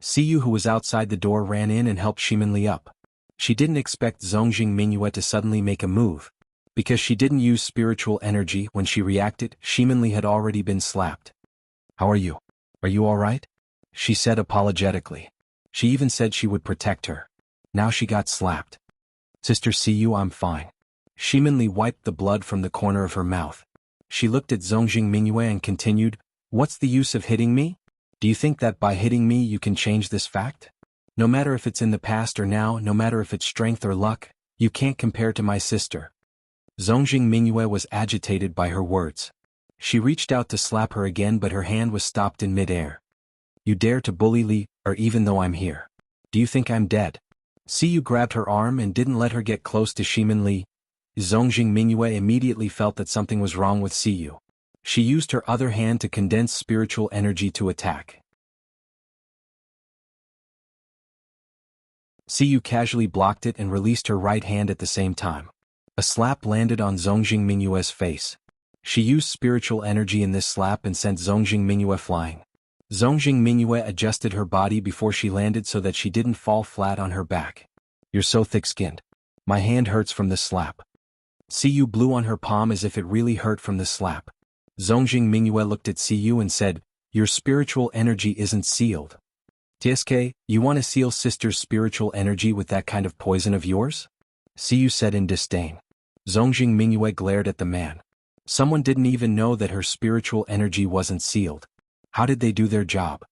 Siyu, who was outside the door, ran in and helped Shimin Li up. She didn't expect Zongjing Mingyue to suddenly make a move. Because she didn't use spiritual energy, when she reacted, Shimin Li had already been slapped. How are you? Are you all right? She said apologetically. She even said she would protect her. Now she got slapped. Sister Siyu, I'm fine. Shimin Li wiped the blood from the corner of her mouth. She looked at Zongjing Mingyue and continued, What's the use of hitting me? Do you think that by hitting me you can change this fact? No matter if it's in the past or now, no matter if it's strength or luck, you can't compare to my sister. Zongjing Mingyue was agitated by her words. She reached out to slap her again, but her hand was stopped in mid-air. You dare to bully Li, or even though I'm here. Do you think I'm dead? Siyu grabbed her arm and didn't let her get close to Shimin Li. Zongjing Mingyue immediately felt that something was wrong with Siyu. She used her other hand to condense spiritual energy to attack. Siyu casually blocked it and released her right hand at the same time. A slap landed on Zongjing Mingyue's face. She used spiritual energy in this slap and sent Zongjing Mingyue flying. Zongjing Mingyue adjusted her body before she landed so that she didn't fall flat on her back. You're so thick-skinned. My hand hurts from this slap. Siyu blew on her palm as if it really hurt from the slap. Zongjing Mingyue looked at Siyu and said, Your spiritual energy isn't sealed. Tsk, you want to seal sister's spiritual energy with that kind of poison of yours? Siyu said in disdain. Zongjing Mingyue glared at the man. Someone didn't even know that her spiritual energy wasn't sealed. How did they do their job?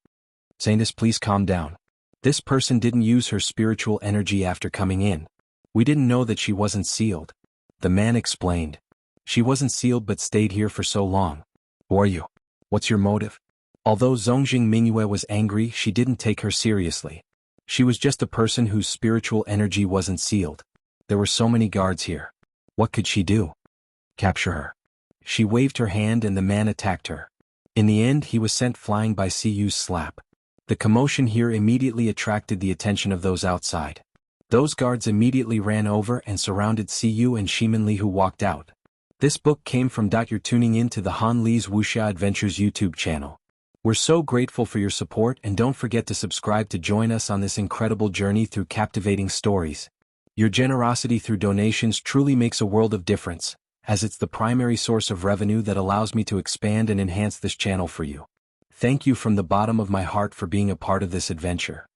Saintus, please calm down. This person didn't use her spiritual energy after coming in. We didn't know that she wasn't sealed. The man explained. She wasn't sealed but stayed here for so long. Who are you? What's your motive? Although Zongjing Mingyue was angry, she didn't take her seriously. She was just a person whose spiritual energy wasn't sealed. There were so many guards here. What could she do? Capture her. She waved her hand and the man attacked her. In the end, he was sent flying by Siyu's slap. The commotion here immediately attracted the attention of those outside. Those guards immediately ran over and surrounded Siyu and Shimin Li, who walked out. This book came from. You're tuning in to the Han Li's Wuxia Adventures YouTube channel. We're so grateful for your support, and don't forget to subscribe to join us on this incredible journey through captivating stories. Your generosity through donations truly makes a world of difference, as it's the primary source of revenue that allows me to expand and enhance this channel for you. Thank you from the bottom of my heart for being a part of this adventure.